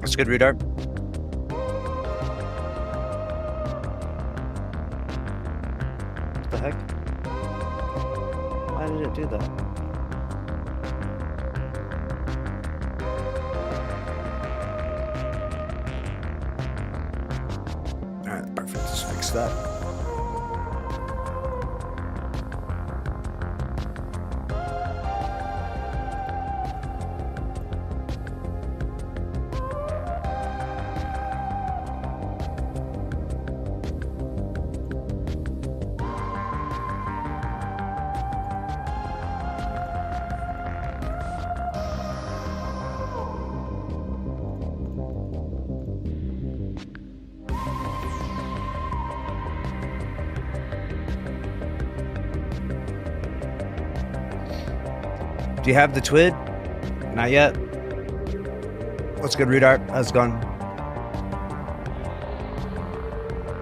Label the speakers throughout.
Speaker 1: That's good, Rudar. What the heck? Why did it do that? Alright, perfect. Just fix that. Do you have the Twid? Not yet. What's good, Rudart? How's it going?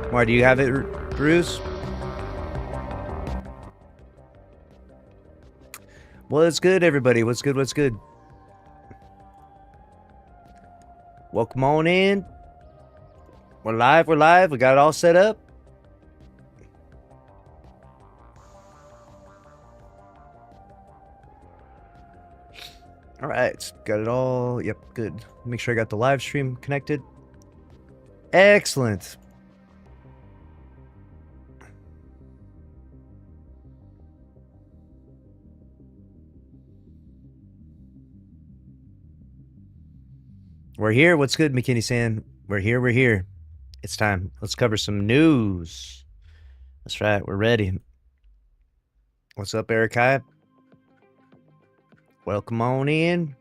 Speaker 1: Why do you have it, Bruce? Well, it's good, everybody. What's good? What's good? Welcome on in. We're live. We're live. We got it all set up. All right, got it all. Yep, good. Make sure I got the live stream connected. Excellent. We're here. What's good, McKinney-san? We're here. We're here. It's time. Let's cover some news. That's right. We're ready. What's up, Eric Hype? Welcome on in.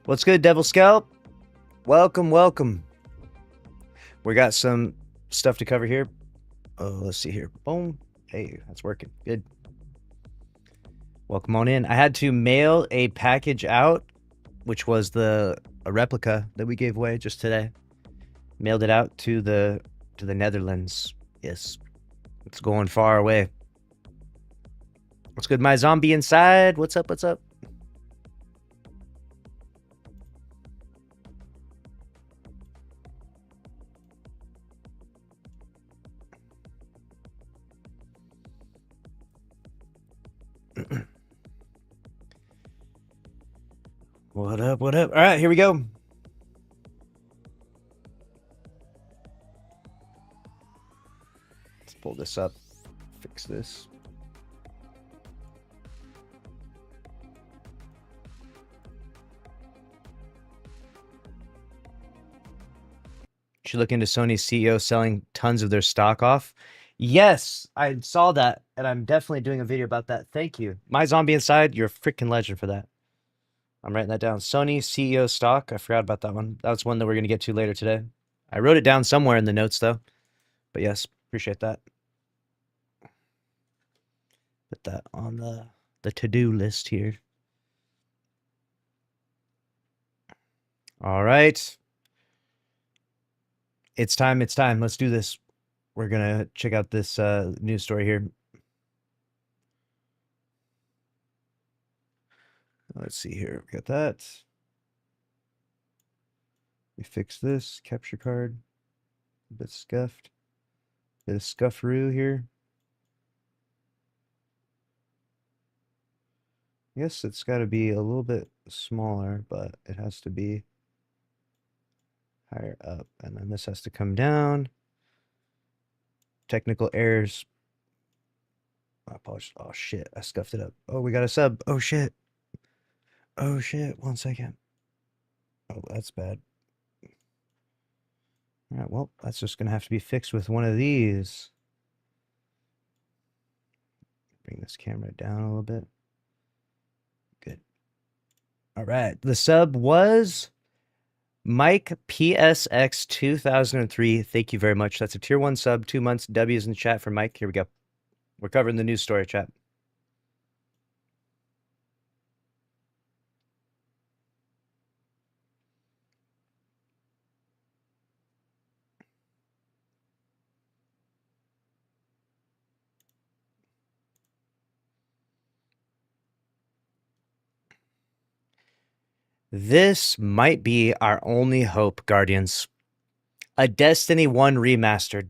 Speaker 1: What's good, Devil Scalp? Welcome, welcome. We got some stuff to cover here. Oh, let's see here. Boom. Hey, that's working. Good. Welcome on in. I had to mail a package out, which was a replica that we gave away just today. Mailed it out to the Netherlands. Yes. It's going far away. What's good, my zombie inside? What's up? What's up? What up? What up? All right, here we go. Let's pull this up. Fix this. Should look into Sony's CEO selling tons of their stock off. Yes, I saw that, and I'm definitely doing a video about that. Thank you. My zombie inside, you're a freaking legend for that. I'm writing that down. Sony CEO stock. I forgot about that one. That was one that we're going to get to later today. I wrote it down somewhere in the notes, though. But yes, appreciate that. Put that on the to-do list here. All right. It's time. It's time. Let's do this. We're going to check out this news story here. Let's see here. We got that. We fix this. Capture card. A bit scuffed. Bit of scufferoo here. I guess it's got to be a little bit smaller, but it has to be higher up. And then this has to come down. Technical errors. I apologize. Oh, shit. I scuffed it up. Oh, we got a sub. Oh, shit. Oh, shit. 1 second. Oh, that's bad. All right, well, that's just going to have to be fixed with one of these. Bring this camera down a little bit. Good. All right. The sub was Mike PSX 2003. Thank you very much. That's a tier 1 sub. 2 months. W's in the chat for Mike. Here we go. We're covering the news story, chat. This might be our only hope, Guardians. A Destiny 1 remastered.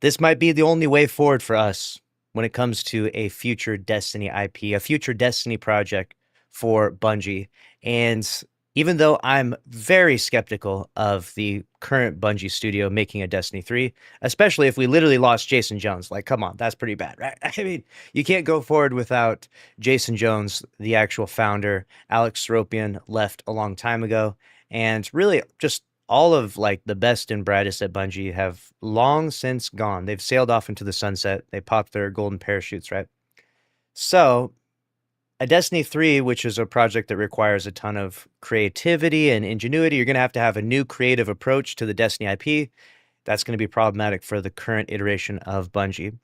Speaker 1: This might be the only way forward for us when it comes to a future Destiny IP, a future Destiny project for Bungie. And even though I'm very skeptical of the current Bungie studio making a Destiny 3, especially if we literally lost Jason Jones, like, come on, that's pretty bad, right? I mean, you can't go forward without Jason Jones, the actual founder. Alex Seropian left a long time ago. And really, just all of like the best and brightest at Bungie have long since gone. They've sailed off into the sunset. They popped their golden parachutes, right? So, a Destiny 3, which is a project that requires a ton of creativity and ingenuity, you're going to have a new creative approach to the Destiny IP. That's going to be problematic for the current iteration of Bungie.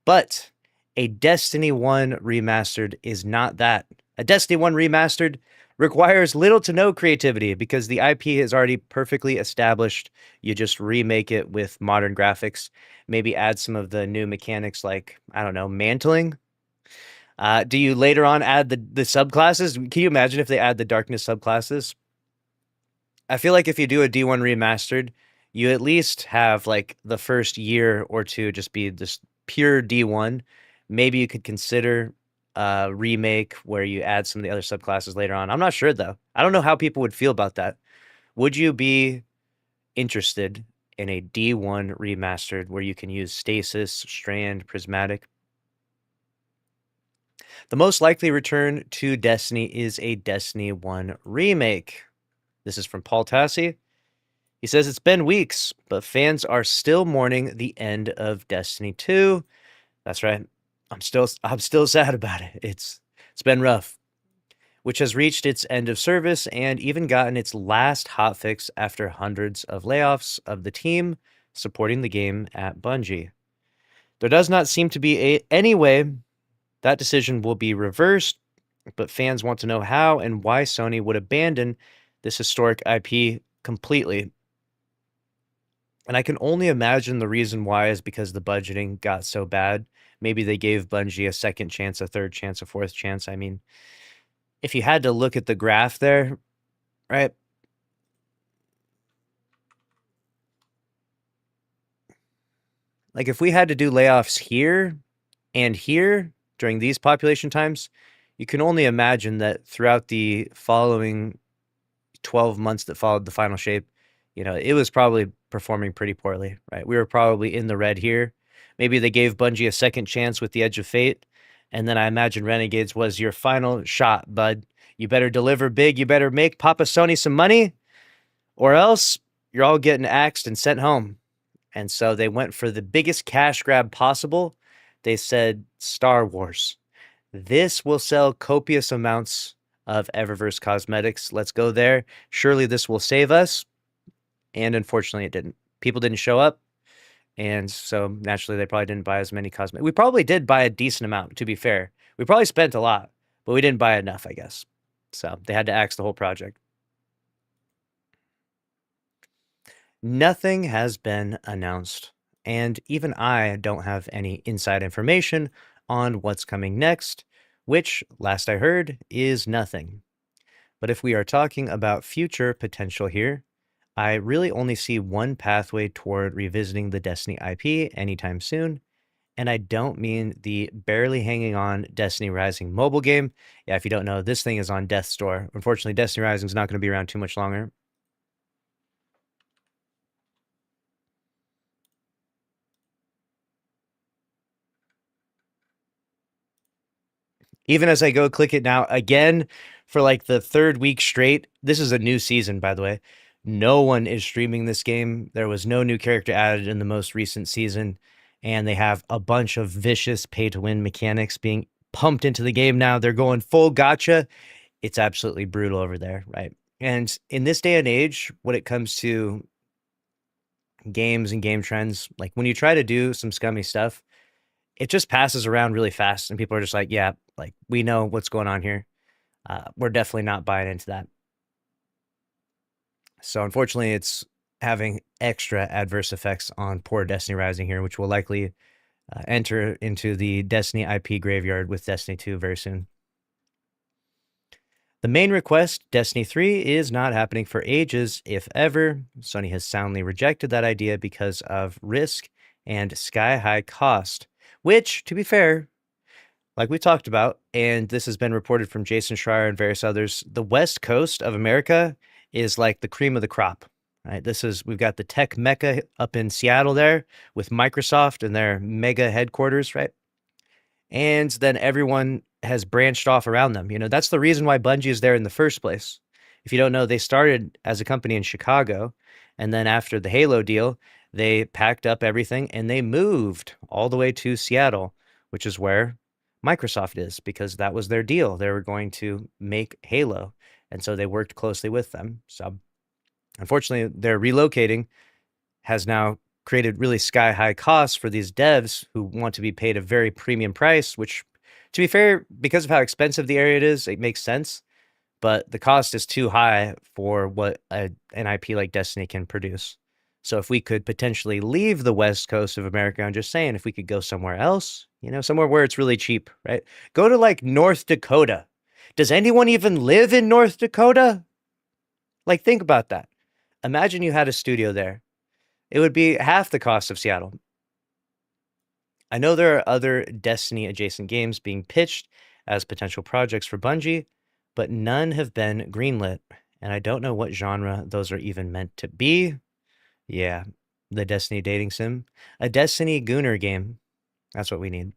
Speaker 1: But a Destiny 1 remastered is not that. A Destiny 1 remastered requires little to no creativity because the IP is already perfectly established. You just remake it with modern graphics, maybe add some of the new mechanics like, I don't know, mantling. Do you later on add the subclasses? Can you imagine if they add the darkness subclasses? I feel like if you do a D1 remastered, you at least have like the first year or two just be this pure D1. Maybe you could consider a remake where you add some of the other subclasses later on. I'm not sure though. I don't know how people would feel about that. Would you be interested in a D1 remastered where you can use stasis, strand, prismatic? The most likely return to Destiny is a Destiny 1 remake. This is from Paul Tassi. He says it's been weeks, but fans are still mourning the end of Destiny 2. That's right. I'm still sad about it. It's been rough, which has reached its end of service and even gotten its last hotfix after hundreds of layoffs of the team supporting the game at Bungie. There does not seem to be any way that decision will be reversed, but fans want to know how and why Sony would abandon this historic IP completely. And I can only imagine the reason why is because the budgeting got so bad. Maybe they gave Bungie a second chance, a third chance, a fourth chance. I mean, if you had to look at the graph there, right? Like if we had to do layoffs here and here during these population times, you can only imagine that throughout the following 12 months that followed the final shape, it was probably performing pretty poorly, right? We were probably in the red here. Maybe they gave Bungie a second chance with the Edge of Fate. And then I imagine Renegades was your final shot, bud. You better deliver big. You better make Papa Sony some money, or else you're all getting axed and sent home. And so they went for the biggest cash grab possible. They said Star Wars. This will sell copious amounts of Eververse cosmetics. Let's go there. Surely this will save us. And unfortunately, it didn't. People didn't show up. And so naturally, they probably didn't buy as many cosmetics. We probably did buy a decent amount, to be fair. We probably spent a lot, but we didn't buy enough, I guess. So they had to axe the whole project. Nothing has been announced. And even I don't have any inside information on what's coming next, which, last I heard, is nothing. But if we are talking about future potential here, I really only see one pathway toward revisiting the Destiny IP anytime soon, and I don't mean the barely hanging on Destiny Rising mobile game. Yeah, if you don't know, this thing is on death's door. Unfortunately, Destiny Rising is not going to be around too much longer. Even as I go click it now again for like the third week straight, this is a new season, by the way. No one is streaming this game. There was no new character added in the most recent season, and they have a bunch of vicious pay to win mechanics being pumped into the game now. They're going full gotcha. It's absolutely brutal over there, right? And in this day and age, when it comes to games and game trends, like when you try to do some scummy stuff, it just passes around really fast, and people are just like, yeah, like we know what's going on here. We're definitely not buying into that. So unfortunately, it's having extra adverse effects on poor Destiny Rising here, which will likely enter into the Destiny IP graveyard with Destiny 2 very soon. The main request, Destiny 3, is not happening for ages, if ever. Sony has soundly rejected that idea because of risk and sky-high cost, which, to be fair, like we talked about, and this has been reported from Jason Schreier and various others, the West Coast of America is like the cream of the crop. Right? We've got the tech mecca up in Seattle there with Microsoft and their mega headquarters, right? And then everyone has branched off around them. That's the reason why Bungie is there in the first place. If you don't know, they started as a company in Chicago, and then after the Halo deal, they packed up everything and they moved all the way to Seattle, which is where Microsoft is, because that was their deal. They were going to make Halo, and so they worked closely with them. So unfortunately, they're relocating has now created really sky-high costs for these devs who want to be paid a very premium price, which, to be fair, because of how expensive the area is, it makes sense. But the cost is too high for what an IP like Destiny can produce. So if we could potentially leave the West Coast of America, I'm just saying, if we could go somewhere else, somewhere where it's really cheap, right? Go to like North Dakota. Does anyone even live in North Dakota? Like, think about that. Imagine you had a studio there. It would be half the cost of Seattle. I know there are other Destiny adjacent games being pitched as potential projects for Bungie, but none have been greenlit, and I don't know what genre those are even meant to be. Yeah, the Destiny dating sim. A Destiny Gooner game. That's what we need.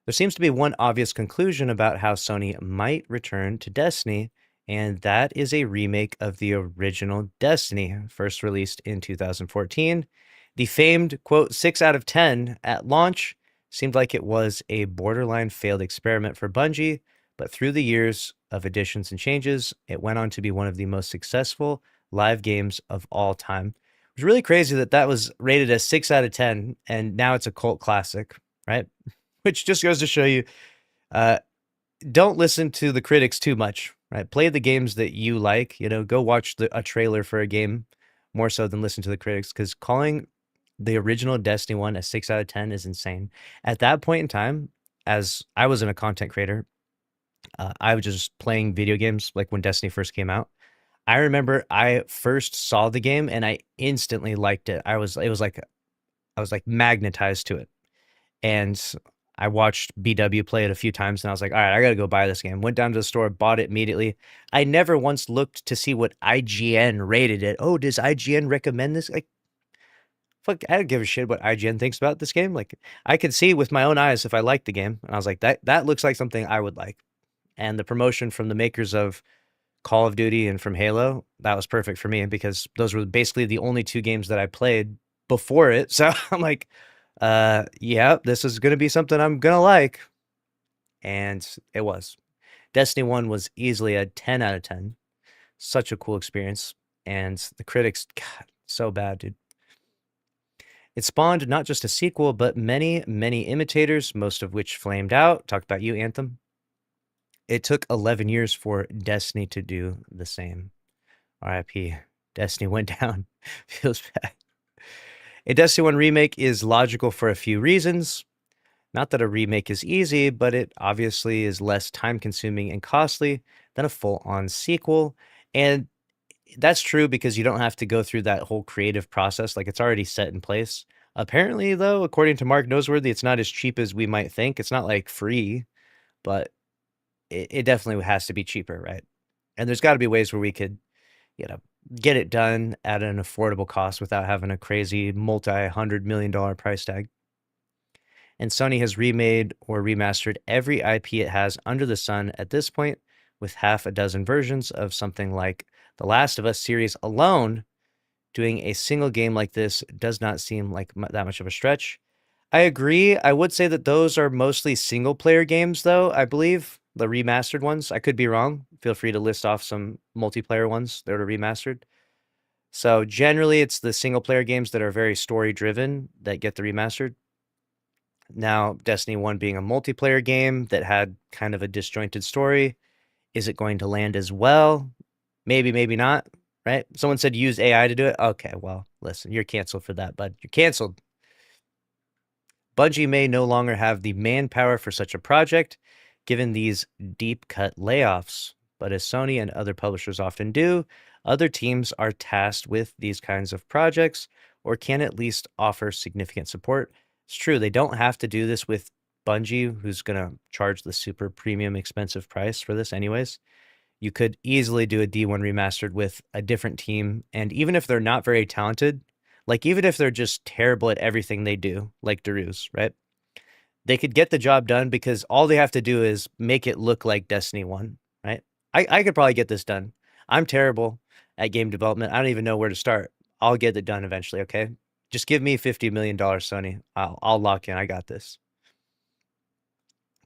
Speaker 1: There seems to be one obvious conclusion about how Sony might return to Destiny, and that is a remake of the original Destiny, first released in 2014. The famed, quote, 6 out of 10 at launch seemed like it was a borderline failed experiment for Bungie, but through the years of additions and changes, it went on to be one of the most successful live games of all time. It was really crazy that that was rated as 6 out of 10, and now it's a cult classic, right? Which just goes to show you, don't listen to the critics too much, right? Play the games that you like, go watch a trailer for a game more so than listen to the critics, because calling the original Destiny 1 a 6 out of 10 is insane. At that point in time, as I wasn't a content creator, I was just playing video games like when Destiny first came out. I remember I first saw the game and I instantly liked it. I was like magnetized to it. And I watched BW play it a few times and I was like, all right, I got to go buy this game. Went down to the store, bought it immediately. I never once looked to see what IGN rated it. Oh, does IGN recommend this? Like, fuck, I don't give a shit what IGN thinks about this game. Like, I could see with my own eyes if I liked the game. And I was like, that looks like something I would like. And the promotion from the makers of Call of Duty and from Halo, that was perfect for me because those were basically the only two games that I played before it. So I'm like, yeah, this is going to be something I'm going to like. And it was. Destiny 1 was easily a 10 out of 10. Such a cool experience. And the critics, God, so bad, dude. It spawned not just a sequel, but many, many imitators, most of which flamed out. Talked about you, Anthem. It took 11 years for Destiny to do the same. RIP. Destiny went down. Feels bad. A Destiny 1 remake is logical for a few reasons. Not that a remake is easy, but it obviously is less time-consuming and costly than a full-on sequel. And that's true because you don't have to go through that whole creative process. Like, it's already set in place. Apparently, though, according to Mark Noseworthy, it's not as cheap as we might think. It's not, like, free, but it definitely has to be cheaper, right? And there's got to be ways where we could, get it done at an affordable cost without having a crazy multi-$100 million price tag. And Sony has remade or remastered every IP it has under the sun at this point, with half a dozen versions of something like The Last of Us series alone. Doing a single game like this does not seem like that much of a stretch. I agree. I would say that those are mostly single-player games, though, I believe. The remastered ones. I could be wrong. Feel free to list off some multiplayer ones that are remastered. So generally, it's the single-player games that are very story-driven that get the remastered. Now, Destiny 1 being a multiplayer game that had kind of a disjointed story, is it going to land as well? Maybe, maybe not, right? Someone said use AI to do it. Okay, well, listen, you're canceled for that, bud. You're canceled. Bungie may no longer have the manpower for such a project, given these deep-cut layoffs. But as Sony and other publishers often do, other teams are tasked with these kinds of projects or can at least offer significant support. It's true, they don't have to do this with Bungie, who's going to charge the super premium expensive price for this anyways. You could easily do a D1 remastered with a different team, and even if they're not very talented, like even if they're just terrible at everything they do, like Daru's, right? They could get the job done because all they have to do is make it look like Destiny 1, right? I could probably get this done. I'm terrible at game development. I don't even know where to start. I'll get it done eventually, okay? Just give me $50 million, Sony. I'll lock in. I got this.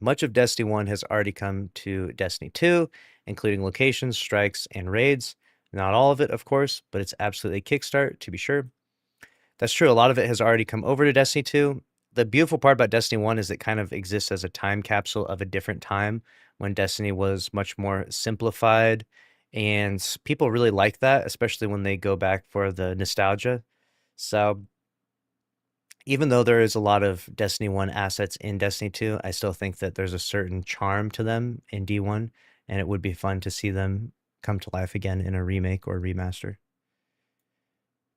Speaker 1: Much of Destiny 1 has already come to Destiny 2, including locations, strikes, and raids. Not all of it, of course, but it's absolutely a kickstart, to be sure. That's true. A lot of it has already come over to Destiny 2. The beautiful part about Destiny 1 is it kind of exists as a time capsule of a different time when Destiny was much more simplified. And people really like that, especially when they go back for the nostalgia. So even though there is a lot of Destiny 1 assets in Destiny 2, I still think that there's a certain charm to them in D1, and it would be fun to see them come to life again in a remake or remaster.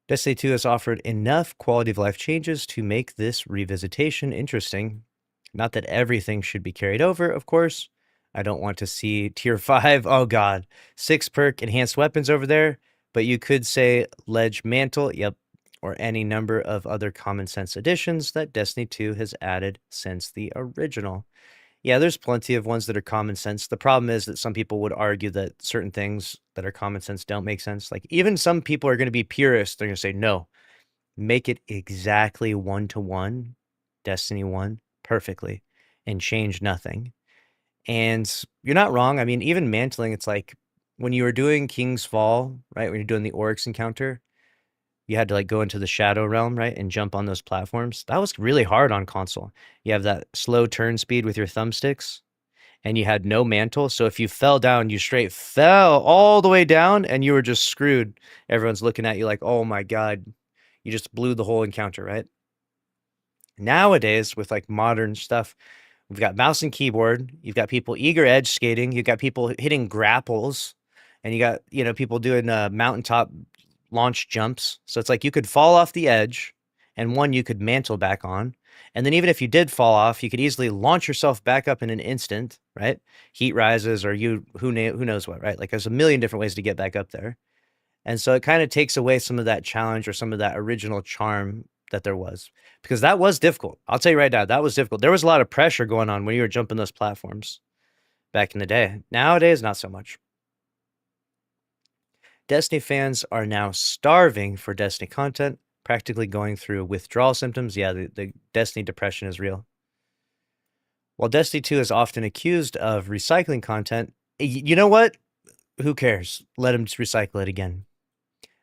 Speaker 1: Destiny 2 has offered enough quality of life changes to make this revisitation interesting. Not that everything should be carried over, of course. I don't want to see tier 5, oh god, 6 perk enhanced weapons over there, but you could say Ledge Mantle, yep, or any number of other common sense additions that Destiny 2 has added since the original. Yeah, there's plenty of ones that are common sense. The problem is that some people would argue that certain things that are common sense don't make sense. Like even some people are going to be purists. They're going to say, no, make it exactly 1-to-1, Destiny 1, perfectly, and change nothing. And you're not wrong. I mean, even mantling, it's like when you were doing King's Fall, right? When you're doing the Oryx encounter, you had to like go into the Shadow Realm, right? And jump on those platforms. That was really hard on console. You have that slow turn speed with your thumbsticks and you had no mantle. So if you fell down, you straight fell all the way down and you were just screwed. Everyone's looking at you like, oh my God, you just blew the whole encounter, right? Nowadays, with like modern stuff, we've got mouse and keyboard. You've got people eager edge skating. You've got people hitting grapples, and you got, you know, people doing mountaintop launch jumps. So it's like you could fall off the edge, and one you could mantle back on. And then even if you did fall off, you could easily launch yourself back up in an instant, right? Heat rises, or you who knows what, right? Like there's a million different ways to get back up there. And so it kind of takes away some of that challenge or some of that original charm that there was, because that was difficult. I'll tell you right now, that was difficult. There was a lot of pressure going on when you were jumping those platforms back in the day. Nowadays, not so much. Destiny fans are now starving for Destiny content, practically going through withdrawal symptoms. Yeah, the Destiny depression is real. While Destiny 2 is often accused of recycling content, you know what? Who cares? Let them just recycle it again.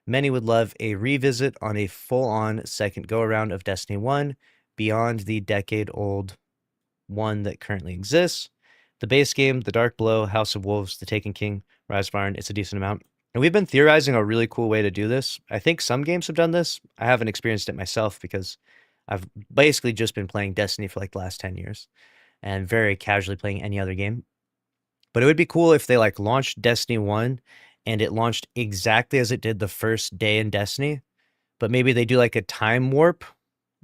Speaker 1: Many would love a revisit on a full-on second go-around of Destiny 1 beyond the decade-old one that currently exists. The base game, The Dark Below, House of Wolves, The Taken King, Rise of Iron, it's a decent amount. And we've been theorizing a really cool way to do this. I think some games have done this. I haven't experienced it myself because I've basically just been playing Destiny for like the last 10 years and very casually playing any other game. But it would be cool if they like launched Destiny 1 and it launched exactly as it did the first day in Destiny, but maybe they do like a time warp,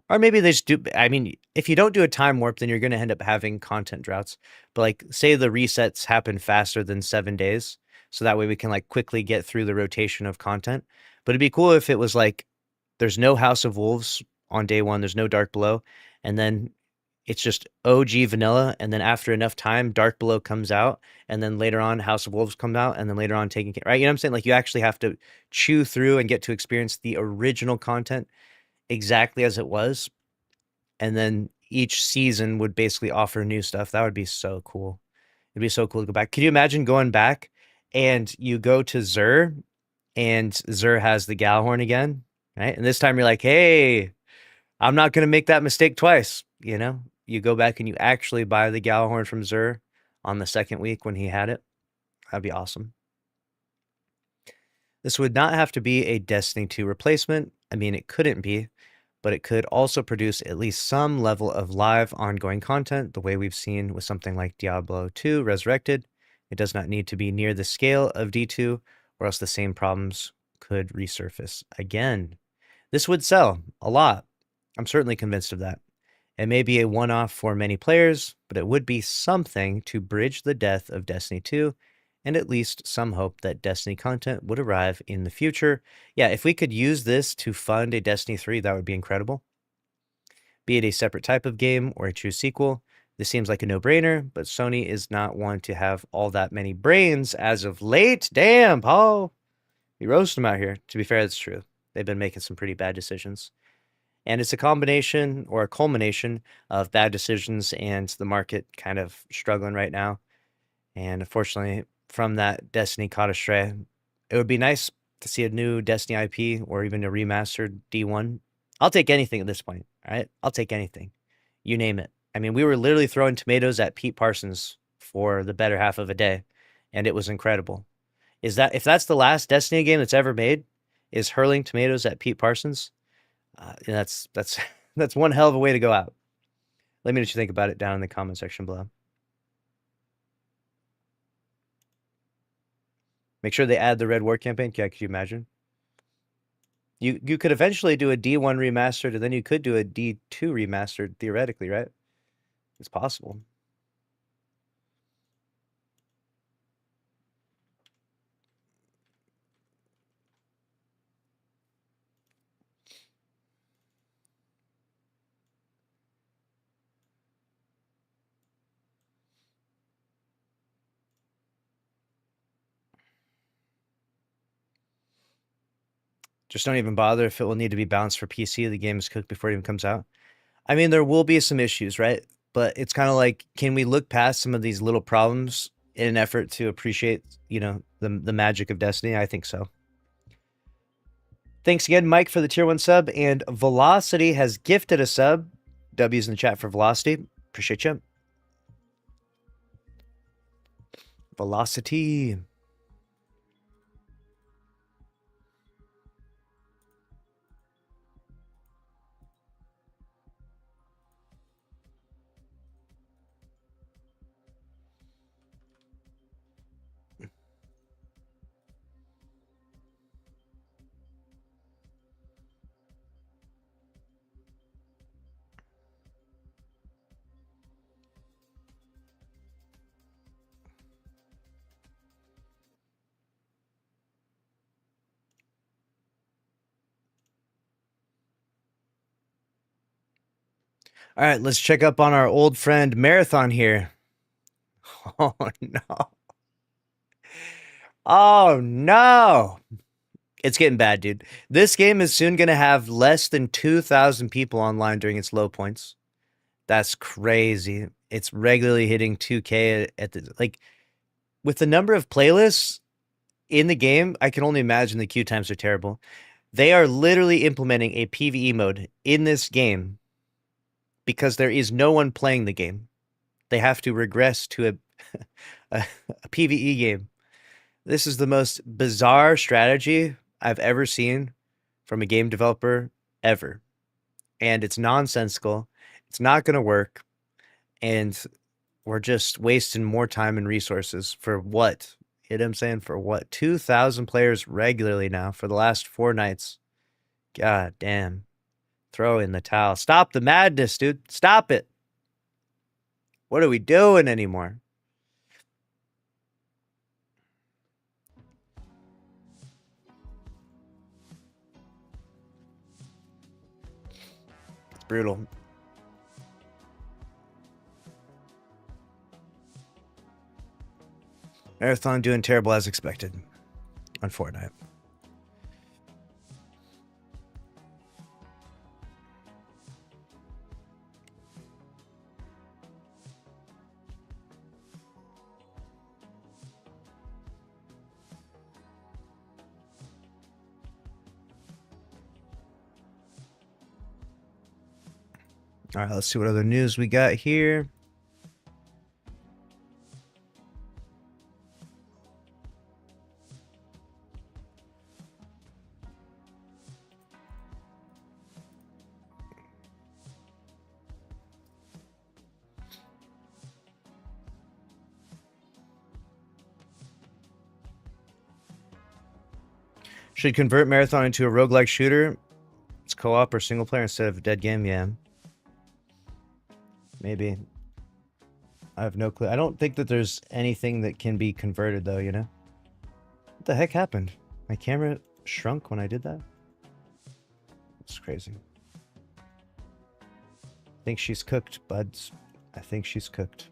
Speaker 1: or maybe they just do. I mean, if you don't do a time warp, then you're going to end up having content droughts. But like, say the resets happen faster than 7 days, so that way we can like quickly get through the rotation of content. But it'd be cool if it was like, there's no House of Wolves on day 1, there's no Dark Below, and then it's just OG vanilla, and then after enough time, Dark Below comes out, and then later on, House of Wolves comes out, and then later on, Taken King, right? You know what I'm saying? Like, you actually have to chew through and get to experience the original content exactly as it was, and then each season would basically offer new stuff. That would be so cool. It'd be so cool to go back. Could you imagine going back, and you go to Xur, and Xur has the Galhorn again, right? And this time you're like, hey, I'm not going to make that mistake twice, you know? You go back and you actually buy the Galhorn from Xur on the second week when he had it. That'd be awesome. This would not have to be a Destiny 2 replacement. I mean, it couldn't be, but it could also produce at least some level of live ongoing content, the way we've seen with something like Diablo 2 Resurrected. It does not need to be near the scale of D2, or else the same problems could resurface again. This would sell a lot. I'm certainly convinced of that. It may be a one-off for many players, but it would be something to bridge the death of Destiny 2 and at least some hope that Destiny content would arrive in the future. Yeah, if we could use this to fund a Destiny 3, that would be incredible. Be it a separate type of game or a true sequel, this seems like a no-brainer, but Sony is not one to have all that many brains as of late. Damn, Paul. You roast them out here. To be fair, that's true. They've been making some pretty bad decisions. And it's a combination or a culmination of bad decisions and the market kind of struggling right now. And unfortunately, from that, Destiny caught astray. It would be nice to see a new Destiny IP or even a remastered D1. I'll take anything at this point, all right? I'll take anything. You name it. I mean, we were literally throwing tomatoes at Pete Parsons for the better half of a day, and it was incredible. If that's the last Destiny game that's ever made, is hurling tomatoes at Pete Parsons, that's that's one hell of a way to go out. Let me know what you think about it down in the comment section below. Make sure they add the Red War campaign. Yeah, could you imagine? You could eventually do a D1 remastered, and then you could do a D2 remastered, theoretically, right? It's possible. Just don't even bother if it will need to be balanced for PC. The game is cooked before it even comes out. I mean, there will be some issues, right? But it's kind of like, can we look past some of these little problems in an effort to appreciate, the magic of Destiny? I think so. Thanks again, Mike, for the tier 1 sub, and Velocity has gifted a sub. W's in the chat for Velocity. Appreciate you. Velocity. All right, let's check up on our old friend Marathon here. Oh, no. Oh, no. It's getting bad, dude. This game is soon going to have less than 2,000 people online during its low points. That's crazy. It's regularly hitting 2K at the, like, with the number of playlists in the game, I can only imagine the queue times are terrible. They are literally implementing a PvE mode in this game because there is no one playing the game. They have to regress to a PvE game. This is the most bizarre strategy I've ever seen from a game developer ever. And it's nonsensical. It's not going to work. And we're just wasting more time and resources for what? You know what I'm saying? For what? 2,000 players regularly now for the last 4 nights. God damn. Throw in the towel. Stop the madness, dude. Stop it. What are we doing anymore? It's brutal. Marathon doing terrible as expected on Fortnite. All right, let's see what other news we got here. Should convert Marathon into a roguelike shooter. It's co-op or single player instead of a dead game. Yeah. Maybe. I have no clue. I don't think that there's anything that can be converted though, you know? What the heck happened? My camera shrunk when I did that? It's crazy. I think she's cooked, buds. I think she's cooked.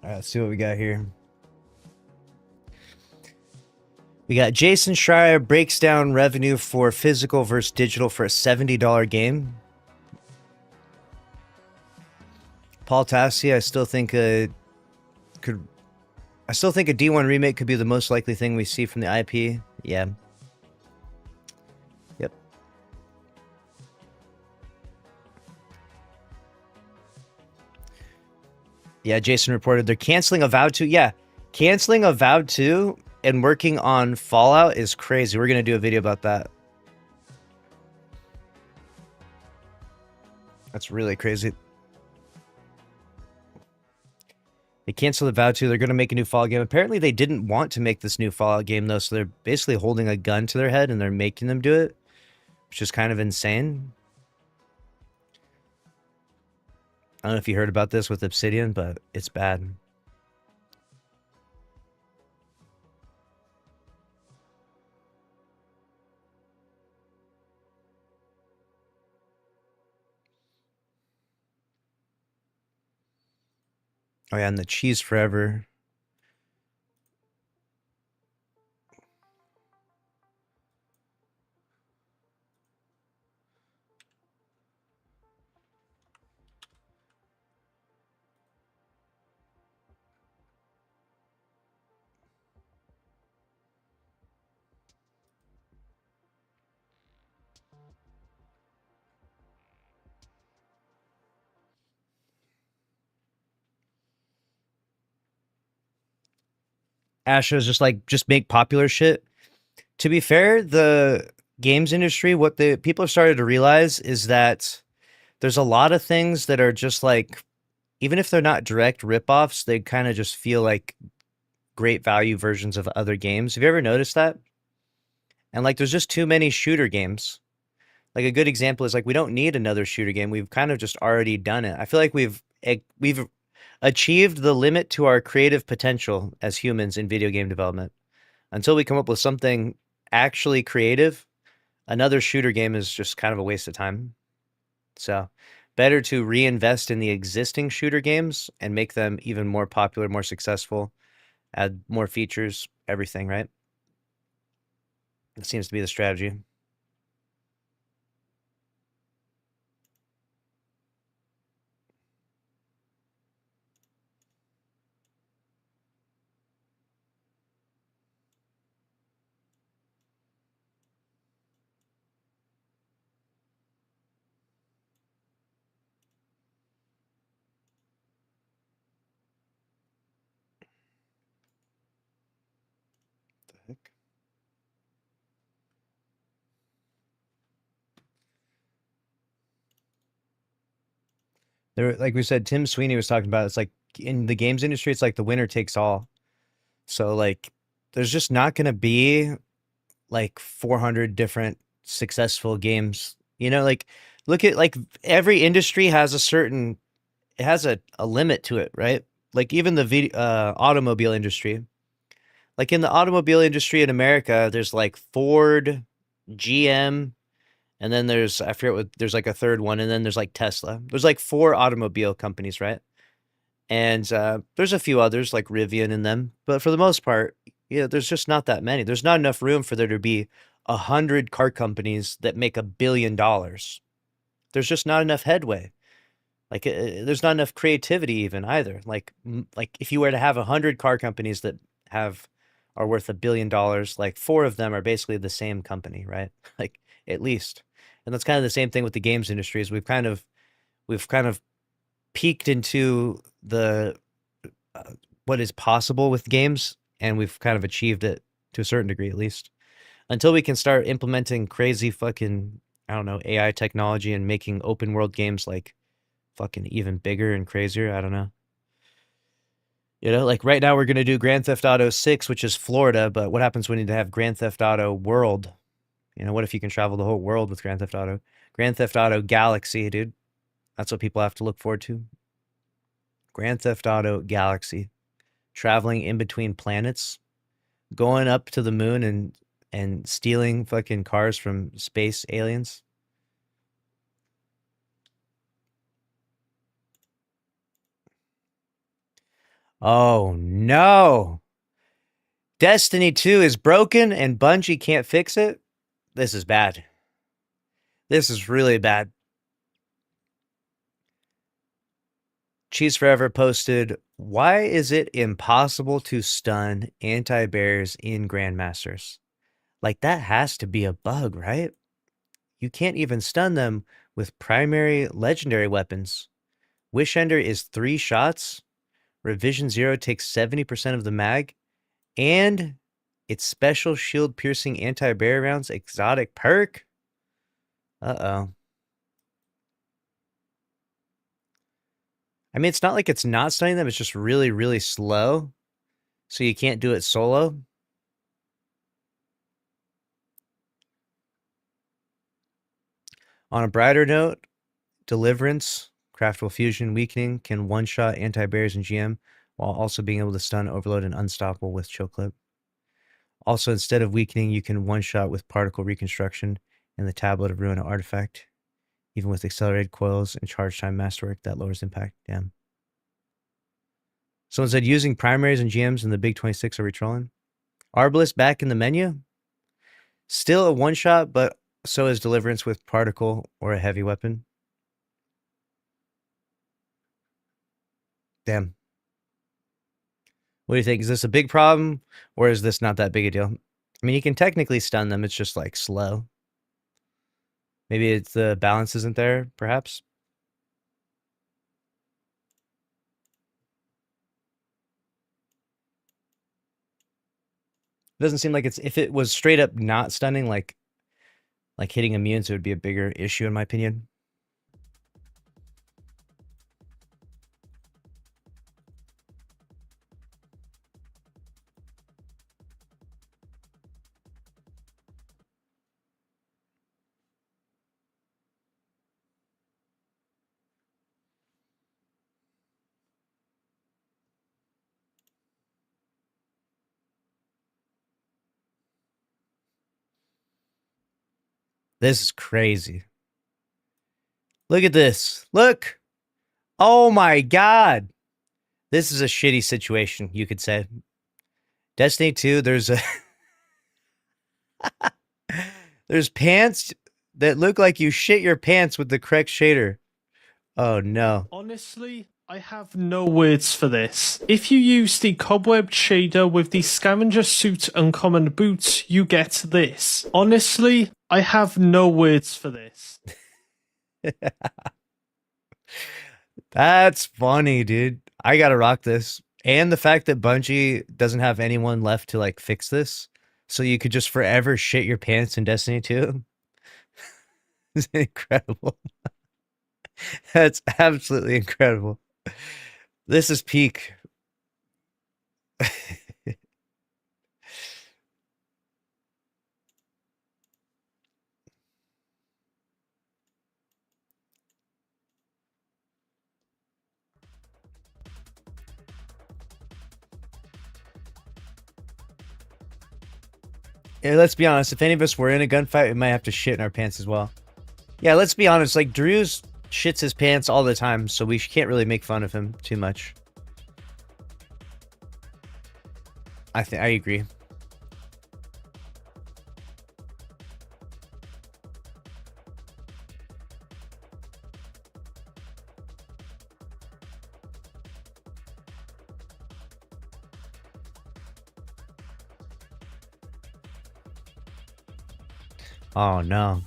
Speaker 1: All right, let's see what we got here. We got Jason Schreier breaks down revenue for physical versus digital for a $70 game. Paul Tassi, I still think a D1 remake could be the most likely thing we see from the IP. Yeah. Yep. Yeah, Jason reported they're canceling Avowed 2. Yeah, canceling Avowed 2 and working on Fallout is crazy. We're going to do a video about that. That's really crazy. They canceled Avowed 2. They're going to make a new Fallout game. Apparently, they didn't want to make this new Fallout game, though, so they're basically holding a gun to their head and they're making them do it, which is kind of insane. I don't know if you heard about this with Obsidian, but it's bad. Oh yeah, and the cheese forever. Astro's just like, just make popular shit. To be fair, the games industry, what the people have started to realize is that there's a lot of things that are just like, even if they're not direct ripoffs, they kind of just feel like great value versions of other games. Have you ever noticed that? And like, there's just too many shooter games. Like a good example is like, we don't need another shooter game. We've kind of just already done it. I feel like we've achieved the limit to our creative potential as humans in video game development. Until we come up with something actually creative, another shooter game is just kind of a waste of time. So better to reinvest in the existing shooter games and make them even more popular, more successful, add more features, everything, right? That seems to be the strategy. The heck? There, like we said, Tim Sweeney was talking about, it's like in the games industry, it's like the winner takes all. So like, there's just not going to be like 400 different successful games. You know, like look at like every industry has a certain, it has a limit to it, right? Like even the video automobile industry. Like in the automobile industry in America, there's like Ford, GM, and then there's, I forget what, there's like a third one, and then there's like Tesla. There's like 4 automobile companies, right? And there's a few others like Rivian in them, but for the most part, yeah, there's just not that many. There's not enough room for there to be 100 car companies that make $1 billion. There's just not enough headway. Like there's not enough creativity even either. Like if you were to have 100 car companies that have are worth $1 billion. Like 4 of them are basically the same company, right? Like at least. And that's kind of the same thing with the games industry is we've kind of peeked into the what is possible with games, and we've kind of achieved it to a certain degree at least. Until we can start implementing crazy fucking, I don't know, AI technology and making open world games like fucking even bigger and crazier. I don't know. Like right now we're gonna do Grand Theft Auto 6, which is Florida, but what happens when you have Grand Theft Auto World? What if you can travel the whole world with Grand Theft Auto? Grand Theft Auto Galaxy, dude. That's what people have to look forward to. Grand Theft Auto Galaxy. Traveling in between planets, going up to the moon and stealing fucking cars from space aliens. Oh no. Destiny 2 is broken and Bungie can't fix it? This is bad. This is really bad. Cheese Forever posted, why is it impossible to stun anti-bears in Grandmasters? Like, that has to be a bug, right? You can't even stun them with primary legendary weapons. Wish Ender is 3 shots. Revision 0 takes 70% of the mag. And its special shield piercing anti-bear rounds exotic perk. Uh-oh. I mean, it's not like it's not stunning them. It's just really, really slow. So you can't do it solo. On a brighter note, Deliverance, Craftable Fusion, Weakening can one-shot anti-bears and GM while also being able to stun, overload, and unstoppable with Chill Clip. Also, instead of Weakening, you can one-shot with Particle Reconstruction and the Tablet of Ruin artifact. Even with accelerated coils and charge time masterwork, that lowers impact. Damn. Someone said using primaries and GMs in the Big 26 are we trolling? Arbalest back in the menu? Still a one-shot, but so is Deliverance with Particle or a heavy weapon. Damn. What do you think? Is this a big problem or is this not that big a deal? I mean, you can technically stun them. It's just like slow. Maybe it's the balance isn't there, perhaps. It doesn't seem like it's, if it was straight up not stunning, like hitting immunes, it would be a bigger issue in my opinion. This is crazy. Look at this. Look. Oh my God. This is a shitty situation, you could say. Destiny 2, there's pants that look like you shit your pants with the correct shader. Oh no.
Speaker 2: Honestly, I have no words for this. If you use the cobweb shader with the scavenger suit uncommon boots, you get this. Honestly, I have no words for this.
Speaker 1: That's funny, dude. I gotta rock this. And the fact that Bungie doesn't have anyone left to like fix this, so you could just forever shit your pants in Destiny 2. It's incredible. That's absolutely incredible. This is peak. Yeah, let's be honest. If any of us were in a gunfight, we might have to shit in our pants as well. Yeah, let's be honest. Like, Drew's shits his pants all the time, so we can't really make fun of him too much. I agree. Oh no.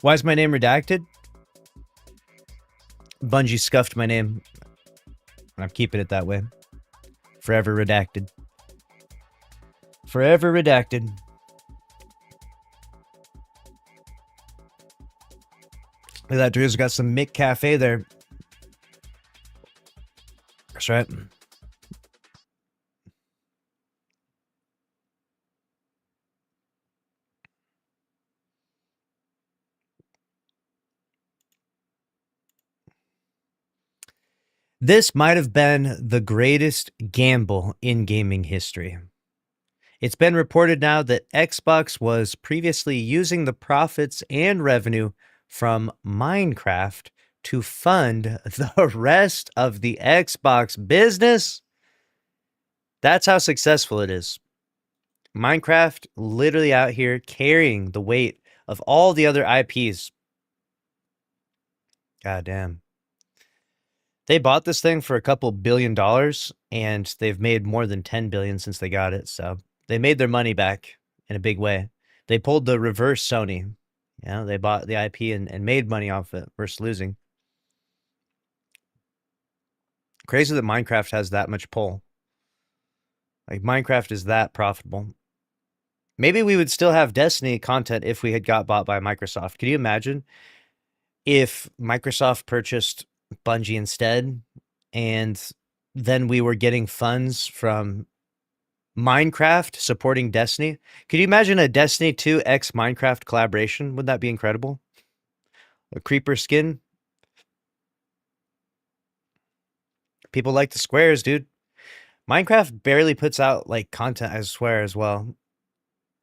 Speaker 1: Why is my name redacted? Bungie scuffed my name. I'm keeping it that way. Forever redacted. Forever redacted. Look at that, Drew's got some Mick Cafe there. That's right. This might have been the greatest gamble in gaming history. It's been reported now that Xbox was previously using the profits and revenue from Minecraft to fund the rest of the Xbox business. That's how successful it is. Minecraft literally out here carrying the weight of all the other IPs. God damn. They bought this thing for a couple $1 billion and they've made more than 10 billion since they got it. So they made their money back in a big way. They pulled the reverse Sony. You know, they bought the IP and made money off it versus losing. Crazy that Minecraft has that much pull. Like Minecraft is that profitable. Maybe we would still have Destiny content if we had got bought by Microsoft. Could you imagine if Microsoft purchased Bungie instead and then we were getting funds from Minecraft supporting Destiny? Could you imagine a Destiny 2 x Minecraft collaboration? Wouldn't that be incredible? A creeper skin? People like the squares, dude. Minecraft barely puts out like content, I swear, as well.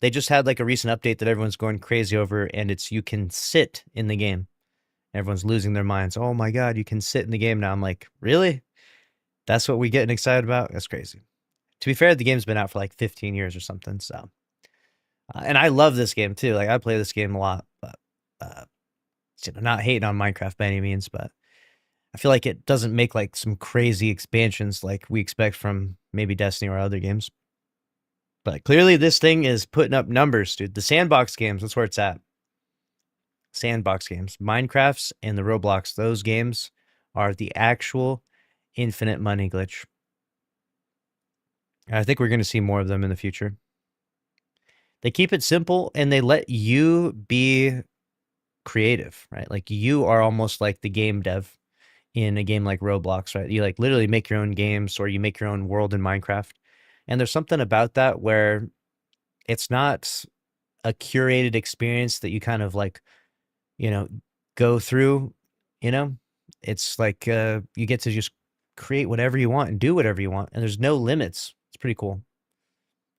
Speaker 1: They just had like a recent update that everyone's going crazy over, and it's you can sit in the game. Everyone's losing their minds. Oh my god, you can sit in the game now. I'm like, really? That's what we getting excited about? That's crazy. To be fair, the game's been out for like 15 years or something. So, and I love this game too. Like I play this game a lot, but not hating on Minecraft by any means, but I feel like it doesn't make like some crazy expansions like we expect from maybe Destiny or other games. But clearly this thing is putting up numbers, dude. The sandbox games, that's where it's at. Sandbox games. Minecrafts and the Roblox, those games are the actual infinite money glitch. I think we're going to see more of them in the future. They keep it simple and they let you be creative, right? Like you are almost like the game dev in a game like Roblox, right? You like literally make your own games or you make your own world in Minecraft. And there's something about that where it's not a curated experience that you kind of like, you know, go through, you know? It's like you get to just create whatever you want and do whatever you want. And there's no limits. It's pretty cool.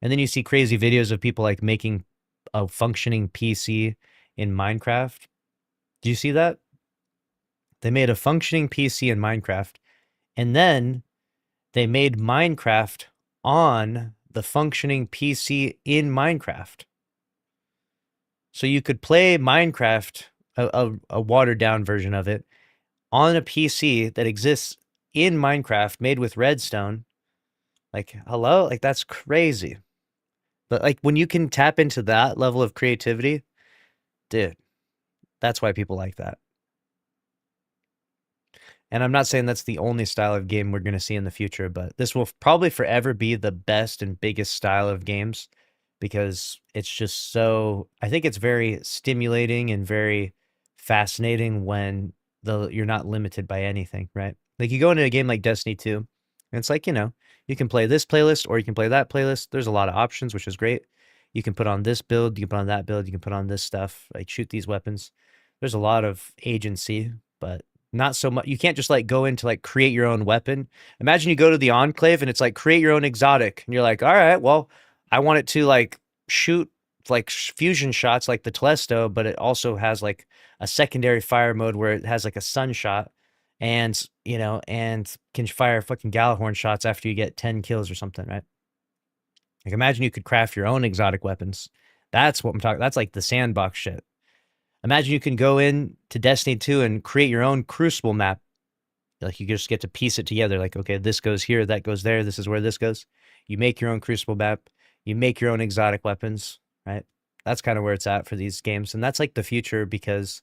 Speaker 1: And then you see crazy videos of people like making a functioning PC in Minecraft. Do you see that? They made a functioning PC in Minecraft. And then they made Minecraft on the functioning PC in Minecraft. So you could play Minecraft, a watered down version of it, on a PC that exists in Minecraft made with redstone. Like, hello? Like, that's crazy. But like when you can tap into that level of creativity, dude, that's why people like that. And I'm not saying that's the only style of game we're going to see in the future, but this will probably forever be the best and biggest style of games because it's just so, I think it's very stimulating and very fascinating when you're not limited by anything, right? Like you go into a game like Destiny 2, and it's like, you know, you can play this playlist or you can play that playlist. There's a lot of options, which is great. You can put on this build, you can put on that build, you can put on this stuff, like shoot these weapons. There's a lot of agency, but not so much. You can't just like go into like create your own weapon. Imagine you go to the Enclave and it's like create your own exotic. And you're like, all right, well, I want it to like shoot like fusion shots like the Telesto, but it also has like a secondary fire mode where it has like a sun shot and, you know, and can fire fucking Gallahorn shots after you get 10 kills or something, right? Like imagine you could craft your own exotic weapons. That's what I'm talking. That's like the sandbox shit. Imagine you can go in to Destiny 2 and create your own Crucible map. Like you just get to piece it together. Like, okay, this goes here, that goes there, this is where this goes. You make your own Crucible map, you make your own exotic weapons, right? That's kind of where it's at for these games. And that's like the future because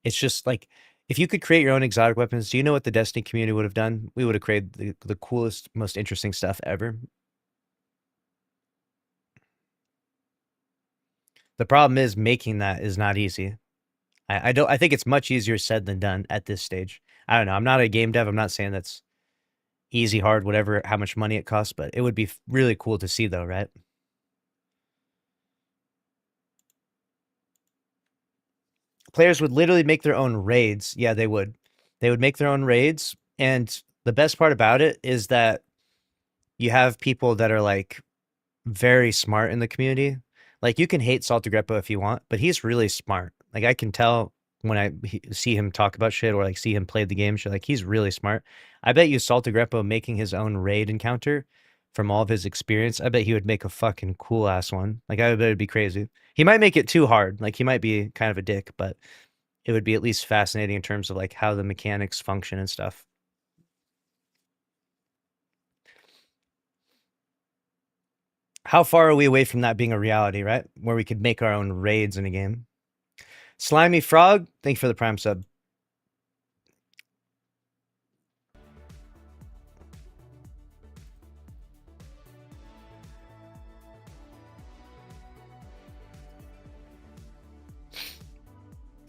Speaker 1: it's just like if you could create your own exotic weapons, do you know what the Destiny community would have done? We would have created the coolest, most interesting stuff ever. The problem is making that is not easy. I think it's much easier said than done at this stage. I don't know. I'm not a game dev. I'm not saying that's easy, hard, whatever, how much money it costs, but it would be really cool to see though, right? Players would literally make their own raids. Yeah, they would. They would make their own raids. And the best part about it is that you have people that are like very smart in the community. Like you can hate Salty Greppo if you want, but he's really smart. Like I can tell when see him talk about shit or like see him play the game shit, like he's really smart. I bet you Salty Greppo making his own raid encounter from all of his experience, I bet he would make a fucking cool ass one. Like I bet it'd be crazy. He might make it too hard. Like he might be kind of a dick, but it would be at least fascinating in terms of like how the mechanics function and stuff. How far are we away from that being a reality, right? Where we could make our own raids in a game. Slimy Frog, thank you for the Prime sub.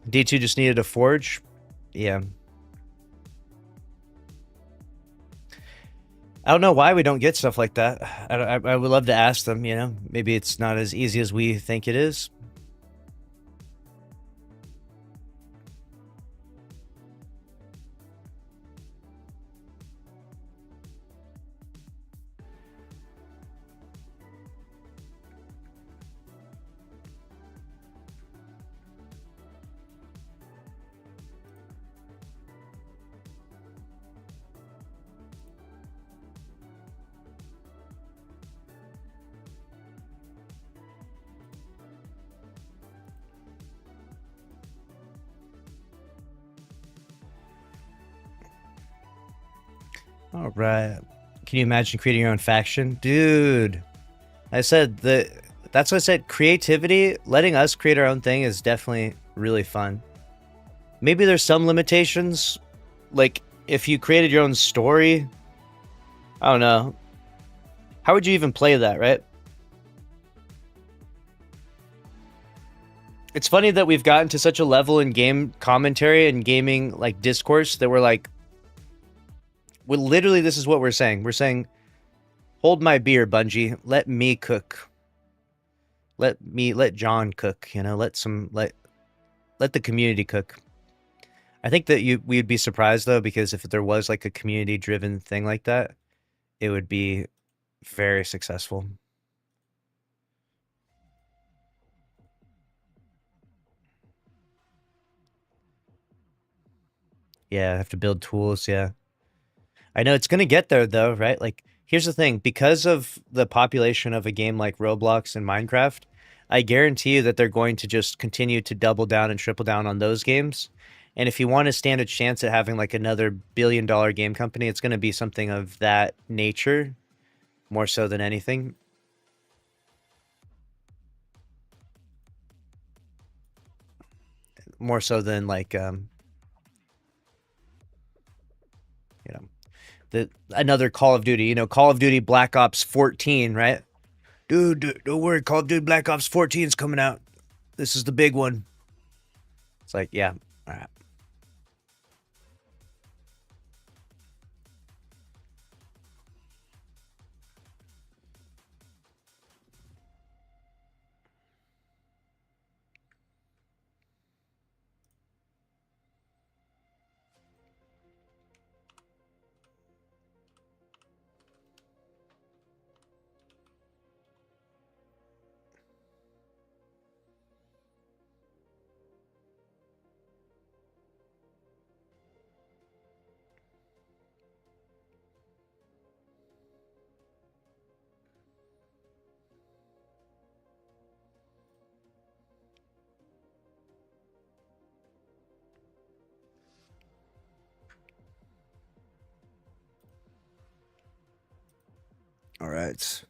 Speaker 1: D2 just needed a forge. Yeah. I don't know why we don't get stuff like that. I would love to ask them, you know. Maybe it's not as easy as we think it is. All right. Can you imagine creating your own faction? Dude, I said that's what I said. Creativity, letting us create our own thing is definitely really fun. Maybe there's some limitations. Like if you created your own story, I don't know. How would you even play that, right? It's funny that we've gotten to such a level in game commentary and gaming like discourse that we're like, literally this is what we're saying. We're saying, hold my beer, Bungie. Let me cook. Let John cook, you know, let the community cook. I think that we'd be surprised though, because if there was like a community driven thing like that, it would be very successful. Yeah, I have to build tools, yeah. I know it's gonna get there though, right? Like here's the thing, because of the population of a game like Roblox and Minecraft, I guarantee you that they're going to just continue to double down and triple down on those games. And if you want to stand a chance at having like another billion-dollar game company, it's going to be something of that nature more so than anything. More so than like you know, another Call of Duty, you know, Call of Duty Black Ops 14, right? Dude, don't worry, Call of Duty Black Ops 14 is coming out. This is the big one. It's like, yeah, all right. All right.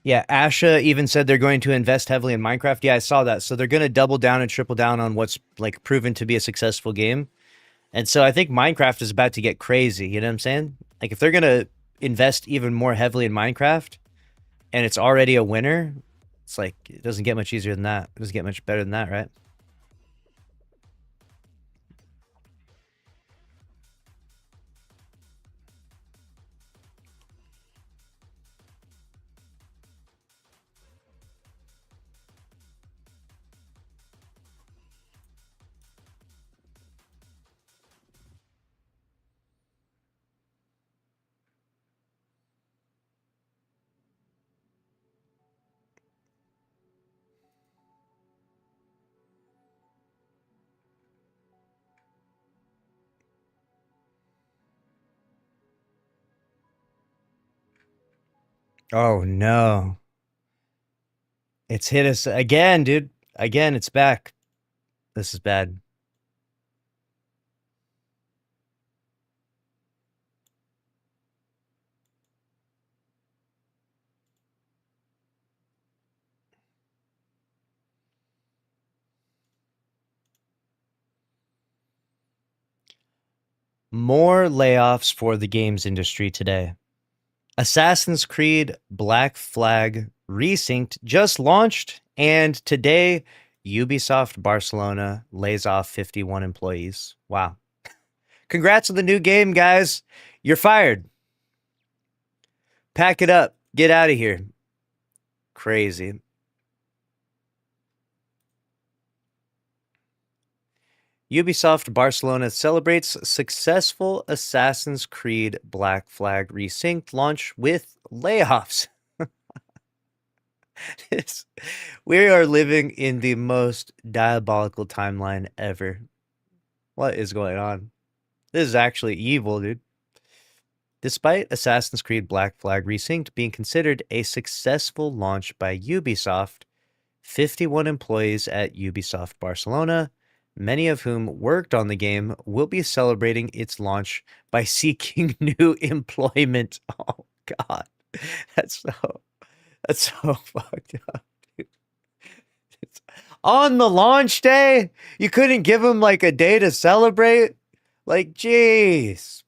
Speaker 1: Yeah, Asha even said they're going to invest heavily in Minecraft. Yeah, I saw that. So they're going to double down and triple down on what's like proven to be a successful game. And so I think Minecraft is about to get crazy. You know what I'm saying? Like if they're going to invest even more heavily in Minecraft and it's already a winner, it's like it doesn't get much easier than that. It doesn't get much better than that, right? Oh no. It's hit us again, dude. Again, it's back. This is bad. More layoffs for the games industry today. Assassin's Creed Black Flag Resynced just launched, and today Ubisoft Barcelona lays off 51 employees. Wow. Congrats on the new game, guys. You're fired. Pack it up. Get out of here. Crazy. Ubisoft Barcelona celebrates successful Assassin's Creed Black Flag Resynced launch with layoffs. We are living in the most diabolical timeline ever. What is going on? This is actually evil, dude. Despite Assassin's Creed Black Flag Resynced being considered a successful launch by Ubisoft, 51 employees at Ubisoft Barcelona, many of whom worked on the game, will be celebrating its launch by seeking new employment. Oh God, that's so fucked up. It's, on the launch day, you couldn't give them like a day to celebrate. Like, jeez.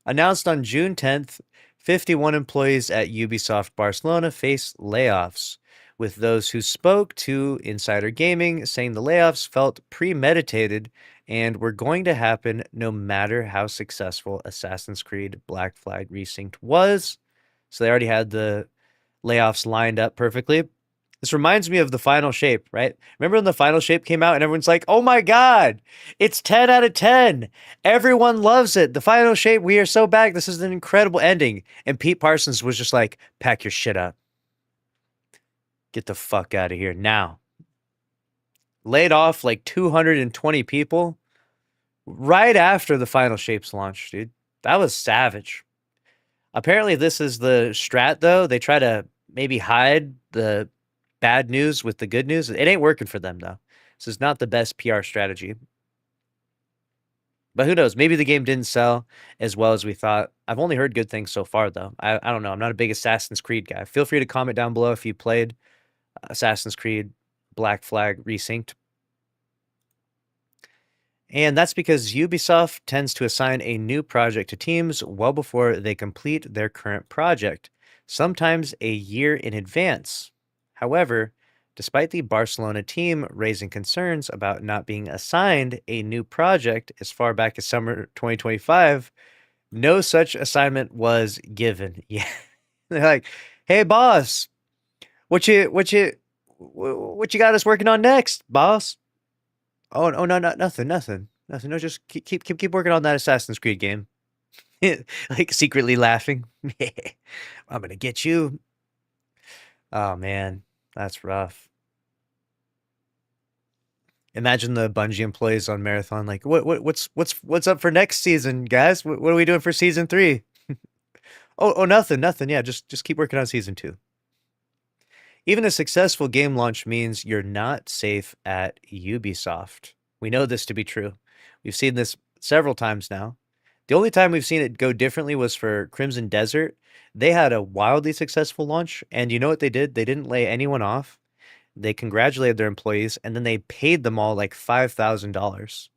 Speaker 1: Announced on June 10th, 51 employees at Ubisoft Barcelona face layoffs, with those who spoke to Insider Gaming saying the layoffs felt premeditated and were going to happen no matter how successful Assassin's Creed Black Flag Resynced was. So they already had the layoffs lined up perfectly. This reminds me of the Final Shape, right? Remember when the Final Shape came out and everyone's like, oh my God, it's 10 out of 10. Everyone loves it. The Final Shape, we are so back. This is an incredible ending. And Pete Parsons was just like, pack your shit up. Get the fuck out of here now. Laid off like 220 people right after the Final Shapes launch, dude. That was savage. Apparently, this is the strat, though. They try to maybe hide the bad news with the good news. It ain't working for them, though. This is not the best PR strategy. But who knows? Maybe the game didn't sell as well as we thought. I've only heard good things so far, though. I don't know. I'm not a big Assassin's Creed guy. Feel free to comment down below if you played Assassin's Creed Black Flag Resynced. And that's because Ubisoft tends to assign a new project to teams well before they complete their current project, sometimes a year in advance. However, despite the Barcelona team raising concerns about not being assigned a new project as far back as summer 2025, no such assignment was given. Yeah. They're like, "Hey boss, what you got us working on next, boss?" Oh, no, nothing. No, just keep working on that Assassin's Creed game. Like secretly laughing. I'm gonna get you. Oh man, that's rough. Imagine the Bungie employees on Marathon, like, what's up for next season, guys? What are we doing for season 3? Oh, nothing, nothing. Yeah, just keep working on season 2. Even a successful game launch means you're not safe at Ubisoft. We know this to be true. We've seen this several times now. The only time we've seen it go differently was for Crimson Desert. They had a wildly successful launch, and you know what they did? They didn't lay anyone off. They congratulated their employees, and then they paid them all like $5,000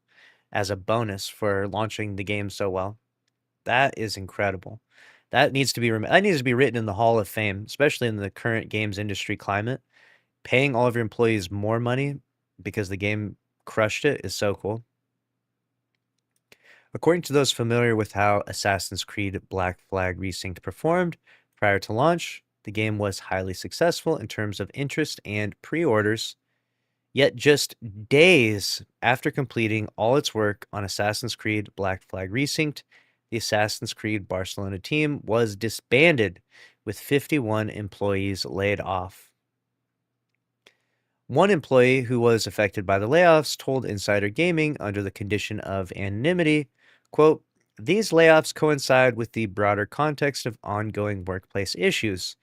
Speaker 1: as a bonus for launching the game so well. That is incredible. That needs to be written in the Hall of Fame, especially in the current games industry climate. Paying all of your employees more money because the game crushed it is so cool. According to those familiar with how Assassin's Creed Black Flag Resynced performed prior to launch, the game was highly successful in terms of interest and pre-orders. Yet just days after completing all its work on Assassin's Creed Black Flag Resynced, the Assassin's Creed Barcelona team was disbanded with 51 employees laid off. One employee who was affected by the layoffs told Insider Gaming under the condition of anonymity, quote, "These layoffs coincide with the broader context of ongoing workplace issues.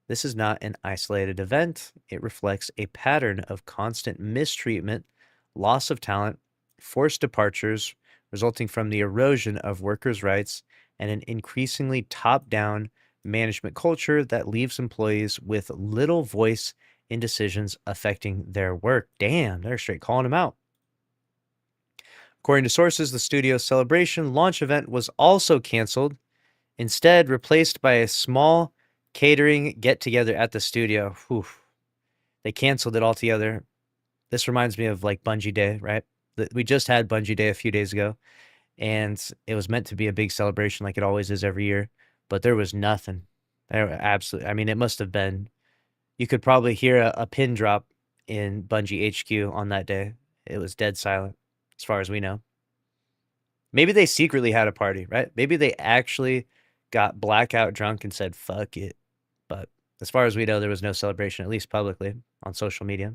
Speaker 1: This is not an isolated event. It reflects a pattern of constant mistreatment, loss of talent, forced departures resulting from the erosion of workers' rights, and an increasingly top-down management culture that leaves employees with little voice in decisions affecting their work." Damn, they're straight calling them out. According to sources, the studio's Celebration launch event was also canceled, instead replaced by a small catering get-together at the studio. Whew. They canceled it altogether. This reminds me of like Bungie Day, right? We just had Bungie Day a few days ago, and it was meant to be a big celebration like it always is every year, but there was nothing. Absolutely. I mean, it must have been, you could probably hear a pin drop in Bungie HQ on that day. It was dead silent, as far as we know. Maybe they secretly had a party, right? Maybe they actually got blackout drunk and said, fuck it. But as far as we know, there was no celebration, at least publicly, on social media.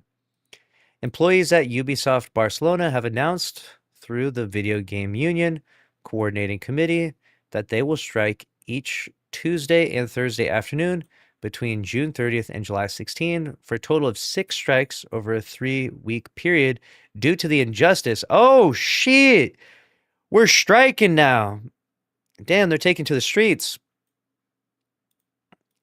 Speaker 1: Employees at Ubisoft Barcelona have announced through the Video Game Union Coordinating Committee that they will strike each Tuesday and Thursday afternoon between June 30th and July 16 for a total of 6 strikes over a 3-week period due to the injustice. Oh, shit! We're striking now. Damn, they're taking to the streets.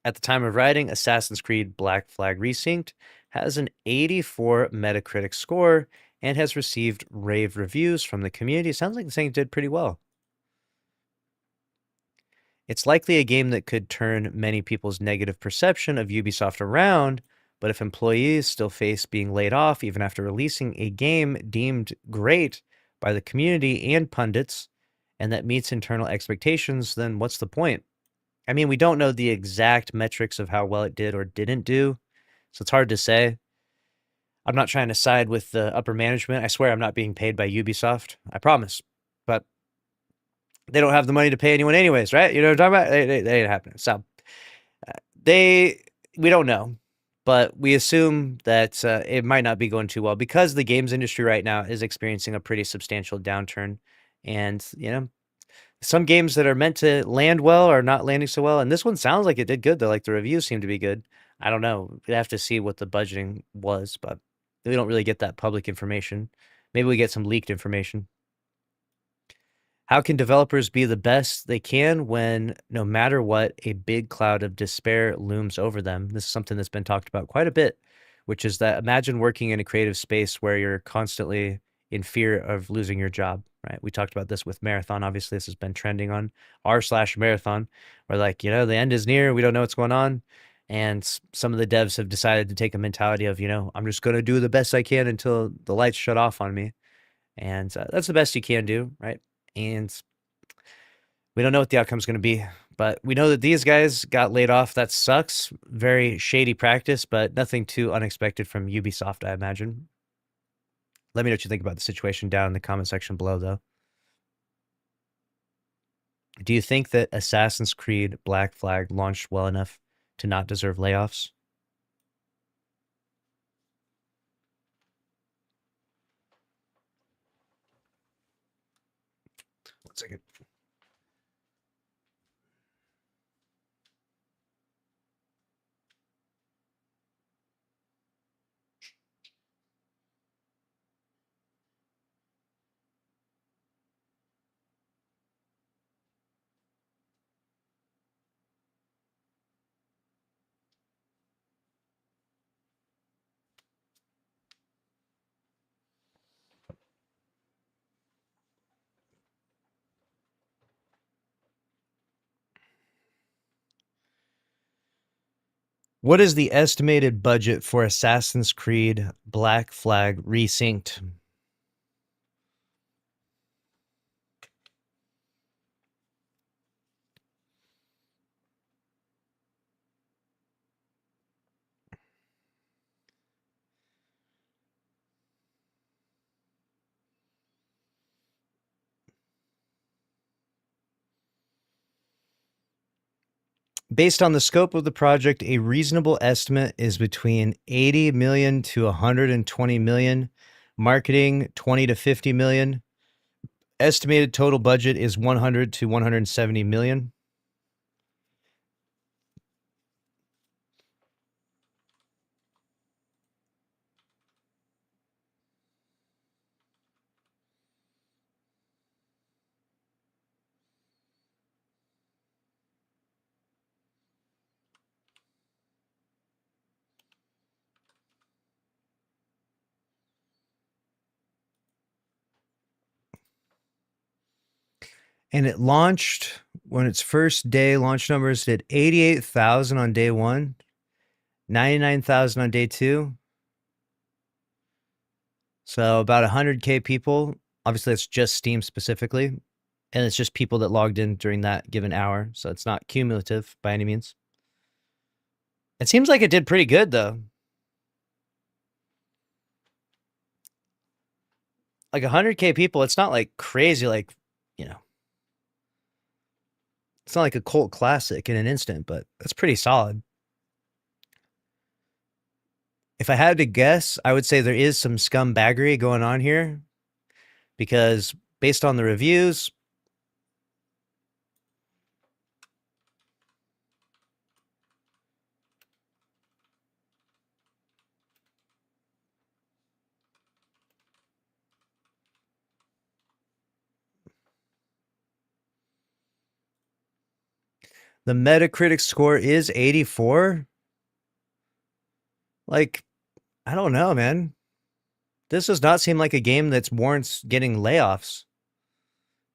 Speaker 1: At the time of writing, Assassin's Creed Black Flag Resynced has an 84 Metacritic score and has received rave reviews from the community. Sounds like the thing did pretty well. It's likely a game that could turn many people's negative perception of Ubisoft around, but if employees still face being laid off even after releasing a game deemed great by the community and pundits, and that meets internal expectations, then what's the point? I mean, we don't know the exact metrics of how well it did or didn't do, so it's hard to say. I'm not trying to side with the upper management. I swear I'm not being paid by Ubisoft. I promise. But they don't have the money to pay anyone anyways, right? You know what I'm talking about? They ain't happening. So they, we don't know, but we assume that it might not be going too well because the games industry right now is experiencing a pretty substantial downturn. And, you know, some games that are meant to land well are not landing so well. And this one sounds like it did good, though. Like the reviews seem to be good. I don't know. We'd have to see what the budgeting was, but we don't really get that public information. Maybe we get some leaked information. How can developers be the best they can when, no matter what, a big cloud of despair looms over them? This is something that's been talked about quite a bit, which is that imagine working in a creative space where you're constantly in fear of losing your job, right? We talked about this with Marathon. Obviously, this has been trending on r/Marathon, where like, you know, the end is near. We don't know what's going on. And some of the devs have decided to take a mentality of, you know, I'm just going to do the best I can until the lights shut off on me. And that's the best you can do, right? And we don't know what the outcome is going to be, but we know that these guys got laid off. That sucks. Very shady practice, but nothing too unexpected from Ubisoft, I imagine. Let me know what you think about the situation down in the comment section below, though. Do you think that Assassin's Creed Black Flag launched well enough to not deserve layoffs? One second. What is the estimated budget for Assassin's Creed Black Flag Resynced? Based on the scope of the project, a reasonable estimate is between 80 million to 120 million. Marketing 20 to 50 million. Estimated total budget is 100 to 170 million. And it launched when its first day launch numbers did 88,000 on day 1, 99,000 on day 2. So about 100K people. Obviously, it's just Steam specifically. And it's just people that logged in during that given hour. So it's not cumulative by any means. It seems like it did pretty good, though. Like 100K people, it's not like crazy, like, you know. It's not like a cult classic in an instant, but that's pretty solid. If I had to guess, I would say there is some scumbaggery going on here. Because based on the reviews, the Metacritic score is 84. Like, I don't know, man. This does not seem like a game that's warrants getting layoffs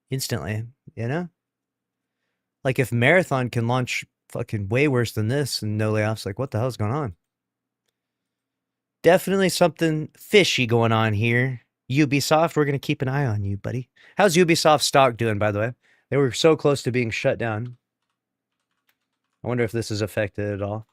Speaker 1: instantly, you know? Like, if Marathon can launch fucking way worse than this and no layoffs, like, what the hell's going on? Definitely something fishy going on here. Ubisoft, we're going to keep an eye on you, buddy. How's Ubisoft stock doing, by the way? They were so close to being shut down. I wonder if this is affected at all.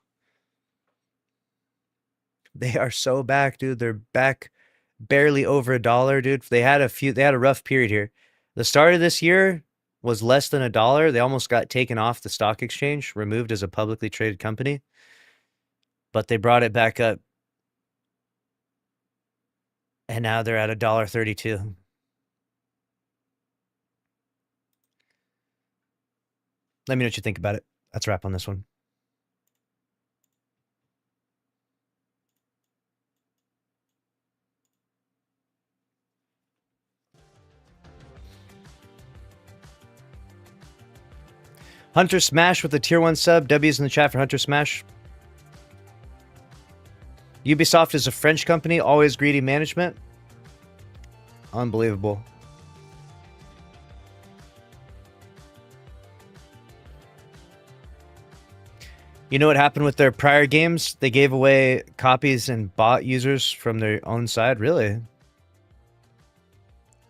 Speaker 1: They are so back, dude. They're back barely over $1, dude. They had a rough period here. The start of this year was less than $1. They almost got taken off the stock exchange, removed as a publicly traded company. But they brought it back up. And now they're at $1.32. Let me know what you think about it. That's a wrap on this one. Hunter Smash with the tier 1 sub. W's in the chat for Hunter Smash. Ubisoft is a French company, always greedy management. Unbelievable. You know what happened with their prior games? They gave away copies and bought users from their own side. Really?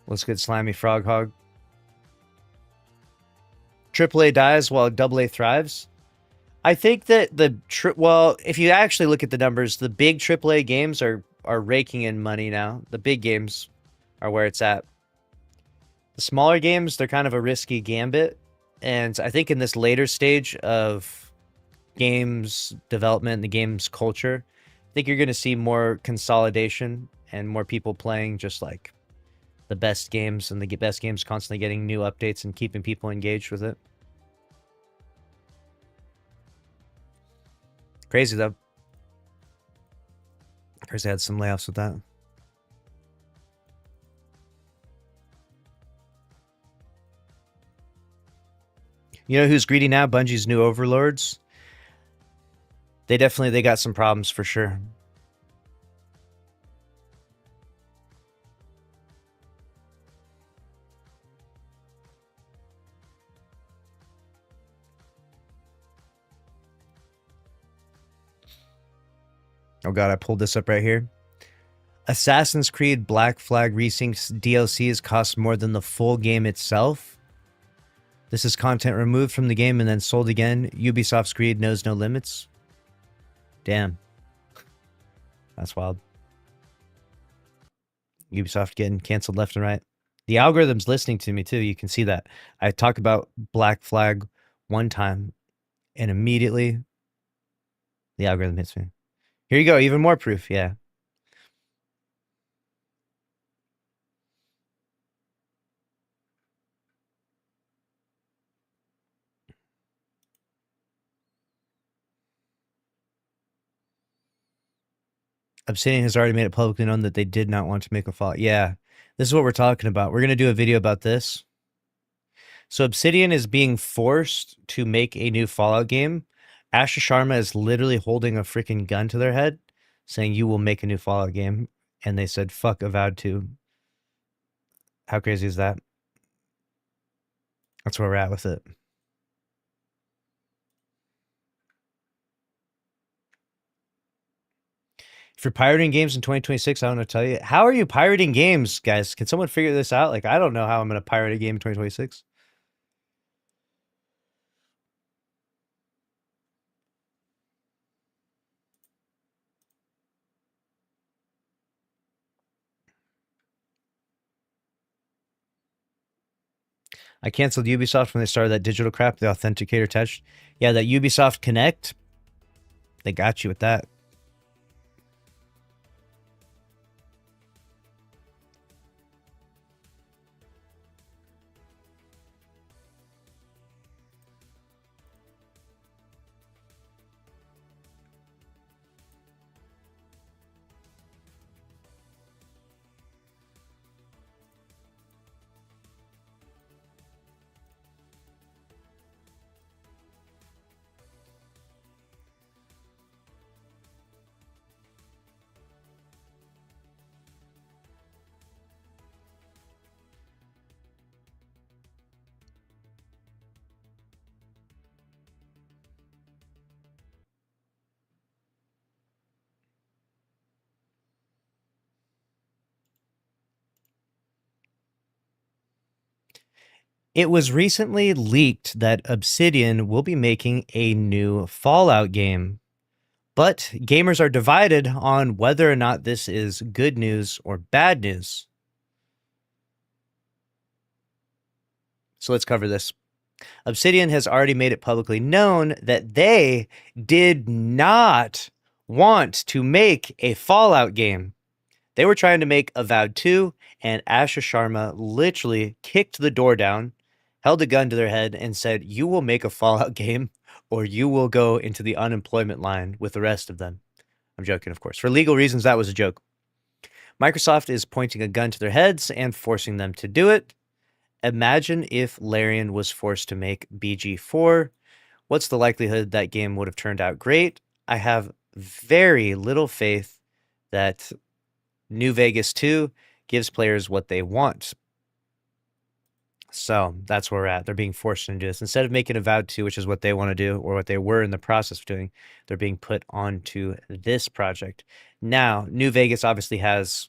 Speaker 1: Let's get Slimy Frog Hog. AAA dies while AA thrives. I think that well, if you actually look at the numbers, the big AAA games are raking in money now. The big games are where it's at. The smaller games, they're kind of a risky gambit. And I think in this later stage of games development, the games culture, I think you're going to see more consolidation and more people playing just like the best games, and the best games constantly getting new updates and keeping people engaged with it. Crazy though. Crazy had some layoffs with that. You know who's greedy now? Bungie's new overlords. They got some problems for sure. Oh god, I pulled this up right here. Assassin's Creed Black Flag Resync's DLCs cost more than the full game itself. This is content removed from the game and then sold again. Ubisoft's greed knows no limits. Damn. That's wild. Ubisoft getting canceled left and right. The algorithm's listening to me too. You can see that. I talk about Black Flag one time and immediately the algorithm hits me. Here you go. Even more proof. Yeah. Obsidian has already made it publicly known that they did not want to make a Fallout. Yeah, this is what we're talking about. We're going to do a video about this. So Obsidian is being forced to make a new Fallout game. Asher Sharma is literally holding a freaking gun to their head saying, you will make a new Fallout game. And they said, fuck Avowed 2. How crazy is that? That's where we're at with it. If you're pirating games in 2026, I don't know what to tell you. How are you pirating games, guys? Can someone figure this out? Like, I don't know how I'm going to pirate a game in 2026. I canceled Ubisoft when they started that digital crap, the authenticator touch. Yeah, that Ubisoft Connect, they got you with that. It was recently leaked that Obsidian will be making a new Fallout game. But gamers are divided on whether or not this is good news or bad news. So let's cover this. Obsidian has already made it publicly known that they did not want to make a Fallout game. They were trying to make Avowed 2, and Asher Sharma literally kicked the door down, held a gun to their head, and said, you will make a Fallout game, or you will go into the unemployment line with the rest of them. I'm joking, of course. For legal reasons, that was a joke. Microsoft is pointing a gun to their heads and forcing them to do it. Imagine if Larian was forced to make BG4. What's the likelihood that game would have turned out great? I have very little faith that New Vegas 2 gives players what they want. So that's where we're at. They're being forced to do this. Instead of making Avowed 2, which is what they want to do, or what they were in the process of doing, they're being put onto this project. Now, New Vegas obviously has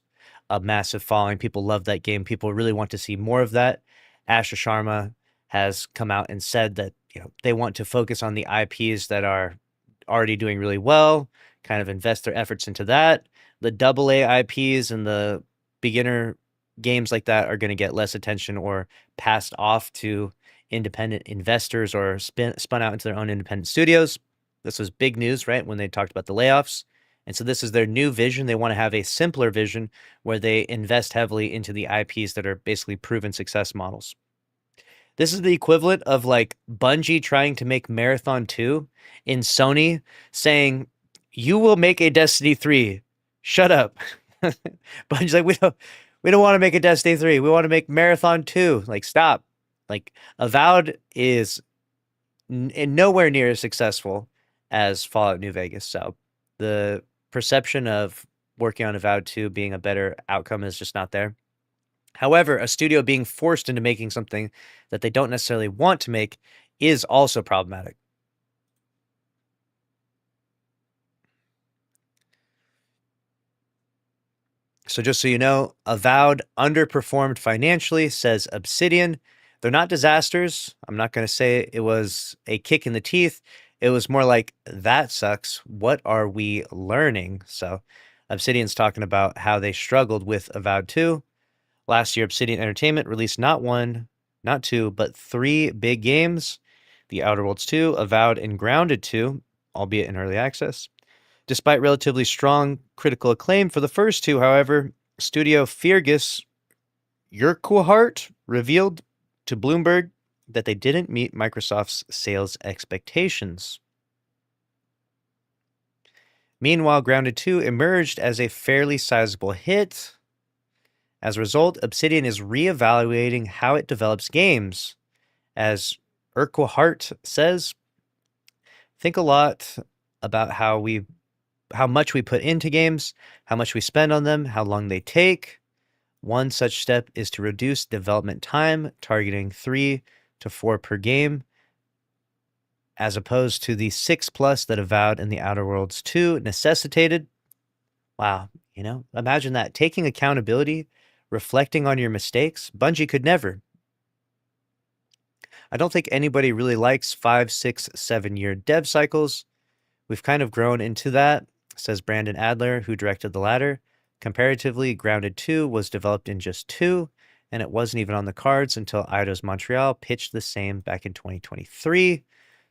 Speaker 1: a massive following. People love that game. People really want to see more of that. Asher Sharma has come out and said that they want to focus on the IPs that are already doing really well, kind of invest their efforts into that. The AA IPs and the beginner games like that are going to get less attention or passed off to independent investors or spun out into their own independent studios. This was big news, right, when they talked about the layoffs. And so this is their new vision. They want to have a simpler vision where they invest heavily into the IPs that are basically proven success models. This is the equivalent of like Bungie trying to make Marathon 2 in Sony saying, you will make a Destiny 3. Shut up. Bungie's like, we don't want to make a Destiny 3. We want to make Marathon 2. Like, stop. Like, Avowed is nowhere near as successful as Fallout New Vegas. So the perception of working on Avowed 2 being a better outcome is just not there. However, a studio being forced into making something that they don't necessarily want to make is also problematic. So just so you know, Avowed underperformed financially, says Obsidian. They're not disasters. I'm not going to say it was a kick in the teeth. It was more like, that sucks. What are we learning? So Obsidian's talking about how they struggled with Avowed 2. Last year, Obsidian Entertainment released not one, not two, but three big games: The Outer Worlds 2, Avowed, and Grounded 2, albeit in early access. Despite relatively strong critical acclaim for the first two, however, Studio Fergus Urquhart revealed to Bloomberg that they didn't meet Microsoft's sales expectations. Meanwhile, Grounded 2 emerged as a fairly sizable hit. As a result, Obsidian is reevaluating how it develops games. As Urquhart says, think a lot about how much we put into games, how much we spend on them, how long they take. One such step is to reduce development time, targeting 3 to 4 per game, as opposed to the 6+ that Avowed and The Outer Worlds 2 necessitated. Wow, imagine that. Taking accountability, reflecting on your mistakes. Bungie could never. I don't think anybody really likes 5, 6, 7-year dev cycles. We've kind of grown into that, says Brandon Adler, who directed the latter. Comparatively, Grounded 2 was developed in just 2, and it wasn't even on the cards until Eidos Montreal pitched the same back in 2023.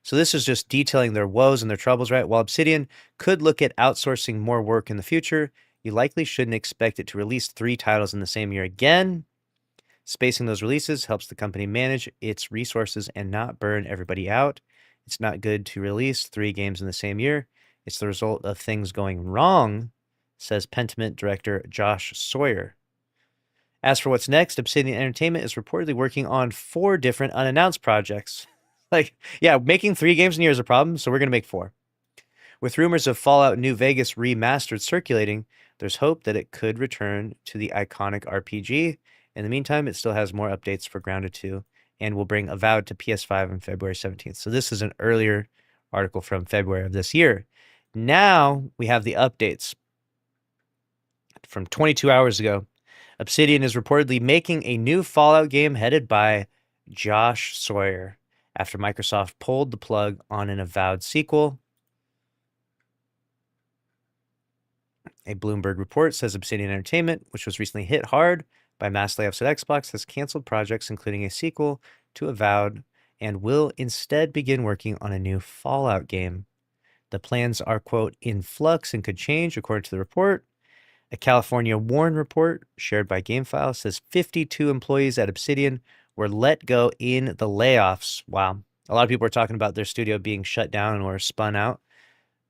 Speaker 1: So this is just detailing their woes and their troubles, right? While Obsidian could look at outsourcing more work in the future, you likely shouldn't expect it to release 3 titles in the same year again. Spacing those releases helps the company manage its resources and not burn everybody out. It's not good to release 3 games in the same year. It's the result of things going wrong, says Pentiment director Josh Sawyer. As for what's next, Obsidian Entertainment is reportedly working on 4 different unannounced projects. Making 3 games in a year is a problem, so we're going to make 4. With rumors of Fallout New Vegas remastered circulating, there's hope that it could return to the iconic RPG. In the meantime, it still has more updates for Grounded 2 and will bring Avowed to PS5 on February 17th. So this is an earlier article from February of this year. Now we have the updates from 22 hours ago. Obsidian is reportedly making a new Fallout game headed by Josh Sawyer after Microsoft pulled the plug on an Avowed sequel. A Bloomberg report says Obsidian Entertainment, which was recently hit hard by mass layoffs at Xbox, has canceled projects including a sequel to Avowed and will instead begin working on a new Fallout game. The plans are, quote, in flux and could change, according to the report. A California Warren report shared by GameFile says 52 employees at Obsidian were let go in the layoffs. Wow. A lot of people are talking about their studio being shut down or spun out,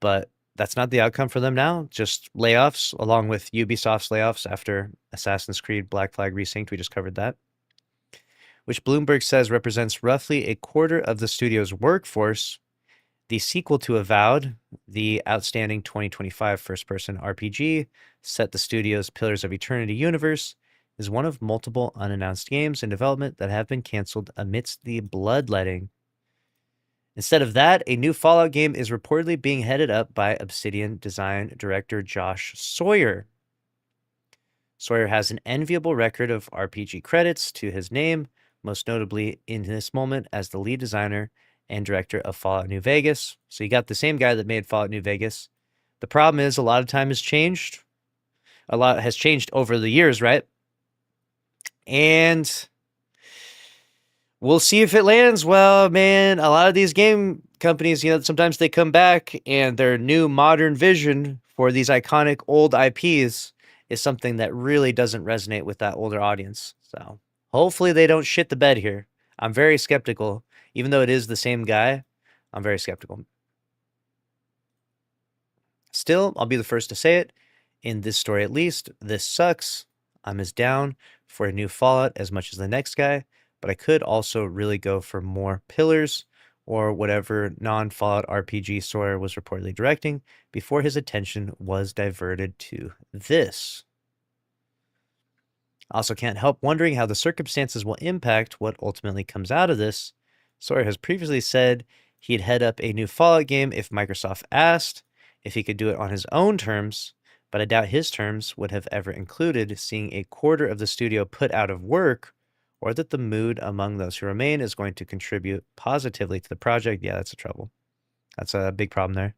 Speaker 1: but that's not the outcome for them now. Just layoffs, along with Ubisoft's layoffs after Assassin's Creed Black Flag Resynced. We just covered that. Which Bloomberg says represents roughly a quarter of the studio's workforce. The sequel to Avowed, the outstanding 2025 first-person RPG, set the studio's Pillars of Eternity universe, is one of multiple unannounced games in development that have been canceled amidst the bloodletting. Instead of that, a new Fallout game is reportedly being headed up by Obsidian design director Josh Sawyer. Sawyer has an enviable record of RPG credits to his name, most notably in this moment as the lead designer and director of Fallout New Vegas. So you got the same guy that made Fallout New Vegas. The problem is a lot of time has changed. A lot has changed over the years, right? And we'll see if it lands. Well, man, a lot of these game companies, sometimes they come back and their new modern vision for these iconic old IPs is something that really doesn't resonate with that older audience. So hopefully they don't shit the bed here. I'm very skeptical. Even though it is the same guy, I'm very skeptical. Still, I'll be the first to say it. In this story, at least, this sucks. I'm as down for a new Fallout as much as the next guy, but I could also really go for more Pillars or whatever non-Fallout RPG Sawyer was reportedly directing before his attention was diverted to this. Also can't help wondering how the circumstances will impact what ultimately comes out of this. Sawyer has previously said he'd head up a new Fallout game if Microsoft asked, if he could do it on his own terms, but I doubt his terms would have ever included seeing a quarter of the studio put out of work, or that the mood among those who remain is going to contribute positively to the project. Yeah, that's a trouble. That's a big problem there.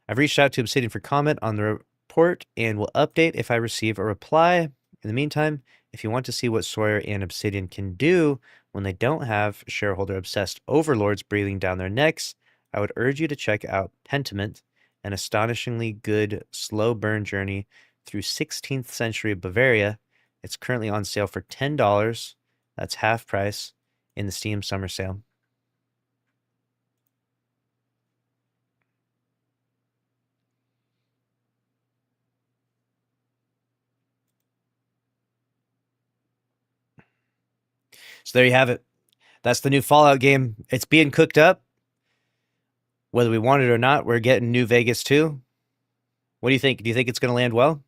Speaker 1: I've reached out to Obsidian for comment on the report and will update if I receive a reply. In the meantime, if you want to see what Sawyer and Obsidian can do when they don't have shareholder-obsessed overlords breathing down their necks, I would urge you to check out Pentiment, an astonishingly good slow burn journey through 16th century Bavaria. It's currently on sale for $10. That's half price in the Steam summer sale. So there you have it. That's the new Fallout game. It's being cooked up. Whether we want it or not, we're getting New Vegas too. What do you think? Do you think it's going to land well?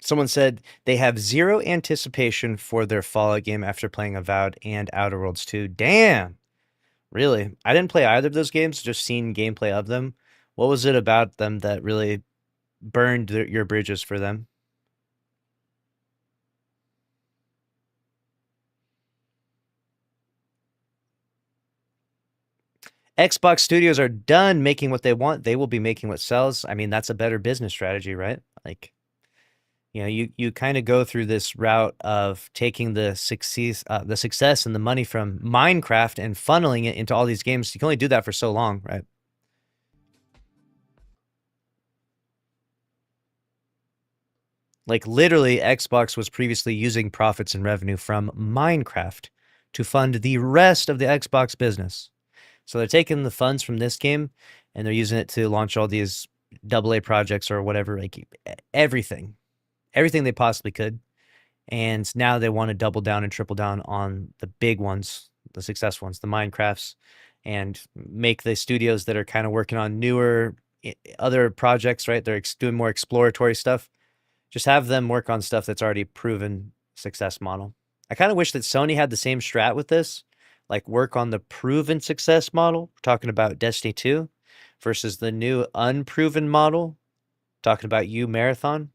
Speaker 1: Someone said they have zero anticipation for their Fallout game after playing Avowed and Outer Worlds 2. Damn. Really? I didn't play either of those games, just seen gameplay of them. What was it about them that really burned your bridges for them? Xbox studios are done making what they want. They will be making what sells. I mean, that's a better business strategy, right? Like, you kind of go through this route of taking the success and the money from Minecraft and funneling it into all these games. You can only do that for so long, right? Like literally, Xbox was previously using profits and revenue from Minecraft to fund the rest of the Xbox business. So they're taking the funds from this game and they're using it to launch all these AA projects or whatever, like everything they possibly could. And now they want to double down and triple down on the big ones, the successful ones, the Minecrafts, and make the studios that are kind of working on newer other projects, right? They're doing more exploratory stuff. Just have them work on stuff that's already proven success model. I kind of wish that Sony had the same strat with this, like work on the proven success model, talking about Destiny 2, versus the new unproven model, talking about you Marathon.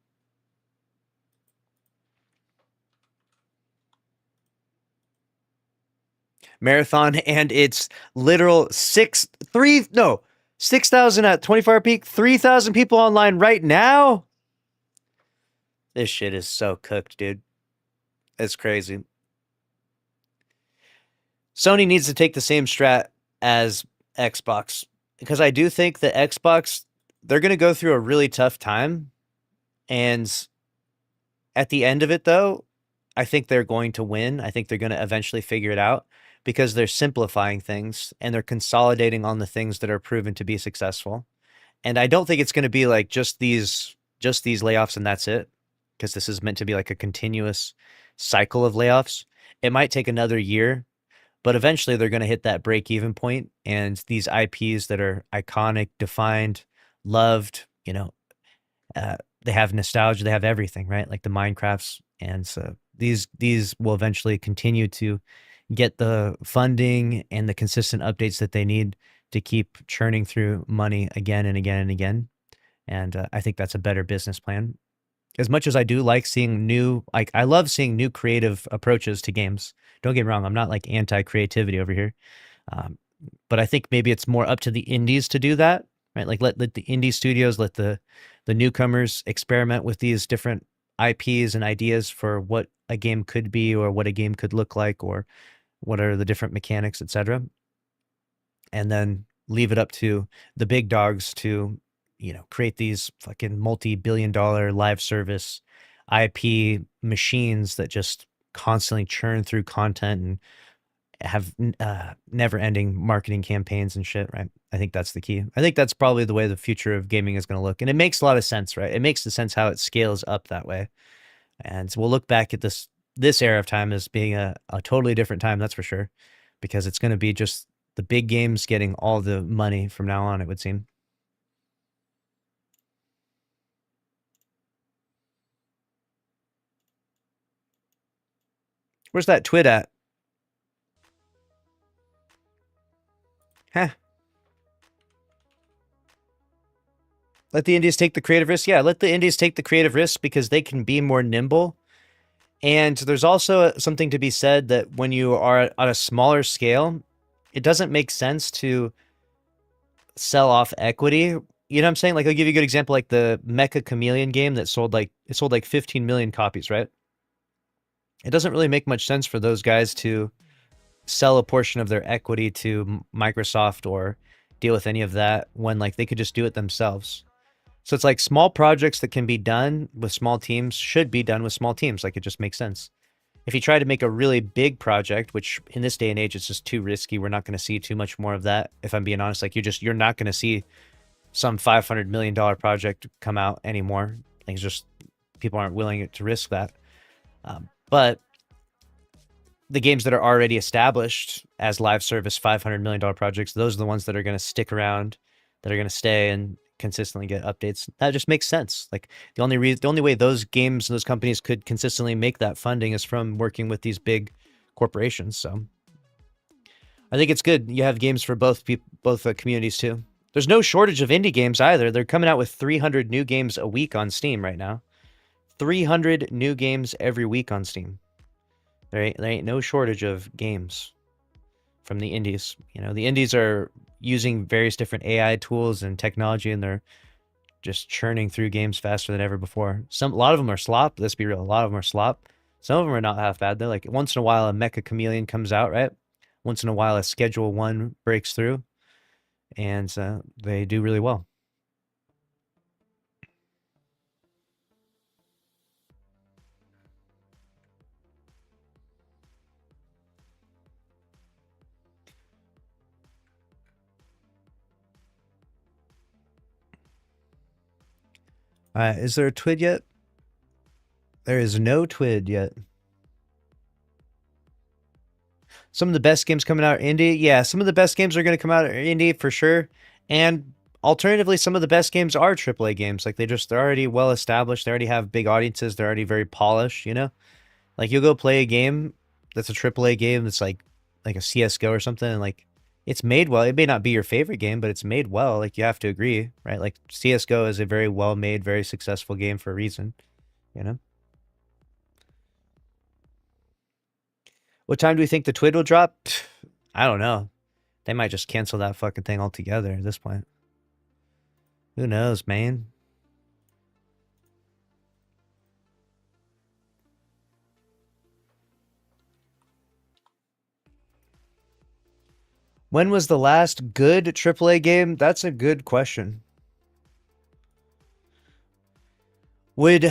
Speaker 1: Marathon and it's literal 6,000 at 24-hour peak, 3,000 people online right now. This shit is so cooked, dude. It's crazy. Sony needs to take the same strat as Xbox, because I do think that Xbox, they're going to go through a really tough time. And at the end of it, though, I think they're going to win. I think they're going to eventually figure it out because they're simplifying things and they're consolidating on the things that are proven to be successful. And I don't think it's going to be like just these layoffs and that's it, because this is meant to be like a continuous cycle of layoffs. It might take another year, but eventually they're going to hit that break-even point, and these IPs that are iconic, defined, loved, they have nostalgia, they have everything, right? Like the Minecrafts, and so these will eventually continue to get the funding and the consistent updates that they need to keep churning through money again and again and again. And I think that's a better business plan. As much as I do like seeing I love seeing new creative approaches to games. Don't get me wrong, I'm not like anti-creativity over here. But I think maybe it's more up to the indies to do that, right? Like let the indie studios, let the newcomers experiment with these different IPs and ideas for what a game could be or what a game could look like or what are the different mechanics, etc. And then leave it up to the big dogs to create these fucking multi-billion-dollar live service IP machines that just constantly churn through content and have never-ending marketing campaigns and shit, right? I think that's the key. I think that's probably the way the future of gaming is going to look. And it makes a lot of sense, right? It makes the sense how it scales up that way. And so we'll look back at this era of time as being a totally different time, that's for sure, because it's going to be just the big games getting all the money from now on, it would seem. Where's that Twid at? Huh. Let the indies take the creative risk. Yeah, let the indies take the creative risk because they can be more nimble. And there's also something to be said that when you are on a smaller scale, it doesn't make sense to sell off equity. You know what I'm saying? Like, I'll give you a good example, like the Mecha Chameleon game that sold like 15 million copies, right? It doesn't really make much sense for those guys to sell a portion of their equity to Microsoft or deal with any of that when like they could just do it themselves. So it's like small projects that can be done with small teams should be done with small teams. Like, it just makes sense. If you try to make a really big project, which in this day and age, it's just too risky. We're not going to see too much more of that. If I'm being honest, like you're not going to see some $500 million project come out anymore. Things just, people aren't willing to risk that. But the games that are already established as live service $500 million projects, those are the ones that are going to stick around, that are going to stay and consistently get updates. That just makes sense. Like the only way those games and those companies could consistently make that funding is from working with these big corporations. So I think it's good. You have games for both communities too. There's no shortage of indie games either. They're coming out with 300 new games a week on Steam right now. 300 new games every week on Steam. There ain't no shortage of games from the indies. You know, the indies are using various different AI tools and technology, and they're just churning through games faster than ever before. A lot of them are slop. Let's be real. A lot of them are slop. Some of them are not half bad. They're like, once in a while a Mecha Chameleon comes out, right? Once in a while a Schedule 1 breaks through, and they do really well. Is there a Twid yet? There is no Twid yet. Some of the best games coming out indie. Yeah, some of the best games are going to come out indie for sure. And alternatively, some of the best games are AAA games. Like they're already well established. They already have big audiences. They're already very polished, you know? Like you'll go play a game that's a AAA game that's like a CS:GO or something, and like it's made well. It may not be your favorite game, but it's made well. Like you have to agree, right? Like CS:GO is a very well made, very successful game for a reason, you know? What time do we think the Twid will drop? I don't know. They might just cancel that fucking thing altogether at this point. Who knows, man? When was the last good AAA game? That's a good question. Would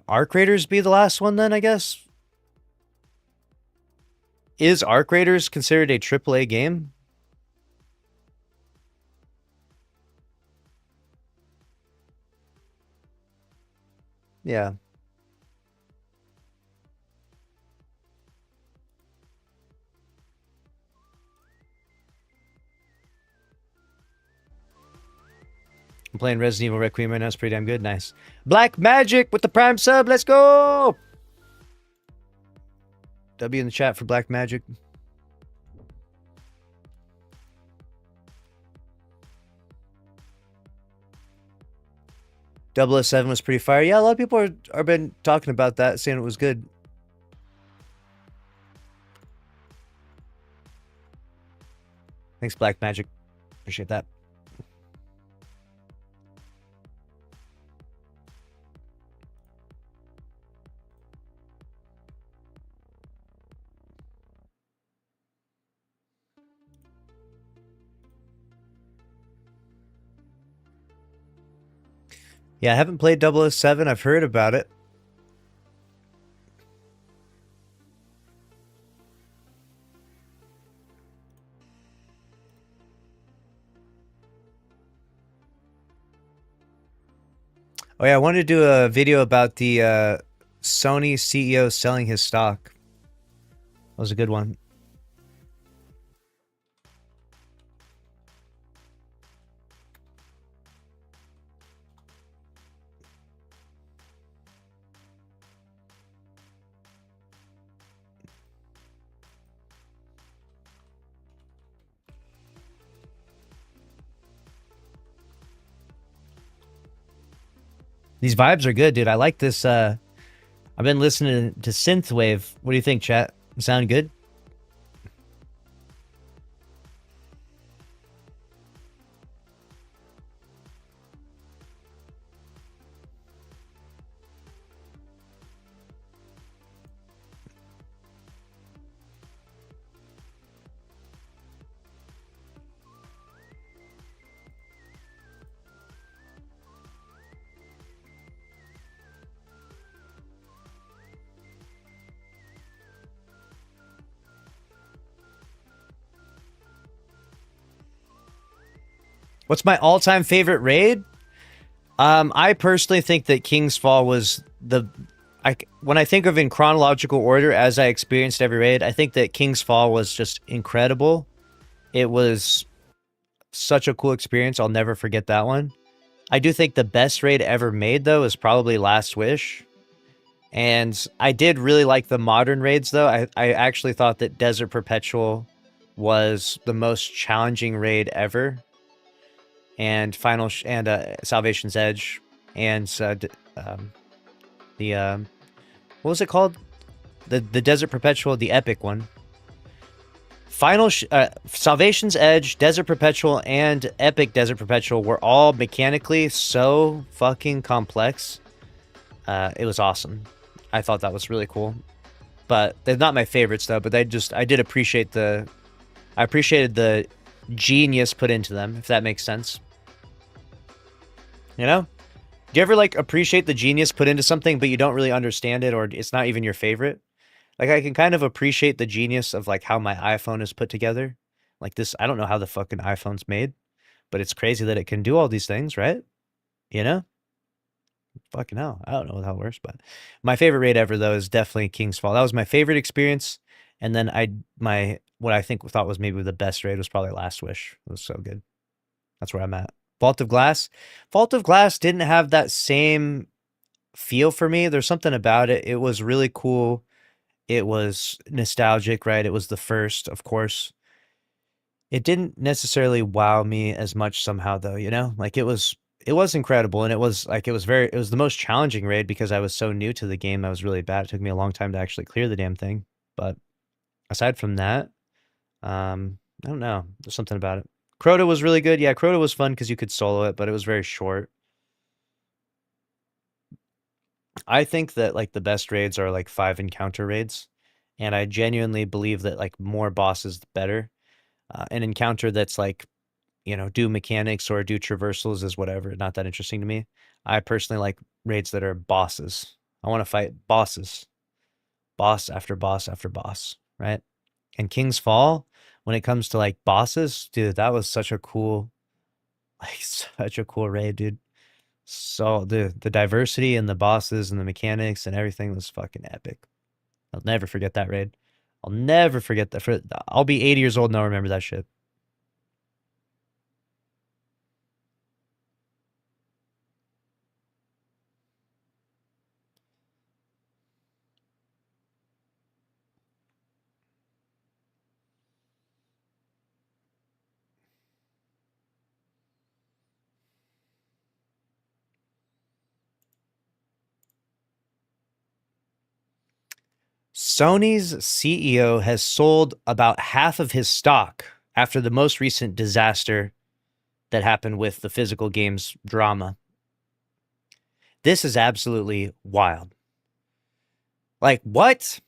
Speaker 1: Arc Raiders be the last one then, I guess? Is Arc Raiders considered a AAA game? Yeah. I'm playing Resident Evil Requiem right now. It's pretty damn good. Nice. Black Magic with the Prime sub. Let's go! W in the chat for Black Magic. .007 was pretty fire. Yeah, a lot of people are been talking about that, saying it was good. Thanks, Black Magic. Appreciate that. Yeah, I haven't played .007. I've heard about it. Oh yeah, I wanted to do a video about the Sony CEO selling his stock. That was a good one. These vibes are good, dude. I like this. I've been listening to synthwave. What do you think, chat? Sound good? What's my all-time favorite raid? I personally think that King's Fall was when I think of in chronological order as I experienced every raid, I think that King's Fall was just incredible. It was such a cool experience. I'll never forget that one. I do think the best raid ever made, though, is probably Last Wish. And I did really like the modern raids, though. I actually thought that Desert Perpetual was the most challenging raid ever. And Salvation's Edge. And what was it called? The Desert Perpetual, the epic one. Salvation's Edge, Desert Perpetual, and Epic Desert Perpetual were all mechanically so fucking complex. It was awesome. I thought that was really cool. But they're not my favorites though, but I did appreciate I appreciated the genius put into them, if that makes sense. You know? Do you ever like appreciate the genius put into something, but you don't really understand it, or it's not even your favorite? Like, I can kind of appreciate the genius of, like, how my iPhone is put together. Like, this, I don't know how the fucking iPhone's made, but it's crazy that it can do all these things, right? You know? Fucking hell. I don't know how it works, but my favorite raid ever, though, is definitely King's Fall. That was my favorite experience. And then what I thought was maybe the best raid was probably Last Wish. It was so good. That's where I'm at. Vault of Glass. Vault of Glass didn't have that same feel for me. There's something about it. It was really cool. It was nostalgic, right? It was the first, of course. It didn't necessarily wow me as much somehow, though, you know? Like, it was incredible, and it was the most challenging raid because I was so new to the game. I was really bad. It took me a long time to actually clear the damn thing. But aside from that, I don't know. There's something about it. Crota was really good. Yeah, Crota was fun because you could solo it, but it was very short. I think that like the best raids are like 5 encounter raids, and I genuinely believe that like more bosses the better. An encounter that's like, you know, do mechanics or do traversals is whatever, not that interesting to me. I personally like raids that are bosses. I want to fight bosses, boss after boss after boss, right? And King's Fall, when it comes to like bosses, dude, that was such a cool, like such a cool raid, dude. So the diversity and the bosses and the mechanics and everything was fucking epic. I'll never forget that raid. I'll never forget that. I'll be 80 years old and I'll remember that shit. Sony's CEO has sold about half of his stock after the most recent disaster that happened with the physical games drama. This is absolutely wild. Like, what?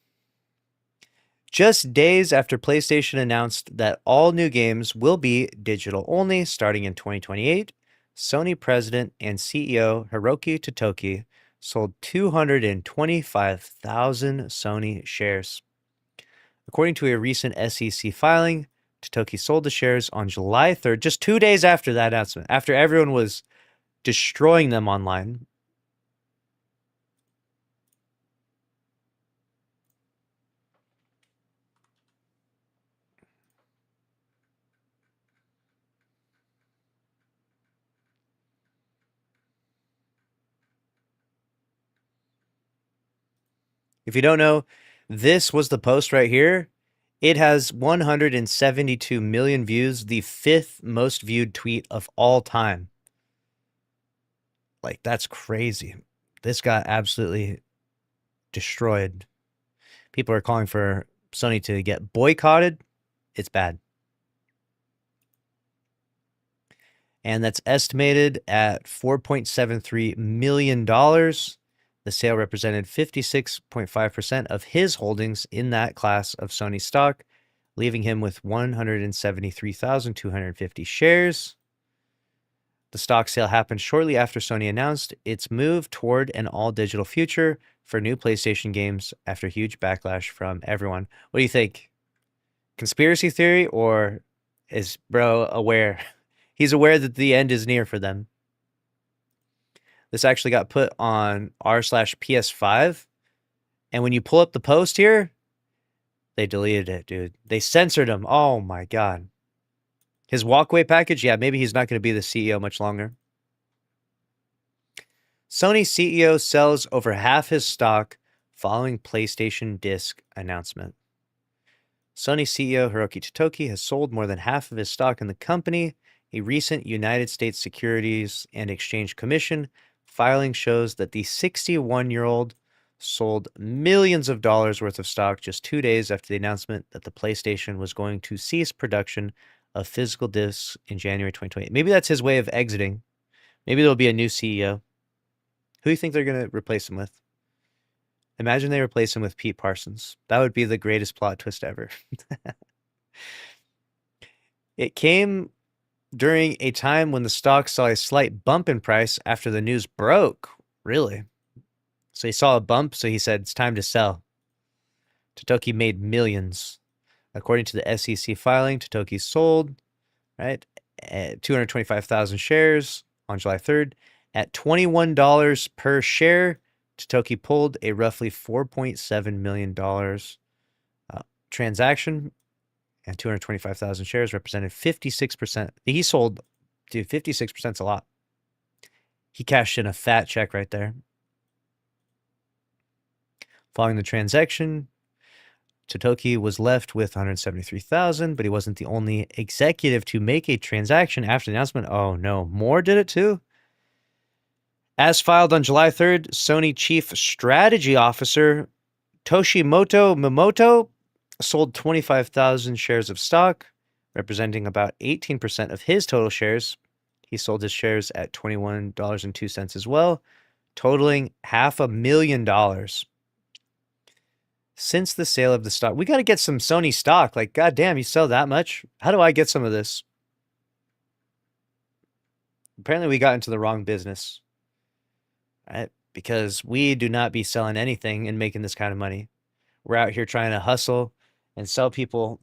Speaker 1: Just days after PlayStation announced that all new games will be digital only starting in 2028, Sony president and CEO Hiroki Totoki sold 225,000 Sony shares. According to a recent SEC filing, Totoki sold the shares on July 3rd, just 2 days after that announcement, after everyone was destroying them online. If you don't know, this was the post right here. It has 172 million views, the 5th most viewed tweet of all time. Like, that's crazy. This got absolutely destroyed. People are calling for Sony to get boycotted. It's bad. And that's estimated at $4.73 million. The sale represented 56.5% of his holdings in that class of Sony stock, leaving him with 173,250 shares. The stock sale happened shortly after Sony announced its move toward an all-digital future for new PlayStation games after huge backlash from everyone. What do you think? Conspiracy theory, or is bro aware? He's aware that the end is near for them. This actually got put on r/PS5. And when you pull up the post here, they deleted it, dude. They censored him. Oh my God. His walkaway package, yeah, maybe he's not going to be the CEO much longer. Sony CEO sells over half his stock following PlayStation disc announcement. Sony CEO Hiroki Totoki has sold more than half of his stock in the company. A recent United States Securities and Exchange Commission filing shows that the 61-year-old sold millions of dollars worth of stock just 2 days after the announcement that the PlayStation was going to cease production of physical discs in January 2020. Maybe that's his way of exiting. Maybe there'll be a new CEO. Who do you think they're going to replace him with? Imagine they replace him with Pete Parsons. That would be the greatest plot twist ever. It came during a time when the stock saw a slight bump in price after the news broke. Really? So he saw a bump, so he said, it's time to sell. Totoki made millions. According to the SEC filing, Totoki sold, right, 225,000 shares on July 3rd. At $21 per share, Totoki pulled a roughly $4.7 million transaction, and 225,000 shares represented 56%. He sold, dude, 56% is a lot. He cashed in a fat check right there. Following the transaction, Totoki was left with 173,000, but he wasn't the only executive to make a transaction after the announcement. Oh no, more did it too? As filed on July 3rd, Sony Chief Strategy Officer Toshimoto Mimoto sold 25,000 shares of stock, representing about 18% of his total shares. He sold his shares at $21.02 as well, totaling $500,000. Since the sale of the stock, we got to get some Sony stock. Like, goddamn, you sell that much? How do I get some of this? Apparently, we got into the wrong business, right? Because we do not be selling anything and making this kind of money. We're out here trying to hustle and sell people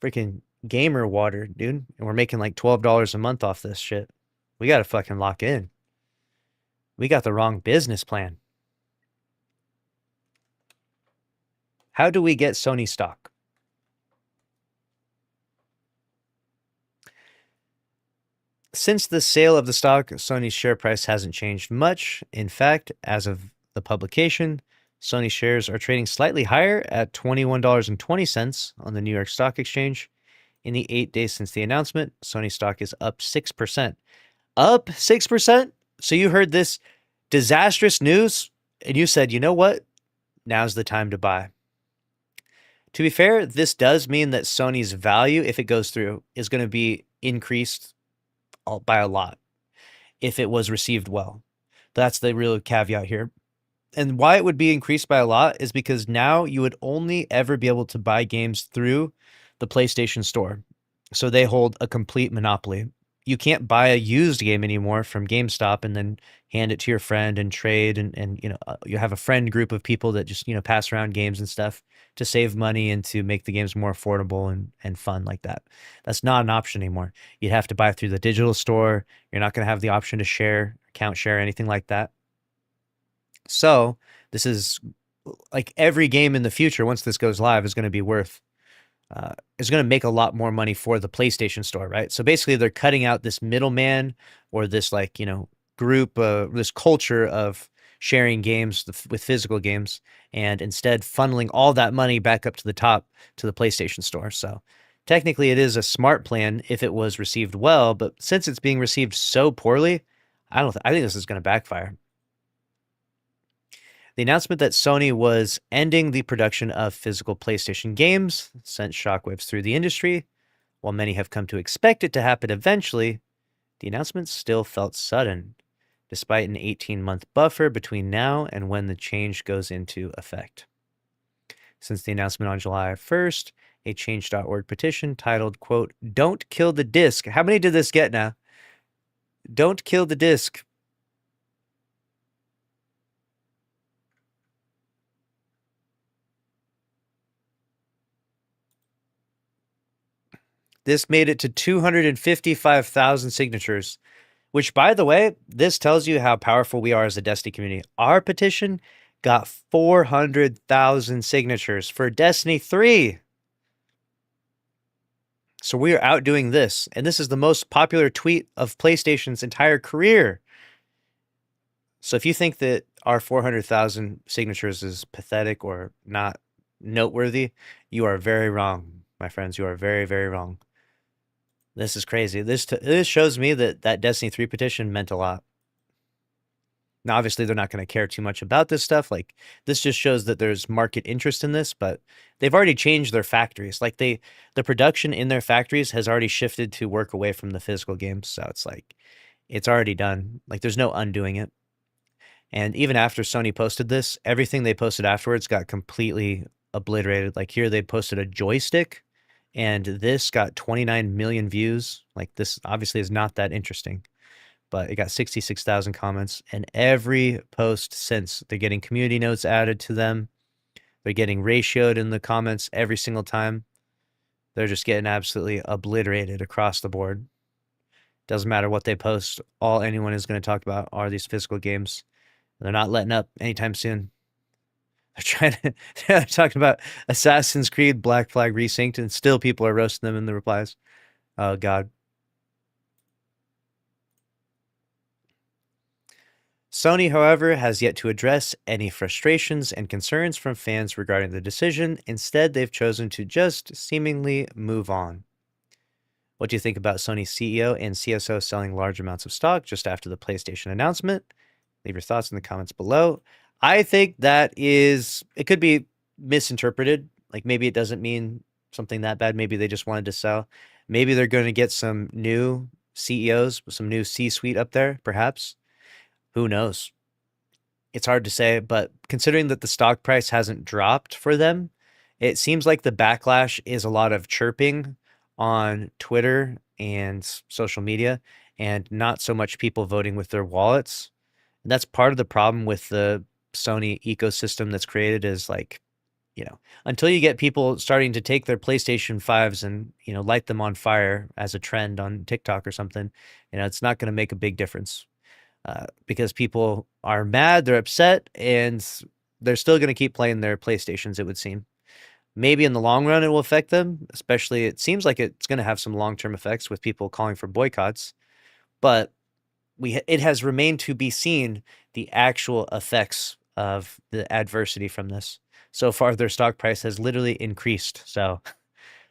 Speaker 1: freaking gamer water, dude. And we're making like $12 a month off this shit. We got to fucking lock in. We got the wrong business plan. How do we get Sony stock? Since the sale of the stock, Sony's share price hasn't changed much. In fact, as of the publication, Sony shares are trading slightly higher at $21.20 on the New York Stock Exchange. In the 8 days since the announcement, Sony stock is up 6%. Up 6%? So you heard this disastrous news and you said, you know what? Now's the time to buy. To be fair, this does mean that Sony's value, if it goes through, is going to be increased by a lot if it was received well. That's the real caveat here. And why it would be increased by a lot is because now you would only ever be able to buy games through the PlayStation Store. So they hold a complete monopoly. You can't buy a used game anymore from GameStop and then hand it to your friend and trade. And you know, you have a friend group of people that just, you know, pass around games and stuff to save money and to make the games more affordable and fun like that. That's not an option anymore. You'd have to buy through the digital store. You're not going to have the option to share, account share, anything like that. So this is like every game in the future, once this goes live, is going to be worth, is going to make a lot more money for the PlayStation Store, right? So basically they're cutting out this middleman or this like, you know, group, this culture of sharing games with physical games and instead funneling all that money back up to the top to the PlayStation Store. So technically it is a smart plan if it was received well, but since it's being received so poorly, I think this is going to backfire. The announcement that Sony was ending the production of physical PlayStation games sent shockwaves through the industry. While many have come to expect it to happen eventually, the announcement still felt sudden, despite an 18-month buffer between now and when the change goes into effect. Since the announcement on July 1st, a change.org petition titled, quote, "Don't kill the disc." How many did this get now? Don't kill the disc. This made it to 255,000 signatures, which, by the way, this tells you how powerful we are as a Destiny community. Our petition got 400,000 signatures for Destiny 3. So we are outdoing this, and this is the most popular tweet of PlayStation's entire career. So if you think that our 400,000 signatures is pathetic or not noteworthy, you are very wrong, my friends. You are very, very wrong. This is crazy. This shows me that Destiny 3 petition meant a lot. Now, obviously, they're not going to care too much about this stuff. Like, this just shows that there's market interest in this, but they've already changed their factories. Like, the production in their factories has already shifted to work away from the physical games. So it's like, it's already done. Like, there's no undoing it. And even after Sony posted this, everything they posted afterwards got completely obliterated. Like, here they posted a joystick, and this got 29 million views. Like, this obviously is not that interesting, but it got 66,000 comments, and every post since, they're getting community notes added to them. They're getting ratioed in the comments every single time. They're just getting absolutely obliterated across the board. Doesn't matter what they post. All anyone is going to talk about are these physical games. They're not letting up anytime soon. They're talking about Assassin's Creed Black Flag Resynced, and still people are roasting them in the replies. Oh, God. Sony, however, has yet to address any frustrations and concerns from fans regarding the decision. Instead, they've chosen to just seemingly move on. What do you think about Sony's CEO and CSO selling large amounts of stock just after the PlayStation announcement? Leave your thoughts in the comments below. I think that it could be misinterpreted. Like, maybe it doesn't mean something that bad. Maybe they just wanted to sell. Maybe they're going to get some new CEOs, some new C-suite up there, perhaps. Who knows? It's hard to say, but considering that the stock price hasn't dropped for them, it seems like the backlash is a lot of chirping on Twitter and social media, and not so much people voting with their wallets. And that's part of the problem with the Sony ecosystem that's created, is like, you know, until you get people starting to take their PlayStation 5s and, you know, light them on fire as a trend on TikTok or something, you know, it's not going to make a big difference. Because people are mad, they're upset, and they're still going to keep playing their PlayStations, it would seem. Maybe in the long run it will affect them, especially it seems like it's going to have some long-term effects with people calling for boycotts. But it has remained to be seen the actual effects of the adversity from this. So far, their stock price has literally increased. So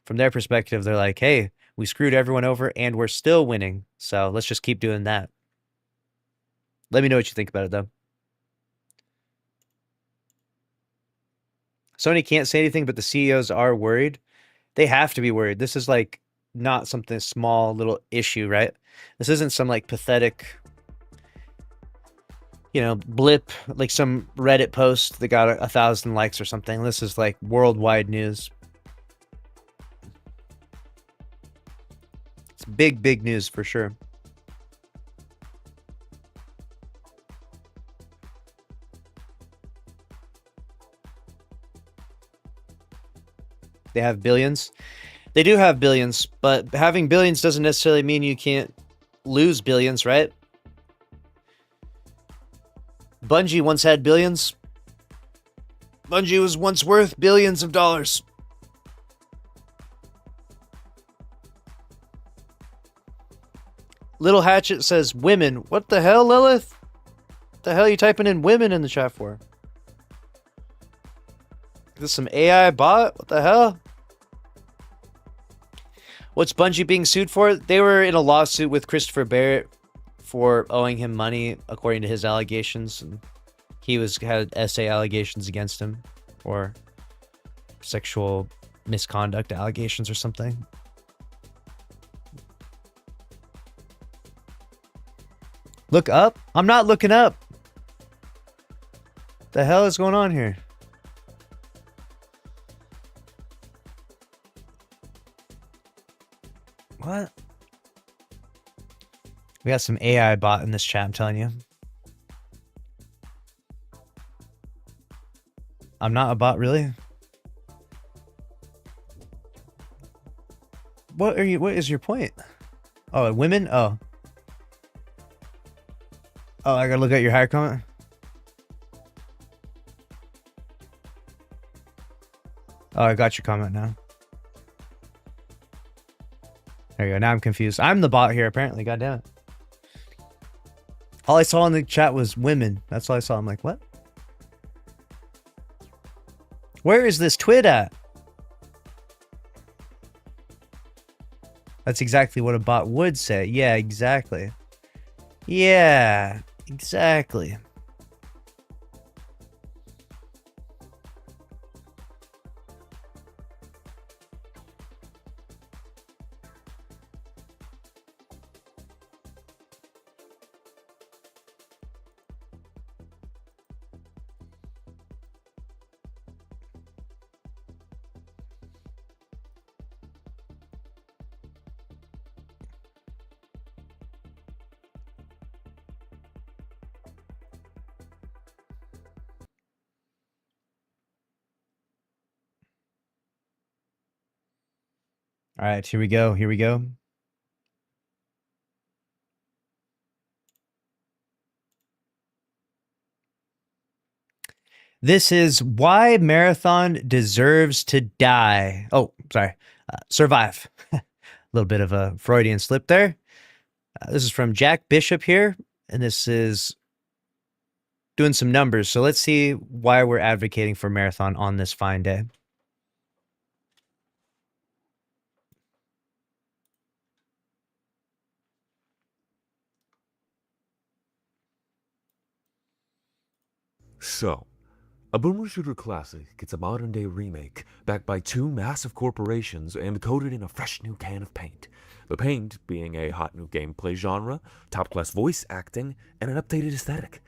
Speaker 1: from their perspective, they're like, hey, we screwed everyone over and we're still winning. So let's just keep doing that. Let me know what you think about it, though. Sony can't say anything, but the CEOs are worried. They have to be worried. This is like not something small, little issue, right? This isn't some like pathetic, you know, blip, like some Reddit post that got 1,000 likes or something. This is like worldwide news. It's big, big news for sure. They have billions. They do have billions, but having billions doesn't necessarily mean you can't lose billions, right? Bungie once had billions. Bungie was once worth billions of dollars. Little Hatchet says women. What the hell, Lilith? What the hell are you typing in women in the chat for? Is this some AI bot? What the hell? What's Bungie being sued for? They were in a lawsuit with Christopher Barrett for owing him money, according to his allegations. And he had SA allegations against him, or sexual misconduct allegations or something. Look up? I'm not looking up. The hell is going on here? What? We got some AI bot in this chat, I'm telling you. I'm not a bot, really? What is your point? Oh, women? Oh. Oh, I gotta look at your higher comment? Oh, I got your comment now. There you go. Now I'm confused. I'm the bot here, apparently. God damn it. All I saw in the chat was women. That's all I saw. I'm like, what? Where is this Twid at? That's exactly what a bot would say. Yeah, exactly. Yeah, exactly. All right, here we go. Here we go. This is why Marathon deserves to die. Oh, sorry. Survive. A little bit of a Freudian slip there. This is from Jack Bishop here, and this is doing some numbers. So let's see why we're advocating for Marathon on this fine day.
Speaker 3: So, a boomer shooter classic gets a modern day remake backed by two massive corporations and coated in a fresh new can of paint. The paint being a hot new gameplay genre, top class voice acting, and an updated aesthetic.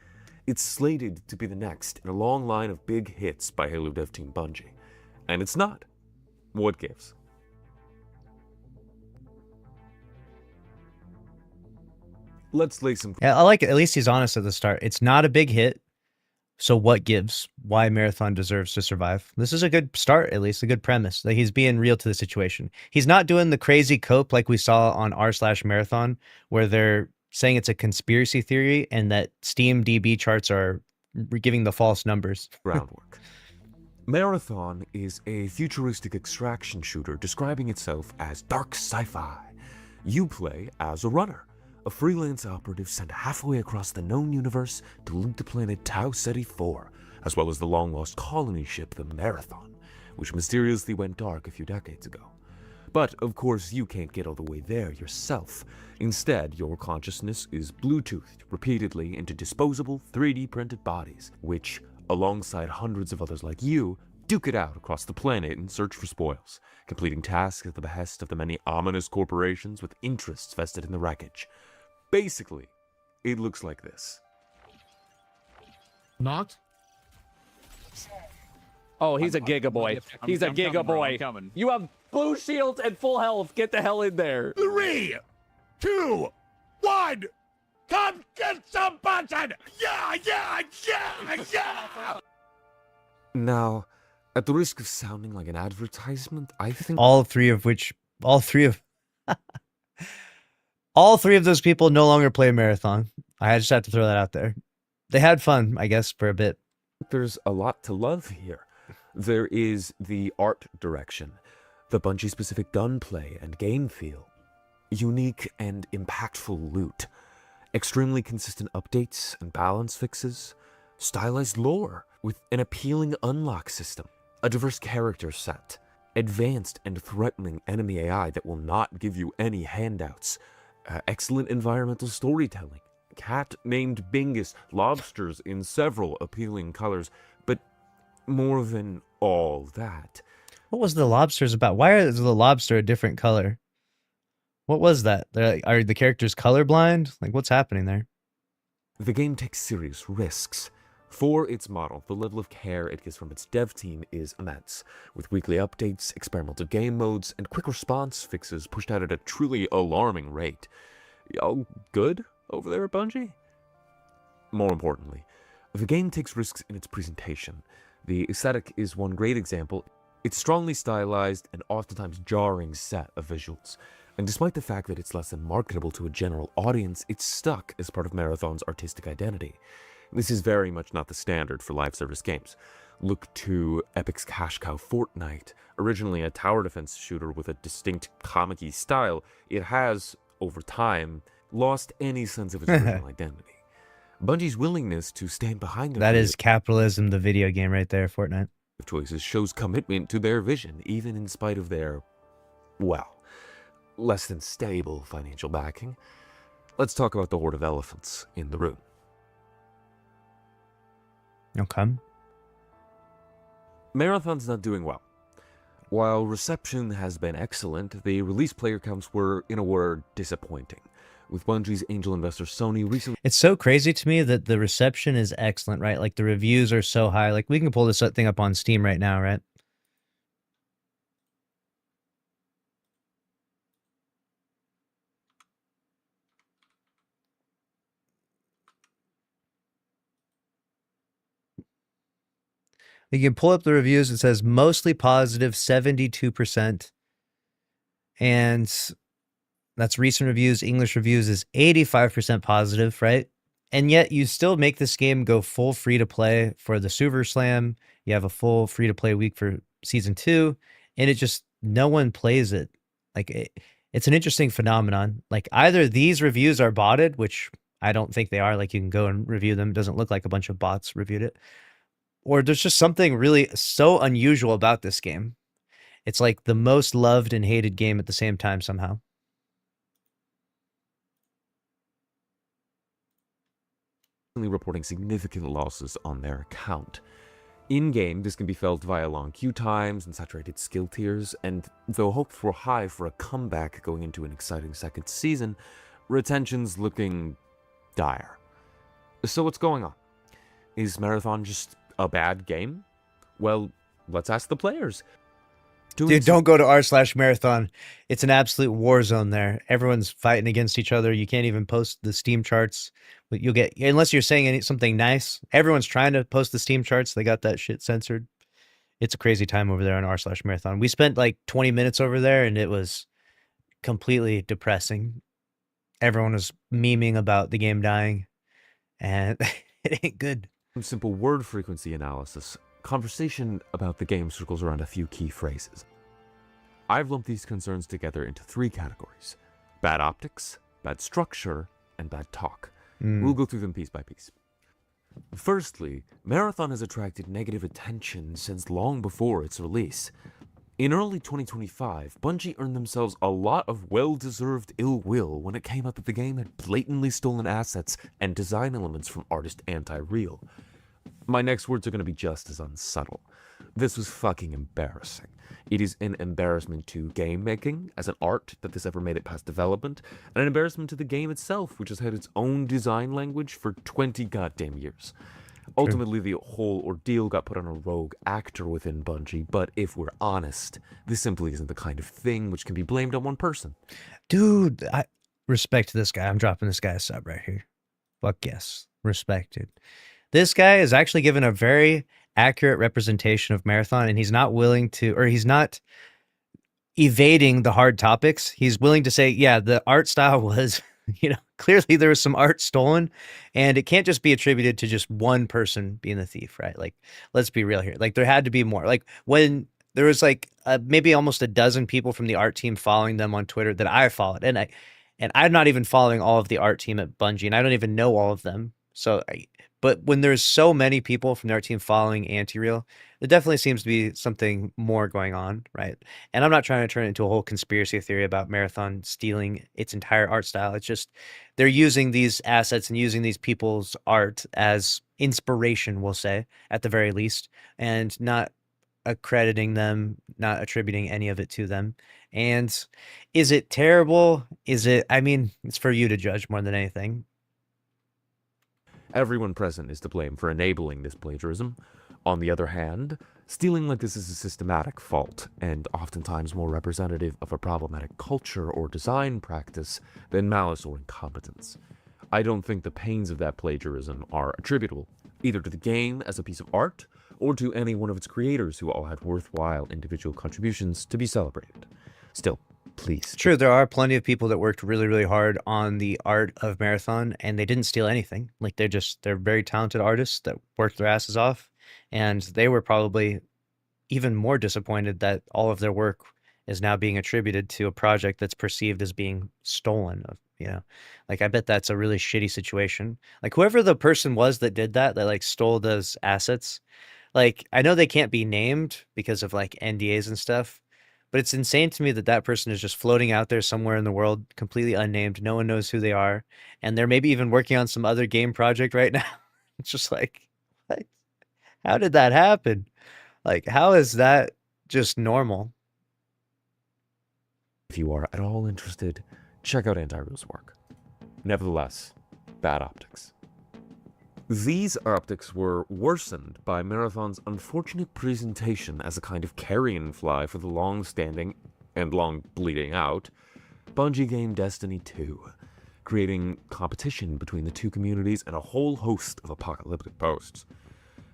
Speaker 3: It's slated to be the next in a long line of big hits by Halo dev team Bungie. And it's not. What gives? Let's lay some.
Speaker 1: Yeah, I like it. At least he's honest at the start. It's not a big hit. So what gives? Why Marathon deserves to survive? This is a good start, at least a good premise. Like he's being real to the situation. He's not doing the crazy cope like we saw on r/Marathon, where they're saying it's a conspiracy theory and that Steam DB charts are giving the false numbers.
Speaker 3: Groundwork. Marathon is a futuristic extraction shooter describing itself as dark sci-fi. You play as a runner, a freelance operative sent halfway across the known universe to loot the planet Tau Ceti 4, as well as the long-lost colony ship the Marathon, which mysteriously went dark a few decades ago. But, of course, you can't get all the way there yourself. Instead, your consciousness is Bluetoothed repeatedly into disposable 3D printed bodies, which, alongside hundreds of others like you, duke it out across the planet in search for spoils, completing tasks at the behest of the many ominous corporations with interests vested in the wreckage. Basically, it looks like this.
Speaker 4: Knocked?
Speaker 5: Oh, he's a Giga Boy. He's a Giga Boy. You have blue shields and full health. Get the hell in there.
Speaker 4: 3, 2, 1. Come get some button. Yeah.
Speaker 3: Now, at the risk of sounding like an advertisement, I think
Speaker 1: All three of those people no longer play Marathon. I just have to throw that out there. They had fun, I guess, for a bit.
Speaker 3: there's a lot to love here. There is the art direction, the Bungie-specific gunplay and game feel, unique and impactful loot, extremely consistent updates and balance fixes, stylized lore with an appealing unlock system, a diverse character set, advanced and threatening enemy AI that will not give you any handouts, excellent environmental storytelling, cat named Bingus, lobsters in several appealing colors, but more than all that,
Speaker 1: What was the lobsters about? Why is the lobster a different color? What was that? Are the characters colorblind? Like, what's happening there?
Speaker 3: the game takes serious risks. For its model, the level of care it gets from its dev team is immense, with weekly updates, experimental game modes, and quick response fixes pushed out at a truly alarming rate. Y'all good over there at Bungie? More importantly, the game takes risks in its presentation. The aesthetic is one great example. It's strongly stylized and oftentimes jarring set of visuals. And despite the fact that it's less than marketable to a general audience, it's stuck as part of Marathon's artistic identity. This is very much not the standard for live service games. Look to Epic's cash cow Fortnite. Originally a tower defense shooter with a distinct comic-y style, it has, over time, lost any sense of its original identity. Bungie's willingness to stand behind their
Speaker 1: That is capitalism, the video game right there, Fortnite.
Speaker 3: choices shows commitment to their vision, even in spite of their, well, less than stable financial backing. Let's talk about the horde of elephants in the room.
Speaker 1: Okay.
Speaker 3: Marathon's not doing well. While reception has been excellent, the release player counts were, in a word, disappointing. With Bungie's angel investor Sony recently
Speaker 1: It's so crazy to me that the reception is excellent, right? Like, the reviews are so high. Like, we can pull this thing up on Steam right now, right? You can pull up the reviews. It says mostly positive, 72%. And that's recent reviews. English reviews is 85% positive, right? And yet you still make this game go full free to play for the Silver Slam. You have a full free to play week for season 2, and it just, no one plays it. Like, it's an interesting phenomenon. Like, either these reviews are botted, which I don't think they are. Like, you can go and review them. It doesn't look like a bunch of bots reviewed it. Or there's just something really so unusual about this game. It's like the most loved and hated game at the same time somehow.
Speaker 3: reporting significant losses on their account. In-game, this can be felt via long queue times and saturated skill tiers, and though hopes were high for a comeback going into an exciting second season, retention's looking dire. So what's going on? Is Marathon just a bad game? Well, let's ask the players.
Speaker 1: Dude, don't go to r/marathon. It's an absolute war zone there. Everyone's fighting against each other. You can't even post the Steam charts. But you'll get, unless you're saying something nice. Everyone's trying to post the Steam charts. They got that shit censored. It's a crazy time over there on r/marathon. We spent like 20 minutes over there, and it was completely depressing. Everyone was memeing about the game dying, and it ain't good.
Speaker 3: Simple word frequency analysis. Conversation about the game circles around a few key phrases. I've lumped these concerns together into 3 categories: bad optics, bad structure, and bad talk. We'll go through them piece by piece. Firstly, Marathon has attracted negative attention since long before its release. In early 2025, Bungie earned themselves a lot of well-deserved ill will when it came out that the game had blatantly stolen assets and design elements from artist Anti-Real. My next words are going to be just as unsubtle. This was fucking embarrassing. It is an embarrassment to game making as an art that this ever made it past development, and an embarrassment to the game itself, which has had its own design language for 20 goddamn years. Ultimately, the whole ordeal got put on a rogue actor within Bungie, but if we're honest, this simply isn't the kind of thing which can be blamed on one person.
Speaker 1: Dude, I respect this guy. I'm dropping this guy a sub right here. Fuck yes. Respected. This guy is actually given a very accurate representation of Marathon, and he's not willing to, or he's not evading the hard topics. He's willing to say, yeah, the art style was, clearly there was some art stolen, and it can't just be attributed to just one person being the thief, right? Like, let's be real here. Like, there had to be more. Like, when there was like maybe almost a dozen people from the art team following them on Twitter that I followed, and I'm not even following all of the art team at Bungie, and I don't even know all of them. So But when there's so many people from their team following Anti-Real, there definitely seems to be something more going on, right? And I'm not trying to turn it into a whole conspiracy theory about Marathon stealing its entire art style. It's just they're using these assets and using these people's art as inspiration, we'll say, at the very least, and not accrediting them, not attributing any of it to them. And is it terrible? Is it, I mean, it's for you to judge more than anything.
Speaker 3: Everyone present is to blame for enabling this plagiarism. On the other hand, stealing like this is a systematic fault, and oftentimes more representative of a problematic culture or design practice than malice or incompetence. I don't think the pains of that plagiarism are attributable, either to the game as a piece of art, or to any one of its creators who all had worthwhile individual contributions to be celebrated. Still, please.
Speaker 1: True, there are plenty of people that worked really, really hard on the art of Marathon, and they didn't steal anything. Like they're very talented artists that worked their asses off, and they were probably even more disappointed that all of their work is now being attributed to a project that's perceived as being stolen. Like I bet that's a really shitty situation. Like whoever the person was that did that like stole those assets, like I know they can't be named because of like NDAs and stuff, but it's insane to me that that person is just floating out there somewhere in the world, completely unnamed. No one knows who they are, and they're maybe even working on some other game project right now. It's just like, what? How did that happen? Like, how is that just normal?
Speaker 3: If you are at all interested, check out Anti-Real's work. Nevertheless, bad optics. These optics were worsened by Marathon's unfortunate presentation as a kind of carrion fly for the long-standing, and long bleeding out, Bungie game Destiny 2, creating competition between the two communities and a whole host of apocalyptic posts.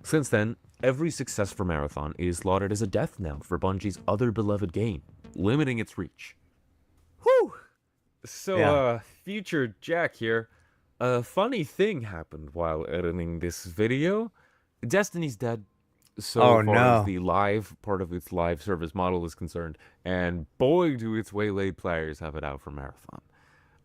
Speaker 3: Since then, every success for Marathon is lauded as a death knell for Bungie's other beloved game, limiting its reach. Whew! So,
Speaker 1: Yeah.
Speaker 3: future Jack here. A funny thing happened while editing this video. Destiny's dead, so
Speaker 1: Oh,
Speaker 3: far
Speaker 1: no.
Speaker 3: as the live part of its live service model is concerned, and boy do its waylaid players have it out for Marathon.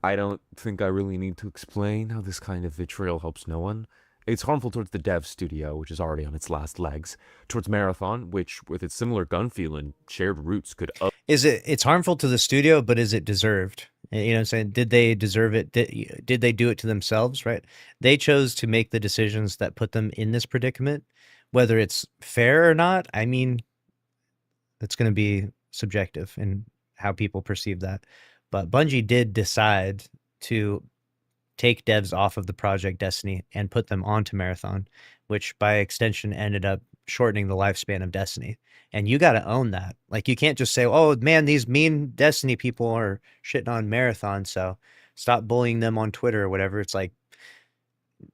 Speaker 3: I don't think I really need to explain how this kind of vitriol helps no one. It's harmful towards the dev studio, which is already on its last legs, towards Marathon, which, with its similar gun feel and shared roots, could
Speaker 1: It's harmful to the studio, but is it deserved? You know what I'm saying? Did they deserve it? Did they do it to themselves, right? They chose to make the decisions that put them in this predicament. Whether it's fair or not, I mean, it's going to be subjective in how people perceive that. But Bungie did decide to take devs off of the project Destiny and put them onto Marathon, which by extension ended up shortening the lifespan of Destiny. And you got to own that. Like you can't just say, "Oh man, these mean Destiny people are shitting on Marathon, so stop bullying them on Twitter or whatever." It's like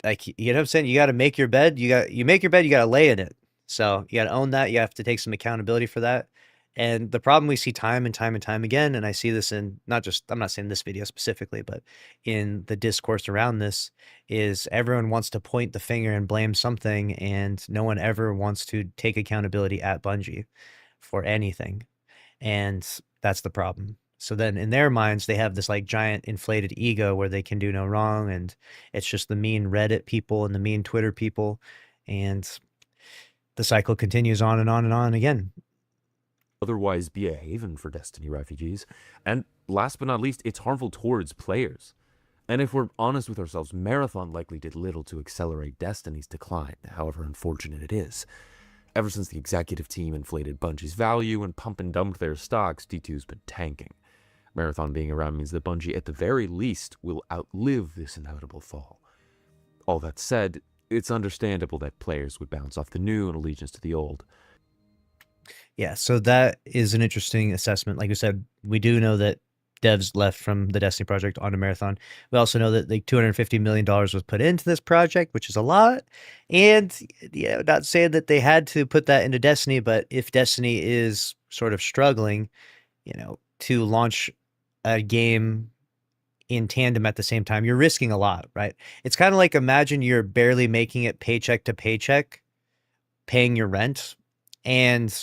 Speaker 1: you know what I'm saying? You got to make your bed. You make your bed, you got to lay in it. So you got to own that. You have to take some accountability for that. And the problem we see time and time and time again, and I see this in I'm not saying this video specifically, but in the discourse around this, is everyone wants to point the finger and blame something, and no one ever wants to take accountability at Bungie for anything. And that's the problem. So then in their minds, they have this like giant inflated ego where they can do no wrong. And it's just the mean Reddit people and the mean Twitter people. And the cycle continues on and on and on again.
Speaker 3: otherwise be a haven for Destiny refugees. And last but not least, it's harmful towards players. And if we're honest with ourselves, Marathon likely did little to accelerate Destiny's decline, however unfortunate it is. Ever since the executive team inflated Bungie's value and pump and dumped their stocks, D2's been tanking. Marathon being around means that Bungie, at the very least, will outlive this inevitable fall. All that said, it's understandable that players would bounce off the new and allegiance to the old.
Speaker 1: Yeah, so that is an interesting assessment. Like I said, we do know that devs left from the Destiny project onto Marathon. We also know that like $250 million was put into this project, which is a lot. And yeah, not saying that they had to put that into Destiny, but if Destiny is sort of struggling, to launch a game in tandem at the same time, you're risking a lot, right? It's kind of like, imagine you're barely making it paycheck to paycheck, paying your rent, and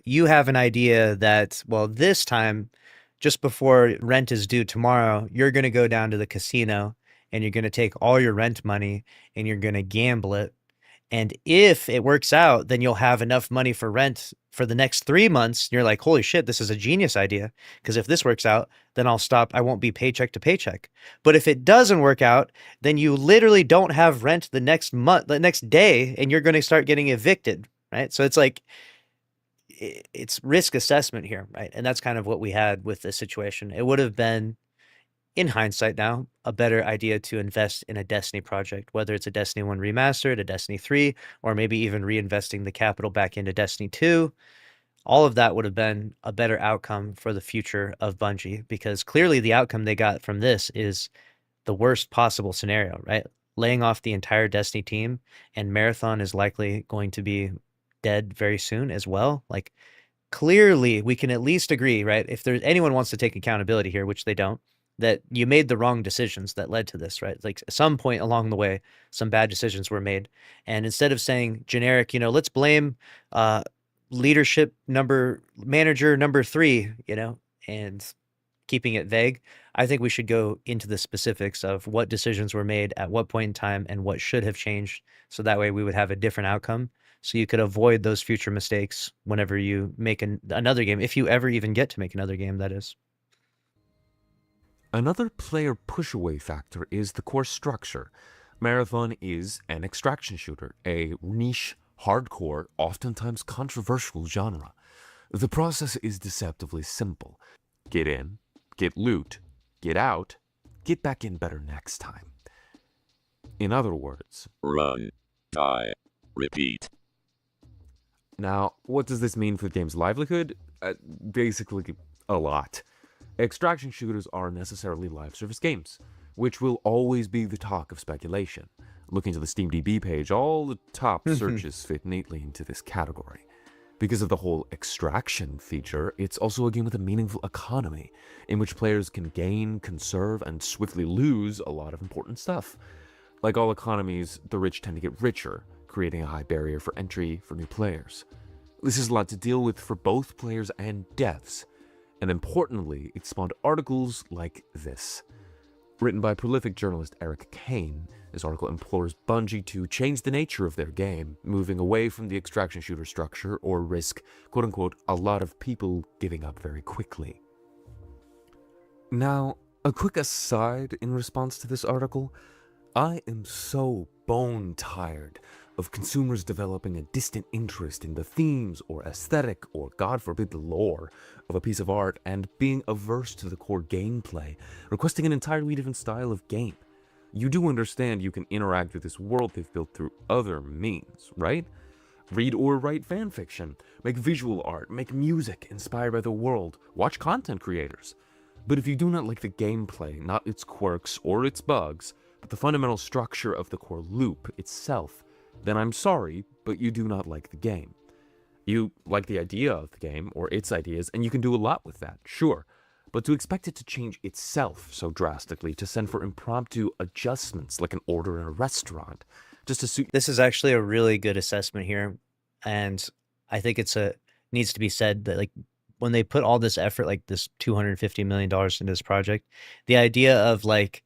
Speaker 1: you have an idea that, well, this time, just before rent is due tomorrow, you're going to go down to the casino and you're going to take all your rent money and you're going to gamble it. And if it works out, then you'll have enough money for rent for the next 3 months. And you're like, holy shit, this is a genius idea. Because if this works out, then I'll stop. I won't be paycheck to paycheck. But if it doesn't work out, then you literally don't have rent the next month, the next day, and you're going to start getting evicted, right? So it's like, it's risk assessment here, right? And that's kind of what we had with this situation. It would have been, in hindsight now, a better idea to invest in a Destiny project, whether it's a Destiny 1 remastered, a Destiny 3, or maybe even reinvesting the capital back into Destiny 2. All of that would have been a better outcome for the future of Bungie, because clearly the outcome they got from this is the worst possible scenario, right? Laying off the entire Destiny team, and Marathon is likely going to be dead very soon as well. Like, clearly we can at least agree, right? If there's anyone wants to take accountability here, which they don't, that you made the wrong decisions that led to this, right? Like, at some point along the way, some bad decisions were made. And instead of saying generic, let's blame manager number 3, and keeping it vague, I think we should go into the specifics of what decisions were made at what point in time and what should have changed. So that way we would have a different outcome. So you could avoid those future mistakes whenever you make another game, if you ever even get to make another game, that is.
Speaker 3: Another player push-away factor is the core structure. Marathon is an extraction shooter, a niche, hardcore, oftentimes controversial genre. The process is deceptively simple. Get in, get loot, get out, get back in better next time. In other words,
Speaker 4: Run, die, repeat.
Speaker 3: Now, what does this mean for the game's livelihood? Basically, a lot. Extraction shooters are necessarily live service games, which will always be the talk of speculation. Looking to the SteamDB page, all the top searches fit neatly into this category. Because of the whole extraction feature, it's also a game with a meaningful economy, in which players can gain, conserve, and swiftly lose a lot of important stuff. Like all economies, the rich tend to get richer, creating a high barrier for entry for new players. This is a lot to deal with for both players and devs, and importantly, it spawned articles like this. Written by prolific journalist Eric Kane, this article implores Bungie to change the nature of their game, moving away from the extraction shooter structure or risk, quote-unquote, a lot of people giving up very quickly. Now, a quick aside in response to this article, I am so bone tired of consumers developing a distant interest in the themes or aesthetic or, God forbid, the lore of a piece of art and being averse to the core gameplay, requesting an entirely different style of game. You do understand you can interact with this world they've built through other means, right? Read or write fanfiction, make visual art, make music inspired by the world, watch content creators. But if you do not like the gameplay, not its quirks or its bugs, but the fundamental structure of the core loop itself, then I'm sorry, but you do not like the game. You like the idea of the game, or its ideas, and you can do a lot with that, sure. But to expect it to change itself so drastically, to send for impromptu adjustments like an order in a restaurant, just to suit...
Speaker 1: This is actually a really good assessment here, and I think needs to be said that, like, when they put all this effort, like this $250 million into this project, the idea of like,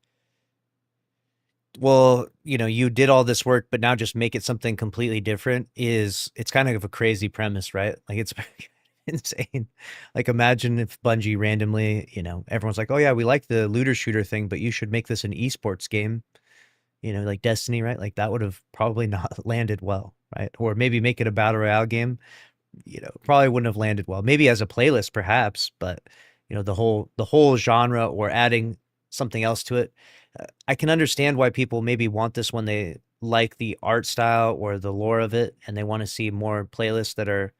Speaker 1: well, you did all this work, but now just make it something completely different it's kind of a crazy premise, right? Like, it's insane. Like, imagine if Bungie randomly, everyone's like, oh yeah, we like the looter shooter thing, but you should make this an esports game, like Destiny, right? Like, that would have probably not landed well, right? Or maybe make it a battle royale game, probably wouldn't have landed well. Maybe as a playlist, perhaps, but the whole genre or adding something else to it. I can understand why people maybe want this when they like the art style or the lore of it, and they want to see more playlists that are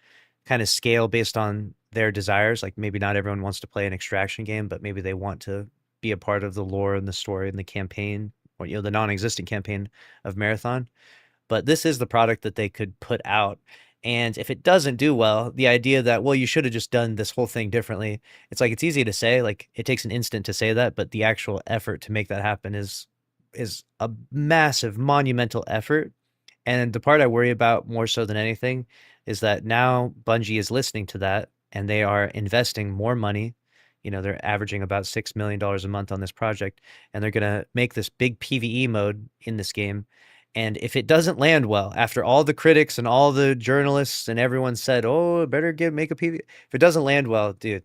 Speaker 1: kind of scale based on their desires. Like, maybe not everyone wants to play an extraction game, but maybe they want to be a part of the lore and the story and the campaign, or the non-existent campaign of Marathon. But this is the product that they could put out. And if it doesn't do well, the idea that, well, you should have just done this whole thing differently, it's like, it's easy to say, like, it takes an instant to say that, but the actual effort to make that happen is a massive, monumental effort. And the part I worry about more so than anything is that now Bungie is listening to that, and they are investing more money You know, they're averaging about $6 million a month on this project, and they're gonna make this big PvE mode in this game. And if it doesn't land well, after all the critics and all the journalists and everyone said, "Oh, better make a PvE," if it doesn't land well, dude,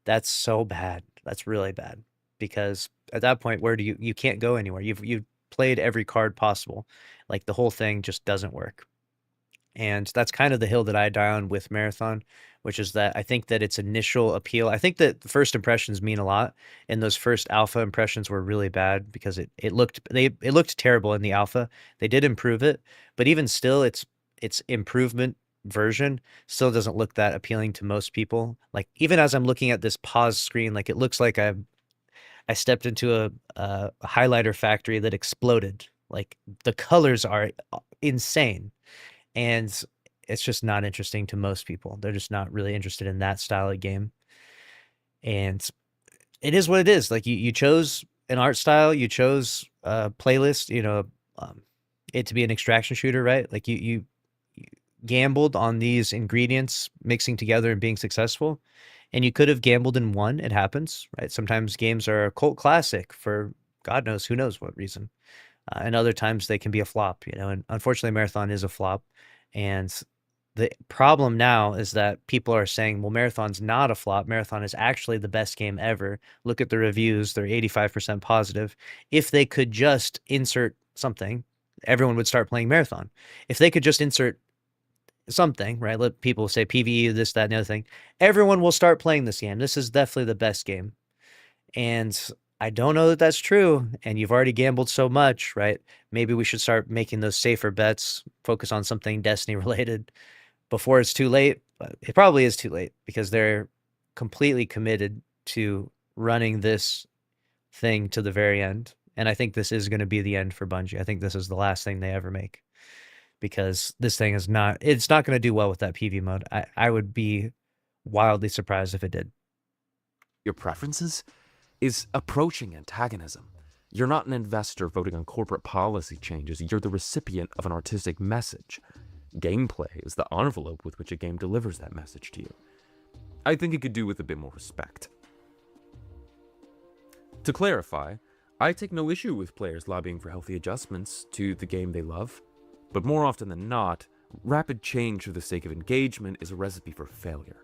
Speaker 1: that's so bad. That's really bad, because at that point, where do you can't go anywhere. You've played every card possible. Like, the whole thing just doesn't work. And that's kind of the hill that I die on with Marathon, which is that I think that its initial appeal, I think that the first impressions mean a lot, and those first alpha impressions were really bad because it looked terrible in the alpha. They did improve it, but even still, its improvement version still doesn't look that appealing to most people. Like, even as I'm looking at this pause screen, like, it looks like I stepped into a highlighter factory that exploded. Like, the colors are insane. And it's just not interesting to most people. They're just not really interested in that style of game. And it is what it is. Like, you chose an art style, you chose a playlist, you know, it to be an extraction shooter, right? Like, you gambled on these ingredients mixing together and being successful. And you could have gambled and won. It happens, right? Sometimes games are a cult classic for God knows, who knows what reason. And other times they can be a flop, you know, and unfortunately Marathon is a flop. And the problem now is that people are saying, well, Marathon's not a flop. Marathon is actually the best game ever. Look at the reviews. They're 85% positive. If they could just insert something, everyone would start playing Marathon. If they could just insert something, right? Let people say PvE, this, that, and the other thing. Everyone will start playing this game. This is definitely the best game. And I don't know that that's true, and you've already gambled so much, right? Maybe we should start making those safer bets, focus on something Destiny related before it's too late. But it probably is too late because they're completely committed to running this thing to the very end. And I think this is going to be the end for Bungie. I think this is the last thing they ever make, because this thing is not, it's not going to do well with that PV mode. I would be wildly surprised if it did.
Speaker 3: Your preferences is approaching antagonism. You're not an investor voting on corporate policy changes, you're the recipient of an artistic message. Gameplay is the envelope with which a game delivers that message to you. I think it could do with a bit more respect. To clarify, I take no issue with players lobbying for healthy adjustments to the game they love, but more often than not, rapid change for the sake of engagement is a recipe for failure.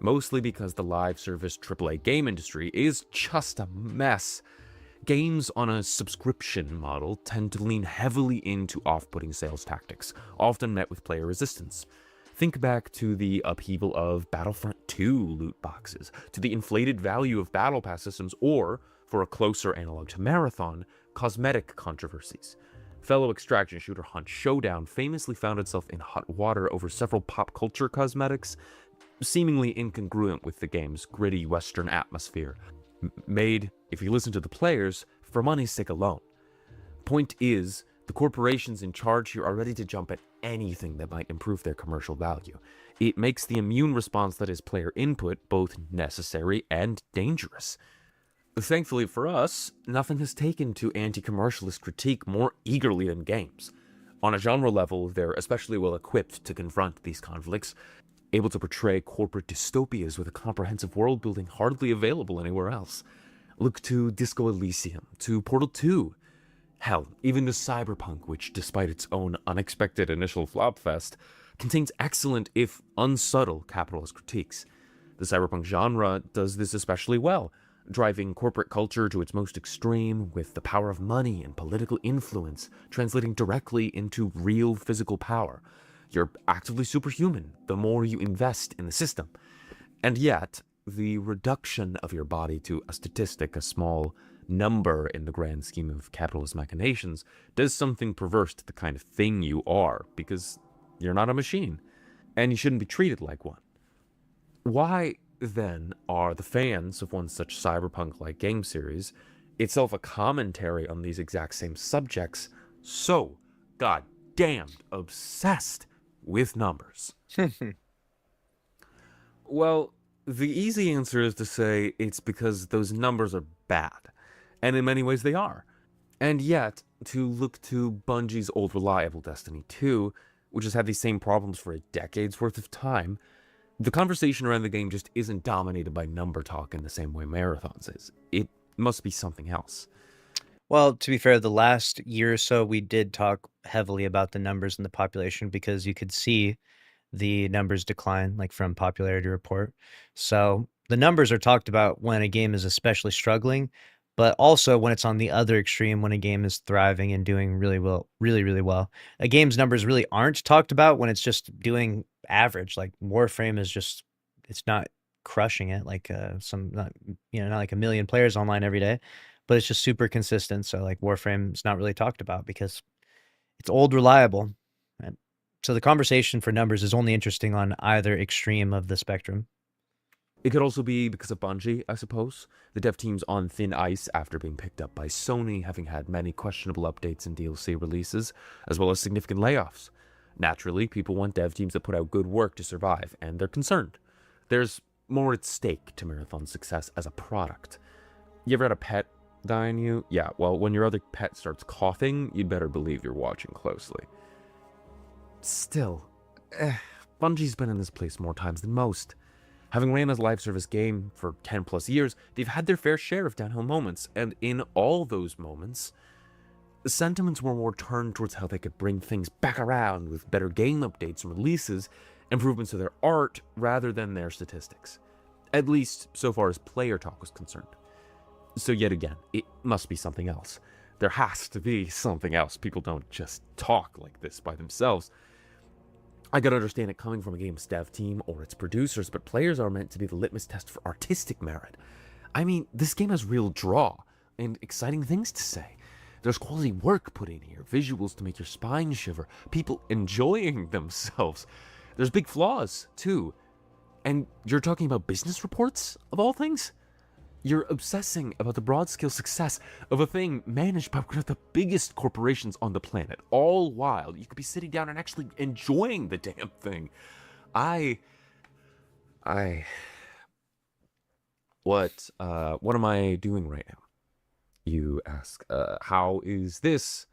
Speaker 3: Mostly because the live service AAA game industry is just a mess. Games on a subscription model tend to lean heavily into off-putting sales tactics, often met with player resistance. Think back to the upheaval of Battlefront 2 loot boxes, to the inflated value of battle pass systems, or, for a closer analog to Marathon, cosmetic controversies. Fellow extraction shooter Hunt Showdown famously found itself in hot water over several pop culture cosmetics, seemingly incongruent with the game's gritty Western atmosphere, made, if you listen to the players, for money's sake alone. Point is, the corporations in charge here are ready to jump at anything that might improve their commercial value. It makes the immune response that is player input both necessary and dangerous. Thankfully for us, nothing has taken to anti-commercialist critique more eagerly than games. On a genre level, they're especially well equipped to confront these conflicts, able to portray corporate dystopias with a comprehensive world building hardly available anywhere else. Look to Disco Elysium, to Portal 2, hell, even to Cyberpunk, which, despite its own unexpected initial flopfest, contains excellent, if unsubtle, capitalist critiques. The cyberpunk genre does this especially well, driving corporate culture to its most extreme with the power of money and political influence translating directly into real physical power. You're actively superhuman the more you invest in the system. And yet, the reduction of your body to a statistic, a small number in the grand scheme of capitalist machinations, does something perverse to the kind of thing you are, because you're not a machine, and you shouldn't be treated like one. Why, then, are the fans of one such cyberpunk-like game series, itself a commentary on these exact same subjects, so goddamned obsessed with numbers? Well, the easy answer is to say it's because those numbers are bad, and in many ways they are. And yet, to look to Bungie's old reliable Destiny 2, which has had these same problems for a decade's worth of time, The conversation around the game just isn't dominated by number talk in the same way Marathons is. It must be something else.
Speaker 1: Well, to be fair, the last year or so, we did talk heavily about the numbers and the population because you could see the numbers decline, like from popularity report. So the numbers are talked about when a game is especially struggling, but also when it's on the other extreme, when a game is thriving and doing really well, really well. A game's numbers really aren't talked about when it's just doing average. Like Warframe is just, it's not crushing it like not like a million players online every day, but it's just super consistent. So like Warframe's not really talked about because it's old, reliable. Right? So the conversation for numbers is only interesting on either extreme of the spectrum.
Speaker 3: It could also be because of Bungie, I suppose. The dev team's on thin ice after being picked up by Sony, having had many questionable updates and DLC releases, as well as significant layoffs. Naturally, people want dev teams that put out good work to survive, and they're concerned. There's more at stake to Marathon's success as a product. You ever had a pet die on you? Yeah, well, when your other pet starts coughing, you'd better believe you're watching closely. Still, Bungie's been in this place more times than most. Having ran a live service game for 10 plus years, they've had their fair share of downhill moments, and in all those moments, the sentiments were more turned towards how they could bring things back around with better game updates and releases, improvements to their art, rather than their statistics. At least, so far as player talk was concerned. So yet again, it must be something else. There has to be something else. People don't just talk like this by themselves. I gotta understand it coming from a game's dev team or its producers, but players are meant to be the litmus test for artistic merit. I mean, this game has real draw and exciting things to say. There's quality work put in here, visuals to make your spine shiver, people enjoying themselves. There's big flaws, too. And you're talking about business reports, of all things? You're obsessing about the broad-scale success of a thing managed by one of the biggest corporations on the planet, all while you could be sitting down and actually enjoying the damn thing. What am I doing right now? You ask, how is this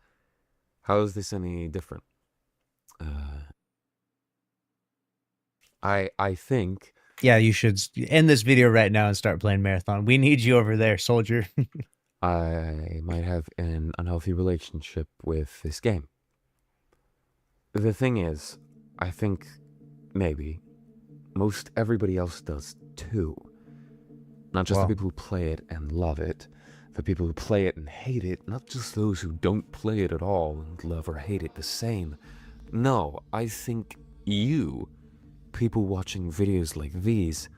Speaker 3: any different? I think...
Speaker 1: Yeah, you should end this video right now and start playing Marathon. We need you over there, soldier.
Speaker 3: I might have an unhealthy relationship with this game. The thing is, I think maybe most everybody else does too. Not just the people who play it and love it, the people who play it and hate it, not just those who don't play it at all and love or hate it the same. No, I think you, people watching videos like these,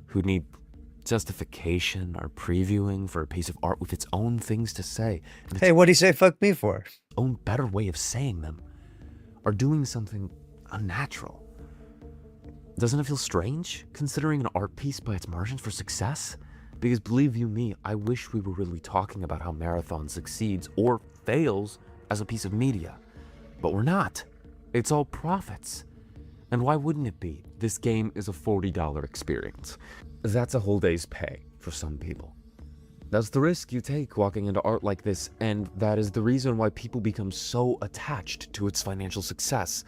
Speaker 3: who need justification or previewing for a piece of art with its own things to say.
Speaker 1: Hey, what'd he say fuck me for?
Speaker 3: Own better way of saying them, are doing something unnatural. Doesn't it feel strange, considering an art piece by its margins for success? Because believe you me, I wish we were really talking about how Marathon succeeds or fails as a piece of media. But we're not. It's all profits. And why wouldn't it be? This game is a $40 experience. That's a whole day's pay for some people. That's the risk you take walking into art like this, and that is the reason why people become so attached to its financial success.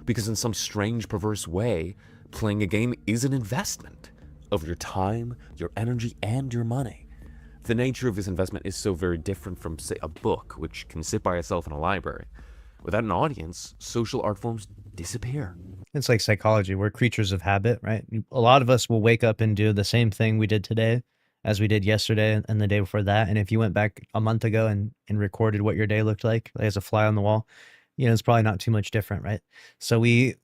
Speaker 3: Because in some strange, perverse way, playing a game is an investment of your time, your energy, and your money. The nature of this investment is so very different from, say, a book, which can sit by itself in a library. Without an audience, social art forms disappear.
Speaker 1: It's like psychology. We're creatures of habit, right? A lot of us will wake up and do the same thing we did today as we did yesterday and the day before that. And if you went back a month ago and recorded what your day looked like as a fly on the wall, it's probably not too much different, right? So we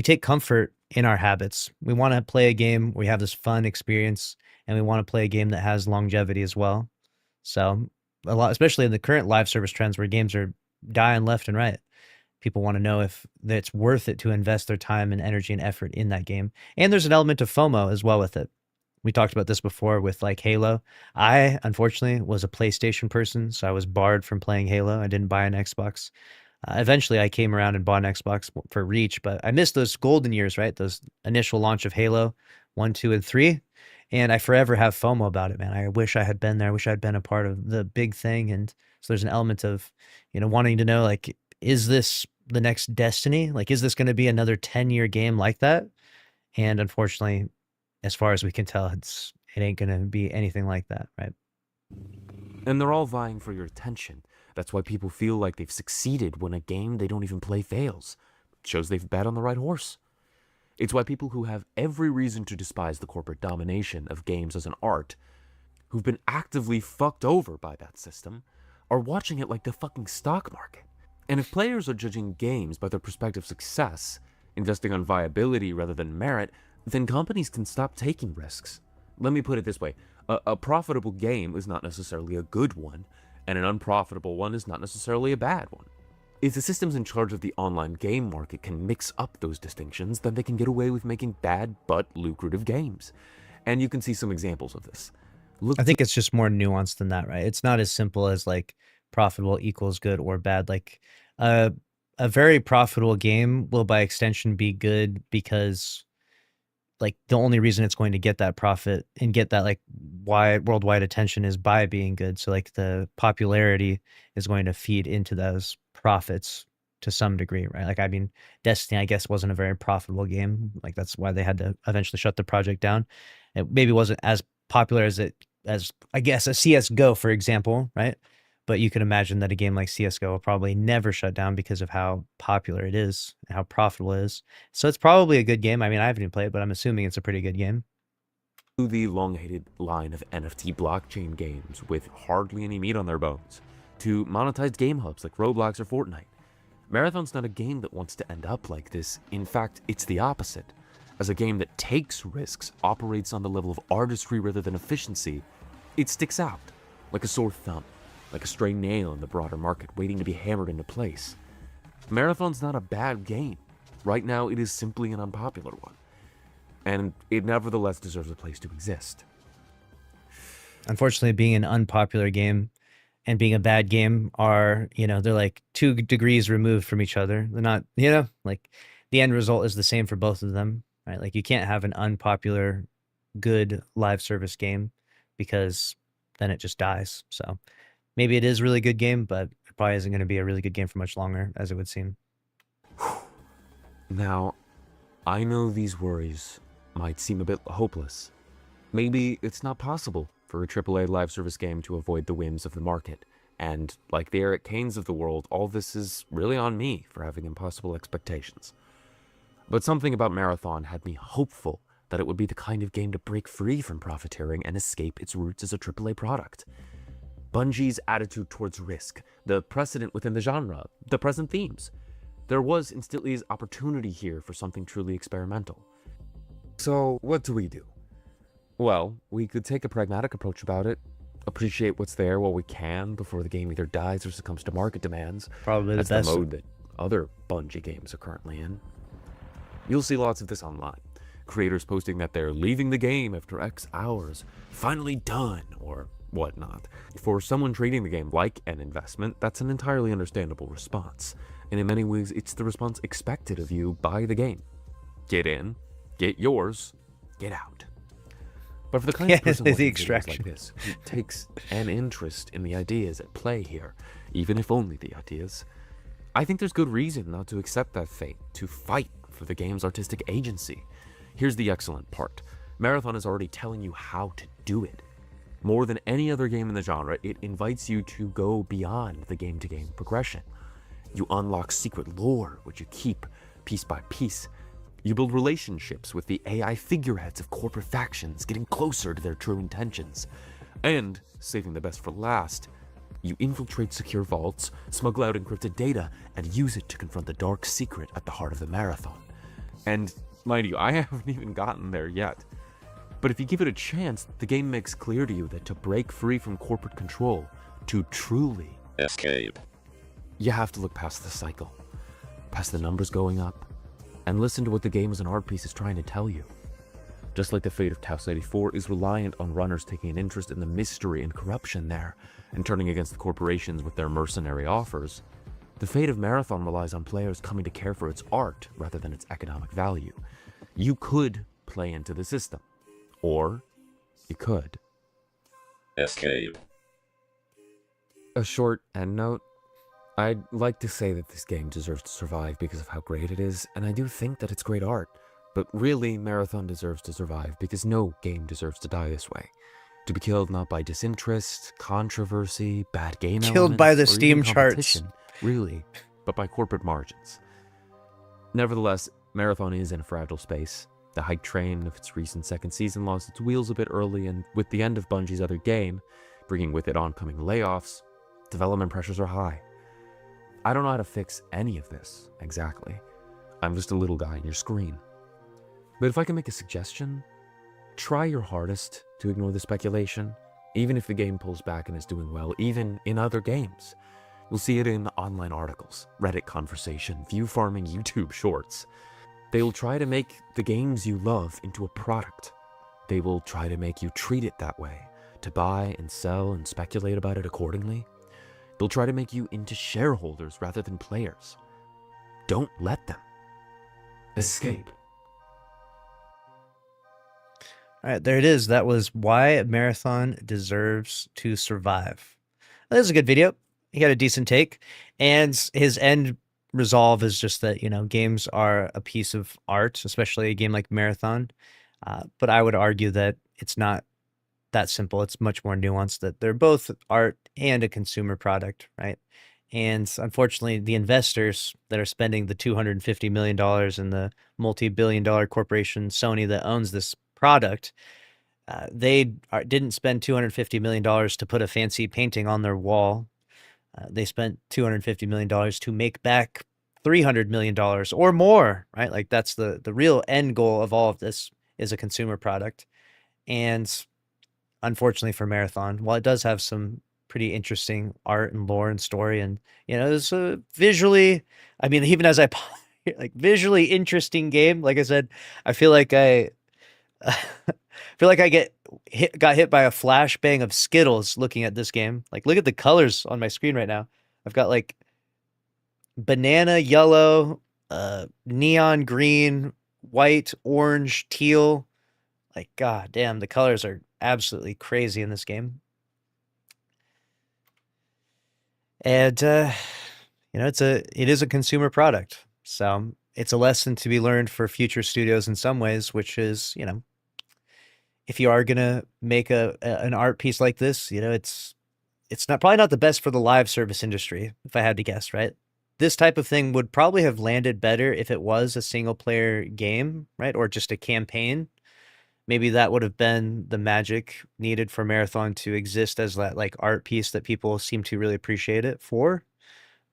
Speaker 1: take comfort in our habits. We want to play a game where we have this fun experience, and we want to play a game that has longevity as well. So a lot, especially in the current live service trends where games are dying left and right, people want to know if it's worth it to invest their time and energy and effort in that game. And there's an element of FOMO as well with it. We talked about this before with like Halo. I, unfortunately, was a PlayStation person, so I was barred from playing Halo. I didn't buy an Xbox. Eventually, I came around and bought an Xbox for Reach, but I missed those golden years, right? Those initial launch of Halo 1, 2, and 3. And I forever have FOMO about it, man. I wish I had been there. I wish I'd been a part of the big thing. And so there's an element of, wanting to know, like, is this the next Destiny? Like, is this going to be another 10-year game like that? And unfortunately, as far as we can tell, it ain't gonna be anything like that, right?
Speaker 3: And they're all vying for your attention. That's why people feel like they've succeeded when a game they don't even play fails. It shows they've bet on the right horse. It's why people who have every reason to despise the corporate domination of games as an art, who've been actively fucked over by that system, are watching it like the fucking stock market. And if players are judging games by their prospective success, investing on viability rather than merit, then companies can stop taking risks. Let me put it this way. A profitable game is not necessarily a good one, and an unprofitable one is not necessarily a bad one. If the systems in charge of the online game market can mix up those distinctions, then they can get away with making bad but lucrative games. And you can see some examples of this.
Speaker 1: I think it's just more nuanced than that, right? It's not as simple as like profitable equals good or bad. Like a very profitable game will by extension be good because like the only reason it's going to get that profit and get that like worldwide attention is by being good. So like the popularity is going to feed into those profits to some degree, right? Like, I mean, Destiny, I guess, wasn't a very profitable game. Like that's why they had to eventually shut the project down. It maybe wasn't as popular as I guess a CS:GO, for example, right? But you can imagine that a game like CS:GO will probably never shut down because of how popular it is, and how profitable it is. So it's probably a good game. I mean, I haven't even played it, but I'm assuming it's a pretty good game.
Speaker 3: The long-hated line of NFT blockchain games with hardly any meat on their bones, to monetized game hubs like Roblox or Fortnite. Marathon's not a game that wants to end up like this. In fact, it's the opposite. As a game that takes risks, operates on the level of artistry rather than efficiency, it sticks out, like a sore thumb, like a stray nail in the broader market waiting to be hammered into place. Marathon's not a bad game. Right now, it is simply an unpopular one. And it nevertheless deserves a place to exist.
Speaker 1: Unfortunately, being an unpopular game and being a bad game are, they're like 2 degrees removed from each other. They're not, like the end result is the same for both of them, right? Like you can't have an unpopular, good live service game because then it just dies. So maybe it is a really good game, but it probably isn't going to be a really good game for much longer, as it would seem.
Speaker 3: Now, I know these worries might seem a bit hopeless. Maybe it's not possible for a AAA live service game to avoid the whims of the market, and like the Eric Kanes of the world, all this is really on me for having impossible expectations. But something about Marathon had me hopeful that it would be the kind of game to break free from profiteering and escape its roots as a AAA product. Bungie's attitude towards risk, the precedent within the genre, the present themes. There was instantly opportunity here for something truly experimental. So, what do we do? Well, we could take a pragmatic approach about it, appreciate what's there while we can before the game either dies or succumbs to market demands.
Speaker 1: Probably
Speaker 3: That's
Speaker 1: the best.
Speaker 3: the mode that other Bungie games are currently in. You'll see lots of this online. Creators posting that they're leaving the game after X hours, finally done, or whatnot. For someone treating the game like an investment, that's an entirely understandable response. And in many ways, it's the response expected of you by the game. Get in, get yours, get out. But for the kind of person watching videos like this, who takes an interest in the ideas at play here, even if only the ideas, I think there's good reason not to accept that fate, to fight for the game's artistic agency. Here's the excellent part. Marathon is already telling you how to do it. More than any other game in the genre, it invites you to go beyond the game-to-game progression. You unlock secret lore, which you keep piece by piece. You build relationships with the AI figureheads of corporate factions, getting closer to their true intentions. And, saving the best for last, you infiltrate secure vaults, smuggle out encrypted data, and use it to confront the dark secret at the heart of the Marathon. And, mind you, I haven't even gotten there yet. But if you give it a chance, the game makes clear to you that to break free from corporate control, to truly
Speaker 4: escape,
Speaker 3: you have to look past the cycle, past the numbers going up, and listen to what the game as an art piece is trying to tell you. Just like the fate of Taos 84 is reliant on runners taking an interest in the mystery and corruption there, and turning against the corporations with their mercenary offers, the fate of Marathon relies on players coming to care for its art rather than its economic value. You could play into the system, or you could
Speaker 4: escape.
Speaker 3: A short end note. I'd like to say that this game deserves to survive because of how great it is, and I do think that it's great art. But really, Marathon deserves to survive because no game deserves to die this way. To be killed not by disinterest, controversy, bad game
Speaker 1: Killed by the
Speaker 3: elements, or even
Speaker 1: Steam charts.
Speaker 3: competition, really, but by corporate margins. Nevertheless, Marathon is in a fragile space. The hype train of its recent second season lost its wheels a bit early, and with the end of Bungie's other game, bringing with it oncoming layoffs, development pressures are high. I don't know how to fix any of this, exactly. I'm just a little guy on your screen. But if I can make a suggestion, try your hardest to ignore the speculation, even if the game pulls back and is doing well, even in other games. You'll see it in online articles, Reddit conversation, view farming, YouTube shorts. They will try to make the games you love into a product. They will try to make you treat it that way, to buy and sell and speculate about it accordingly. They'll try to make you into shareholders rather than players. Don't let them. Escape.
Speaker 1: All right, there it is. That was why Marathon deserves to survive. That was a good video. He got a decent take, and his end resolve is just that, you know, games are a piece of art, especially a game like Marathon. But I would argue that it's not that simple. It's much more nuanced, that they're both art and a consumer product, right? And unfortunately, the investors that are spending the $250 million in the multi-billion-dollar corporation Sony that owns this product, didn't spend $250 million to put a fancy painting on their wall. They spent $250 million to make back $300 million or more, right? Like that's the real end goal of all of this, is a consumer product. And unfortunately for Marathon, while it does have some pretty interesting art and lore and story, and, you know, it's a visually, I mean, even as like visually interesting game, like I said, I feel like I got hit by a flashbang of Skittles looking at this game. Like, look at the colors on my screen right now. I've got like banana yellow, neon green, white, orange, teal. Like, god damn, the colors are absolutely crazy in this game. And you know, it is a consumer product. So it's a lesson to be learned for future studios in some ways, which is, you know, if you are gonna make an art piece like this, you know, it's probably not the best for the live service industry, if I had to guess, right? This type of thing would probably have landed better if it was a single player game, right? Or just a campaign. Maybe that would have been the magic needed for Marathon to exist as that like art piece that people seem to really appreciate it for.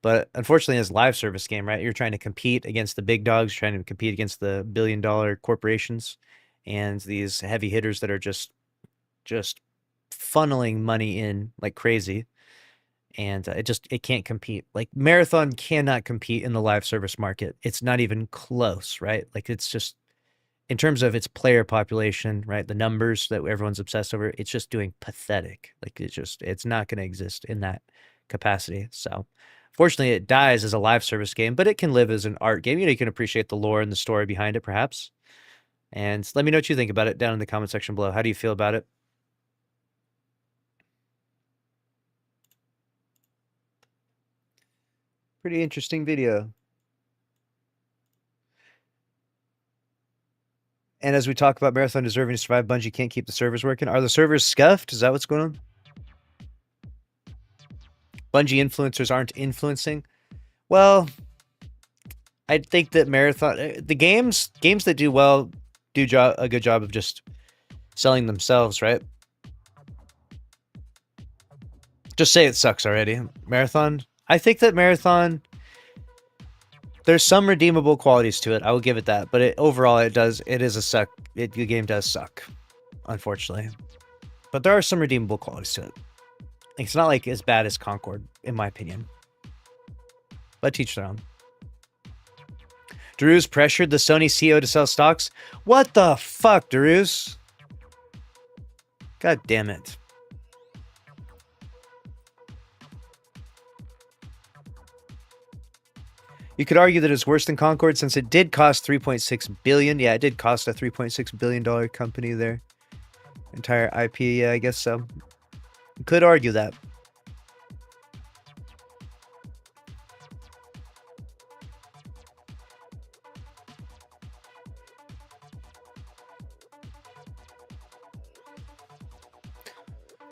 Speaker 1: But unfortunately, as a live service game, right, you're trying to compete against the big dogs, trying to compete against the billion-dollar corporations and these heavy hitters that are just funneling money in like crazy. And it can't compete. Like Marathon cannot compete in the live service market. It's not even close, right? Like it's just, in terms of its player population, right? The numbers that everyone's obsessed over, it's just doing pathetic. Like it's not going to exist in that capacity. So fortunately it dies as a live service game, but it can live as an art game. You know, you can appreciate the lore and the story behind it perhaps. And let me know what you think about it down in the comment section below. How do you feel about it? Pretty interesting video. And as we talk about Marathon deserving to survive, Bungie can't keep the servers working. Are the servers scuffed? Is that what's going on? Bungie influencers aren't influencing? Well, I think that Marathon, the games that do well do a good job of just selling themselves, right? Just say it sucks already. Marathon, I think that Marathon, there's some redeemable qualities to it. I will give it that. But overall, the game does suck, unfortunately. But there are some redeemable qualities to it. It's not like as bad as Concord, in my opinion. But teach their own. Drew's pressured the Sony CEO to sell stocks. What the fuck, Drew's? God damn it. You could argue that it's worse than Concord since it did cost $3.6 billion. Yeah, it did cost a $3.6 billion company there. Entire IP, yeah, I guess so. You could argue that.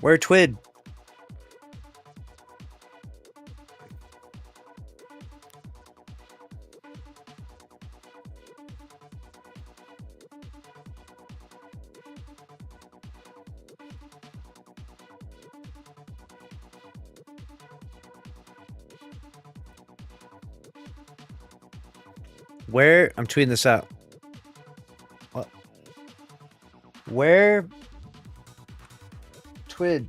Speaker 1: Where Twid? Where? I'm tweeting this out. What? Where? Twid.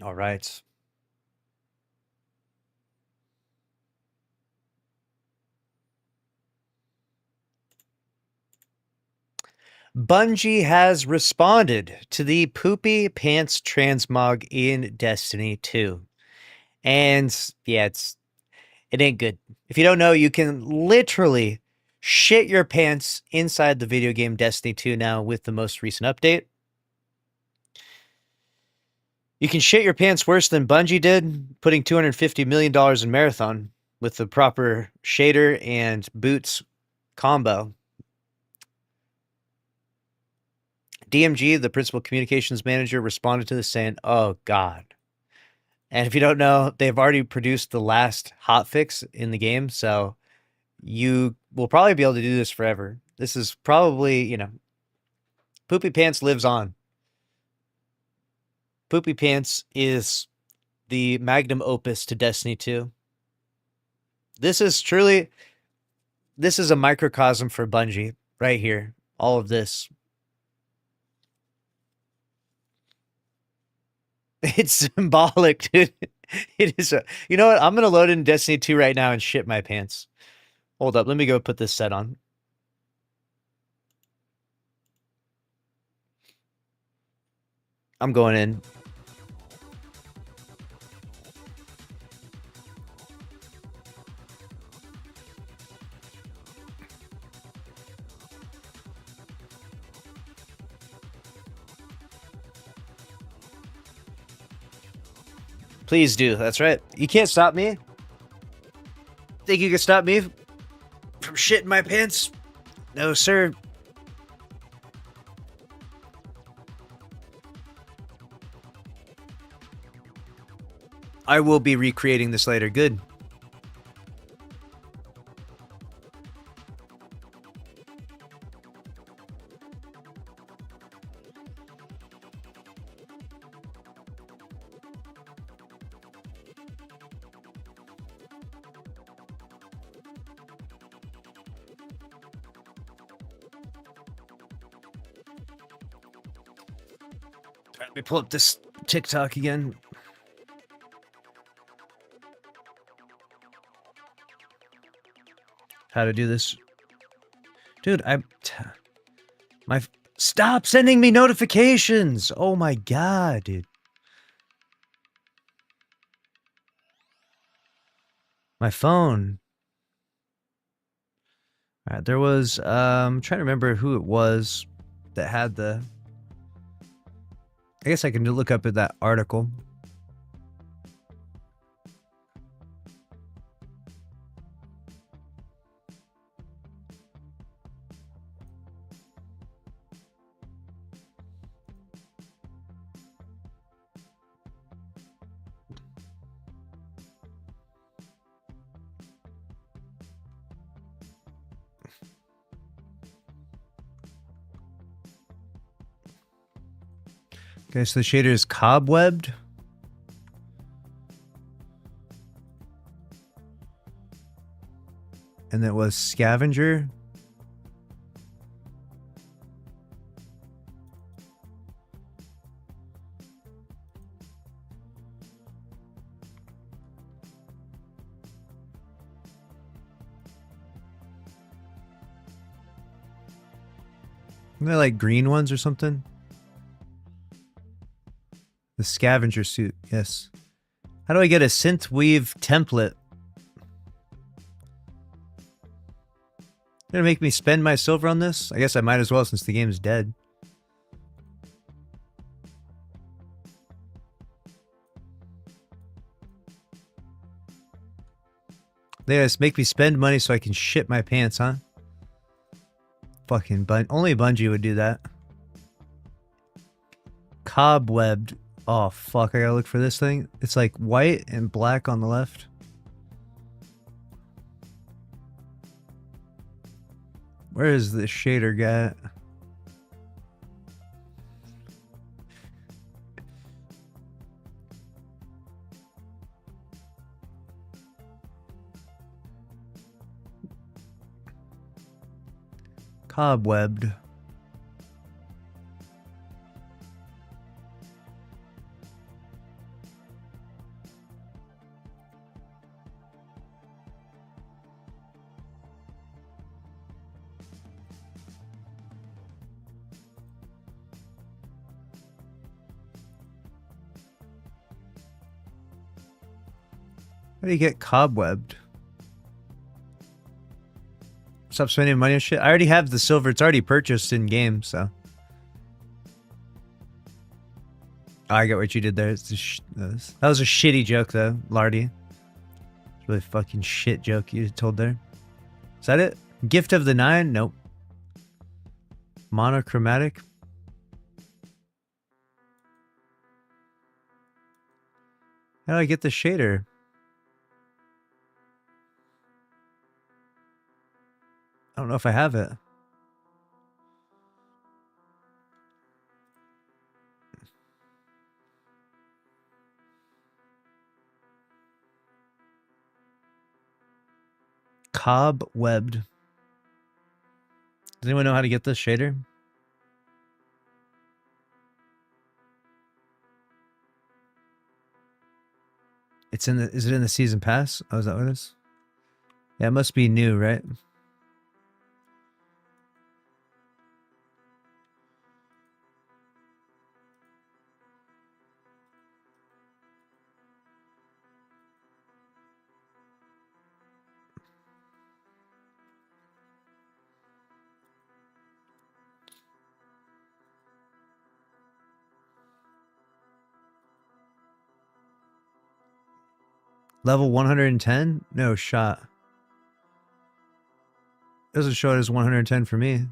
Speaker 1: All right. Bungie has responded to the poopy pants transmog in Destiny 2. And yeah, it ain't good. If you don't know, you can literally shit your pants inside the video game Destiny 2 now with the most recent update. You can shit your pants worse than Bungie did, putting $250 million in Marathon with the proper shader and boots combo. DMG, the principal communications manager, responded to this saying, "Oh God." And if you don't know, they've already produced the last hotfix in the game, so you will probably be able to do this forever. This is probably, you know, Poopy Pants lives on. Poopy Pants is the magnum opus to Destiny 2. This is a microcosm for Bungie right here. All of this. It's symbolic, dude. It is you know what? I'm gonna load in Destiny 2 right now and shit my pants. Hold up, let me go put this set on. I'm going in. Please do. That's right. You can't stop me. Think you can stop me from shitting my pants? No, sir. I will be recreating this later. Good. Let me pull up this TikTok again. How to do this. Dude, stop sending me notifications. Oh my God, dude. My phone. All right, there was, I'm trying to remember who it was that had the, I guess I can look up at that article. Okay, so the shader is cobwebbed. And that was scavenger. Are they like green ones or something? The scavenger suit, yes. How do I get a synth weave template? Gonna make me spend my silver on this? I guess I might as well since the game's dead. They just make me spend money so I can shit my pants, huh? Fucking only Bungie would do that. Cobwebbed. Oh fuck, I gotta look for this thing. It's like white and black on the left. Where is the shader guy? Cobwebbed. How do you get cobwebbed? Stop spending money on shit. I already have the silver. It's already purchased in game, so. Oh, I get what you did there. It's that was a shitty joke, though, Lardy. Really fucking shit joke you told there. Is that it? Gift of the Nine? Nope. Monochromatic? How do I get the shader? I don't know if I have it. Cobwebbed. Does anyone know how to get this shader? It's in the. Is it in the season pass? Oh, is that what it is? Yeah, it must be new, right? Level 110? No shot. Doesn't show it as 110 for me.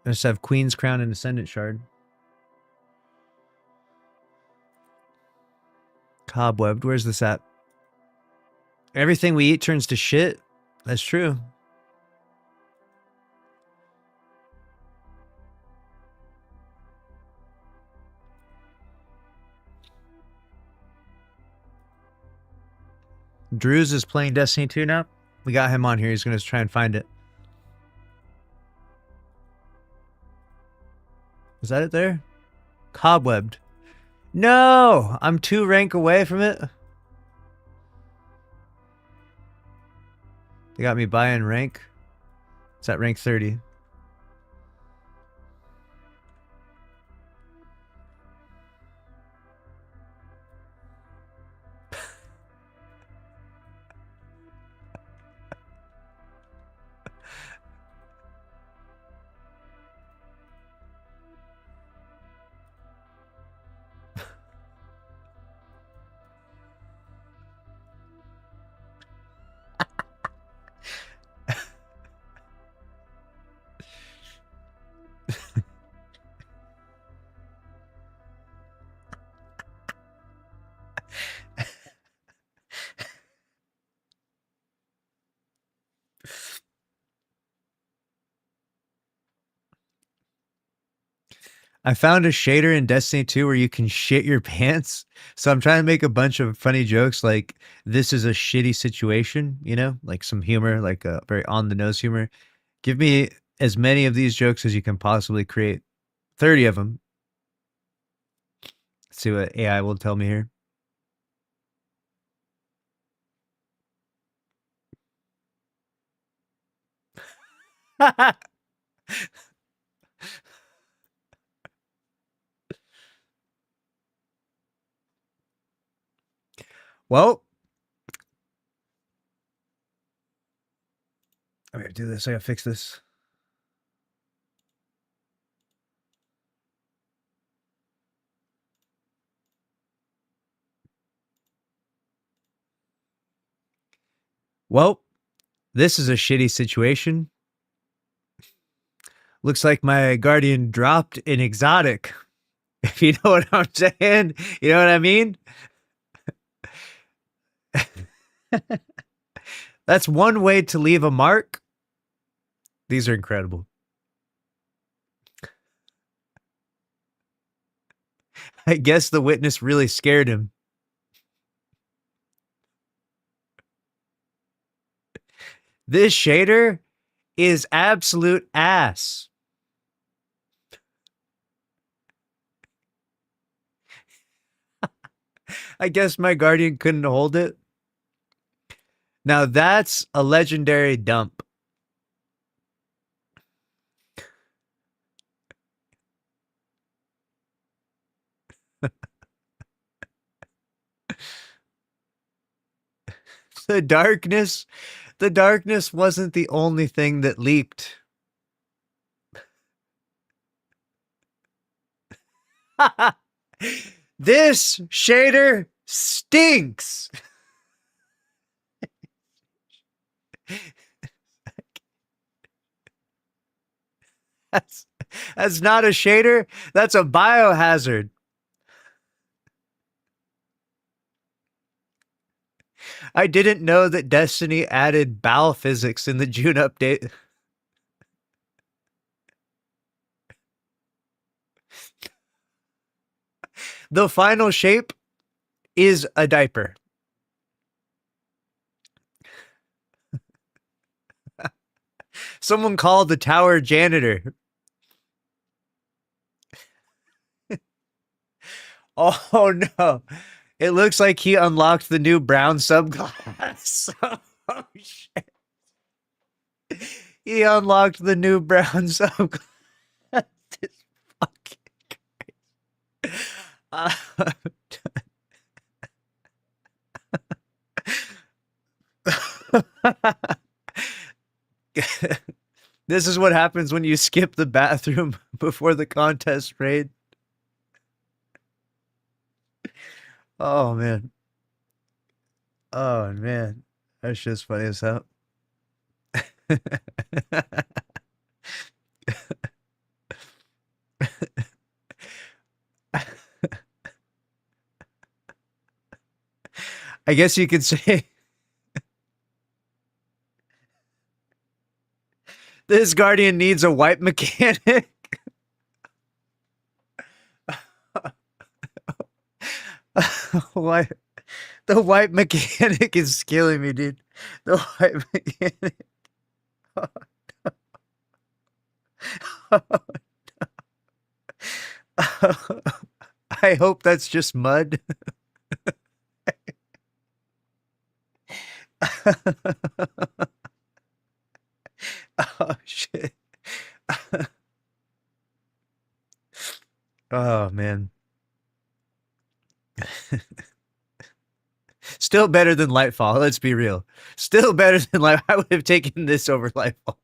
Speaker 1: I just have Queen's Crown and Ascendant Shard. Cobwebbed. Where's this at? Everything we eat turns to shit? That's true. Drews is playing Destiny 2 now. We got him on here. He's going to try and find it. Is that it there? Cobwebbed. No! I'm 2 rank away from it. They got me buying rank. It's at rank 30. I found a shader in Destiny 2 where you can shit your pants. So I'm trying to make a bunch of funny jokes like, this is a shitty situation, you know? Like some humor, like a very on-the-nose humor. Give me as many of these jokes as you can possibly create. 30 of them. Let's see what AI will tell me here. Well, I gotta do this. I gotta fix this. Well, this is a shitty situation. Looks like my guardian dropped an exotic. If you know what I'm saying, you know what I mean? That's one way to leave a mark. These are incredible. I guess the witness really scared him. This shader is absolute ass. I guess my guardian couldn't hold it. Now that's a legendary dump. The darkness wasn't the only thing that leaked. This shader stinks. That's not a shader. That's a biohazard. I didn't know that Destiny added bowel physics in the June update. The final shape is a diaper. Someone called the tower janitor. Oh no. It looks like he unlocked the new brown subclass. Oh shit. He unlocked the new brown subclass. This fucking This is what happens when you skip the bathroom before the contest raid. Oh man. Oh man. That's just funny as hell. I guess you could say this guardian needs a wipe mechanic. Why? The wipe mechanic is killing me, dude. The wipe mechanic. Oh, no. Oh, no. I hope that's just mud. Oh shit. Oh man. Still better than Lightfall, let's be real. Still better than Light. I would have taken this over Lightfall.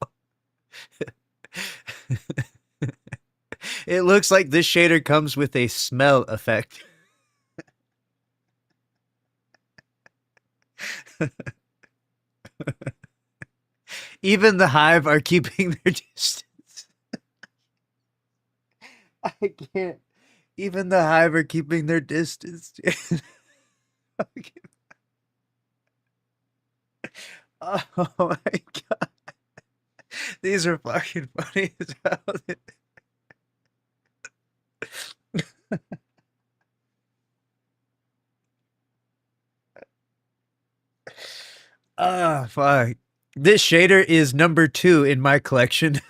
Speaker 1: It looks like this shader comes with a smell effect. Even the Hive are keeping their distance. I can't. Even the Hive are keeping their distance. Oh my god. These are fucking funny as hell. Ah, fuck. This shader is number 2 in my collection.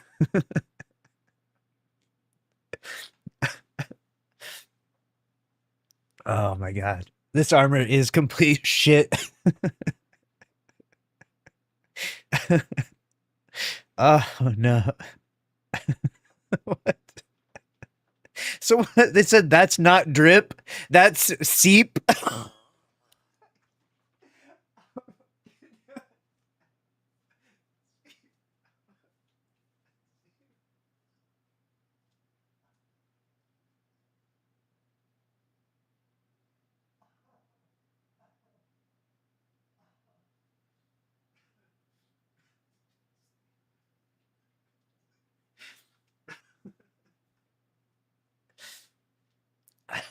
Speaker 1: Oh my god. This armor is complete shit. Oh no. What? So what? They said that's not drip, that's seep.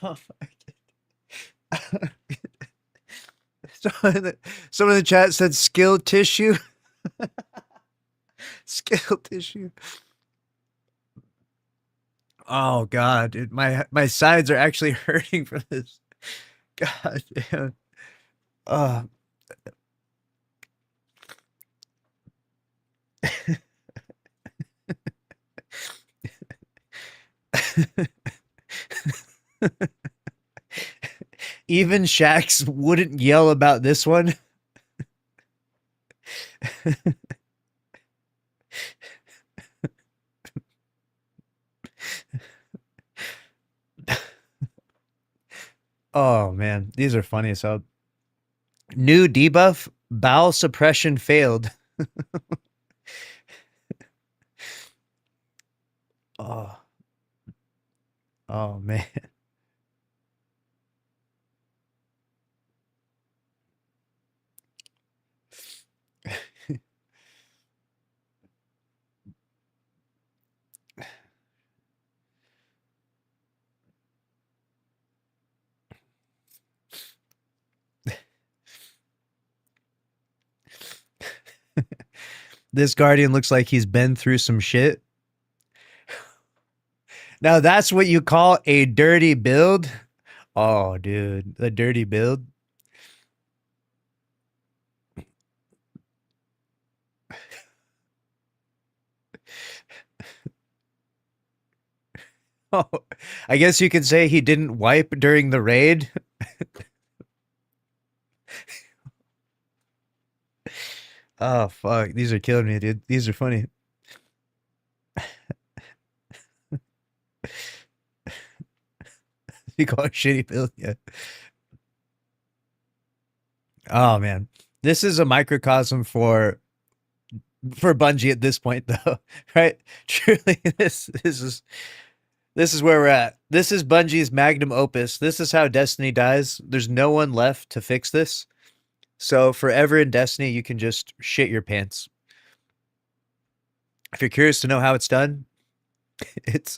Speaker 1: Oh my God. Someone in the chat said skill tissue. Skill tissue. Oh God, dude, my sides are actually hurting from this. God damn. Uh, even Shax wouldn't yell about this one. Oh man, these are funny as hell. New debuff, bowel suppression failed. Oh, oh man. This Guardian looks like he's been through some shit. Now that's what you call a dirty build? Oh, dude, a dirty build. Oh, I guess you could say he didn't wipe during the raid. Oh fuck, these are killing me, dude. These are funny. You call it shitty build, yeah. Oh man, this is a microcosm for Bungie at this point, though, right? Truly, this is where we're at. This is Bungie's magnum opus. This is how Destiny dies. There's no one left to fix this. So forever in Destiny, you can just shit your pants. If you're curious to know how it's done, it's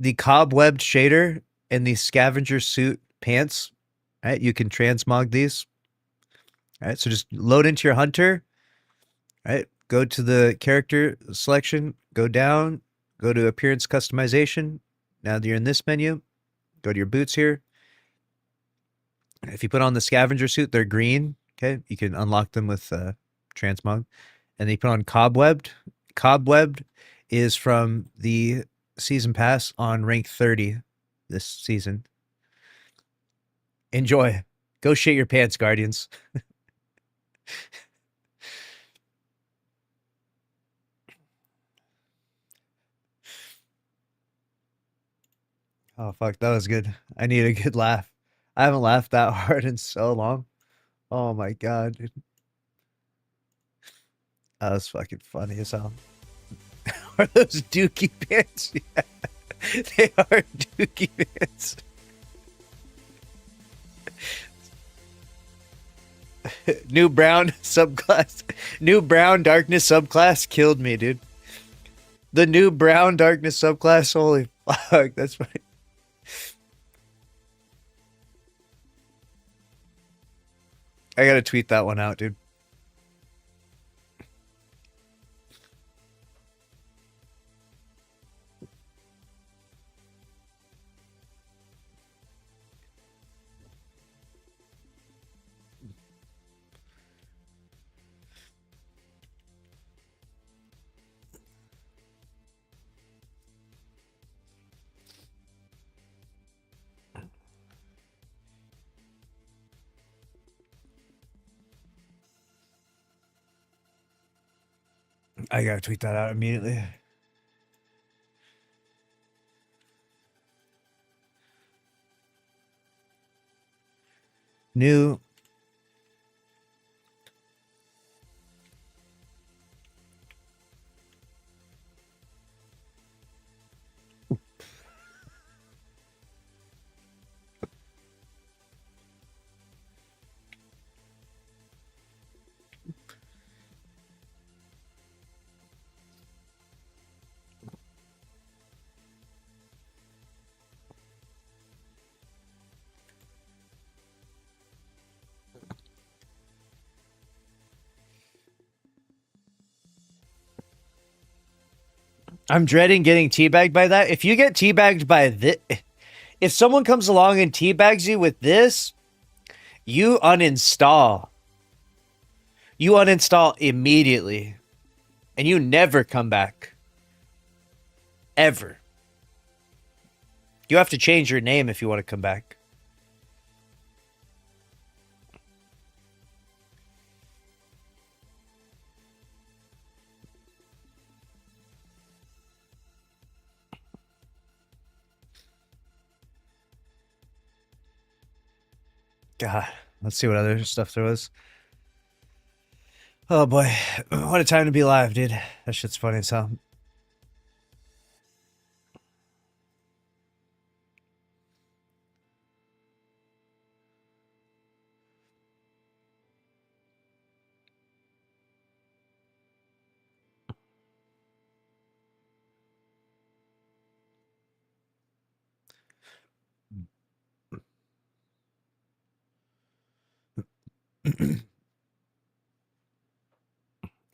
Speaker 1: the cobwebbed shader and the scavenger suit pants. Right, you can transmog these. All right, so just load into your hunter. All right, go to the character selection, go down, go to appearance customization. Now that you're in this menu, go to your boots here. If you put on the scavenger suit, they're green. Okay, you can unlock them with transmog. And then you put on cobwebbed. Cobwebbed is from the season pass on rank 30 this season. Enjoy. Go shit your pants, Guardians. Oh fuck, that was good. I need a good laugh. I haven't laughed that hard in so long. Oh my god, dude. That was fucking funny as hell. Are those dookie pants? Yeah. They are dookie pants. New brown subclass. New brown darkness subclass killed me, dude. The new brown darkness subclass. Holy fuck, that's funny. I gotta tweet that one out, dude. I gotta tweet that out immediately. New. I'm dreading getting teabagged by that. If you get teabagged by this, if someone comes along and teabags you with this, you uninstall. You uninstall immediately. And you never come back. Ever. You have to change your name if you want to come back. God, let's see what other stuff there was. Oh boy, what a time to be alive, dude. That shit's funny as hell.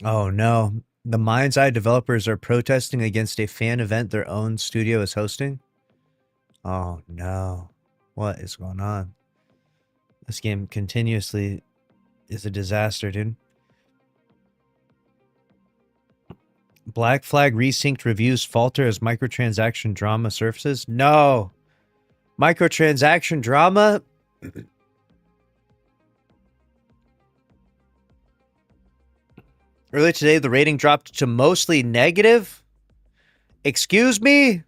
Speaker 1: Oh no. The Mind's Eye developers are protesting against a fan event their own studio is hosting. Oh no. What is going on? This game continuously is a disaster, dude. Black Flag Resynced reviews falter as microtransaction drama surfaces. No. Microtransaction drama? Earlier today, the rating dropped to mostly negative. Excuse me?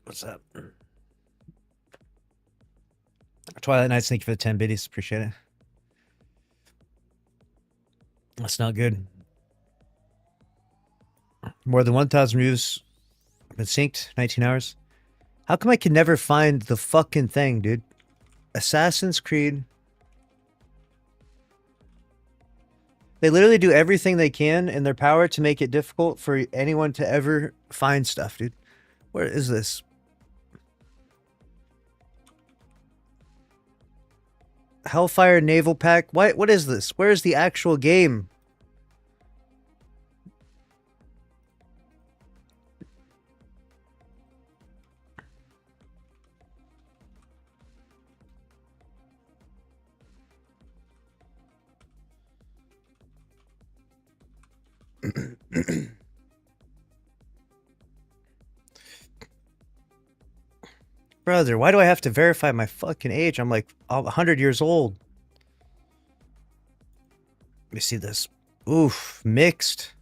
Speaker 1: What's up? Twilight Nights, thank you for the 10 biddies. Appreciate it. That's not good. More than 1,000 reviews have been synced, 19 hours. How come I can never find the fucking thing, dude? Assassin's Creed. They literally do everything they can in their power to make it difficult for anyone to ever find stuff, dude. Where is this? Hellfire Naval Pack. What is this? Where's the actual game? Brother, why do I have to verify my fucking age? I'm like 100 years old. Let me see this. Oof, mixed.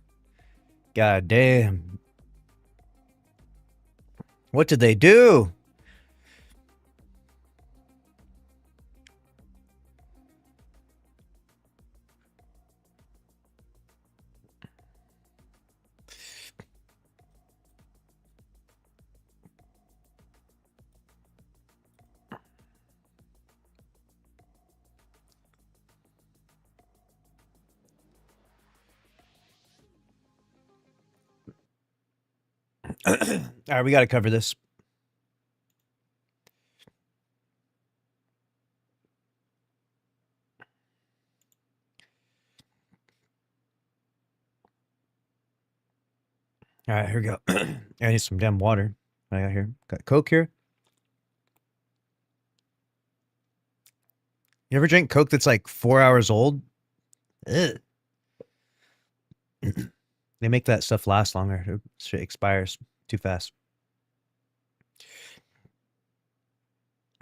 Speaker 1: God damn. What did they do? All right, we got to cover this. All right, here we go. I need some damn water. What I got here? Got Coke here. You ever drink Coke that's like 4 hours old? Ugh. They make that stuff last longer. Shit expires too fast.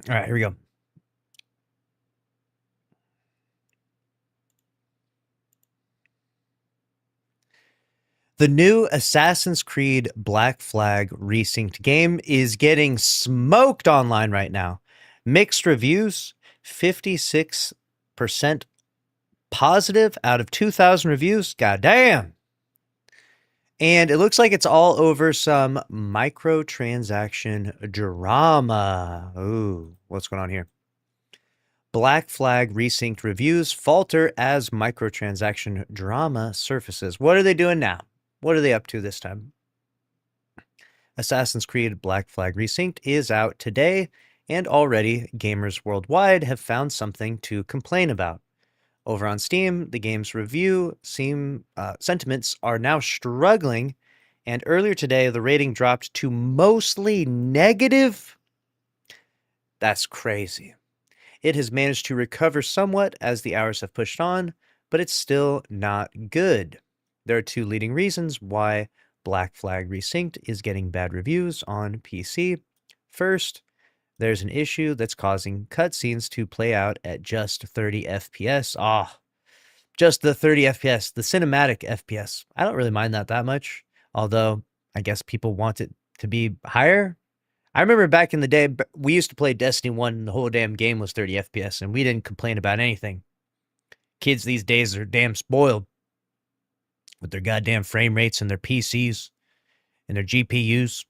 Speaker 1: All right, here we go. The new Assassin's Creed Black Flag resynced game is getting smoked online right now. Mixed reviews, 56% positive out of 2,000 reviews. God damn. And it looks like it's all over some microtransaction drama. Ooh, what's going on here? Black Flag resynced reviews falter as microtransaction drama surfaces. What are they doing now? What are they up to this time? Assassin's Creed Black Flag Resynced is out today, and already gamers worldwide have found something to complain about. Over on Steam, the game's review sentiments are now struggling, and earlier today, the rating dropped to mostly negative. That's crazy. It has managed to recover somewhat as the hours have pushed on, but it's still not good. There are two leading reasons why Black Flag Resynced is getting bad reviews on PC. First, there's an issue that's causing cutscenes to play out at just 30 FPS. Just the 30 FPS, the cinematic FPS. I don't really mind that much, although I guess people want it to be higher. I remember back in the day, we used to play Destiny 1 and the whole damn game was 30 FPS, and we didn't complain about anything. Kids these days are damn spoiled with their goddamn frame rates and their PCs and their GPUs,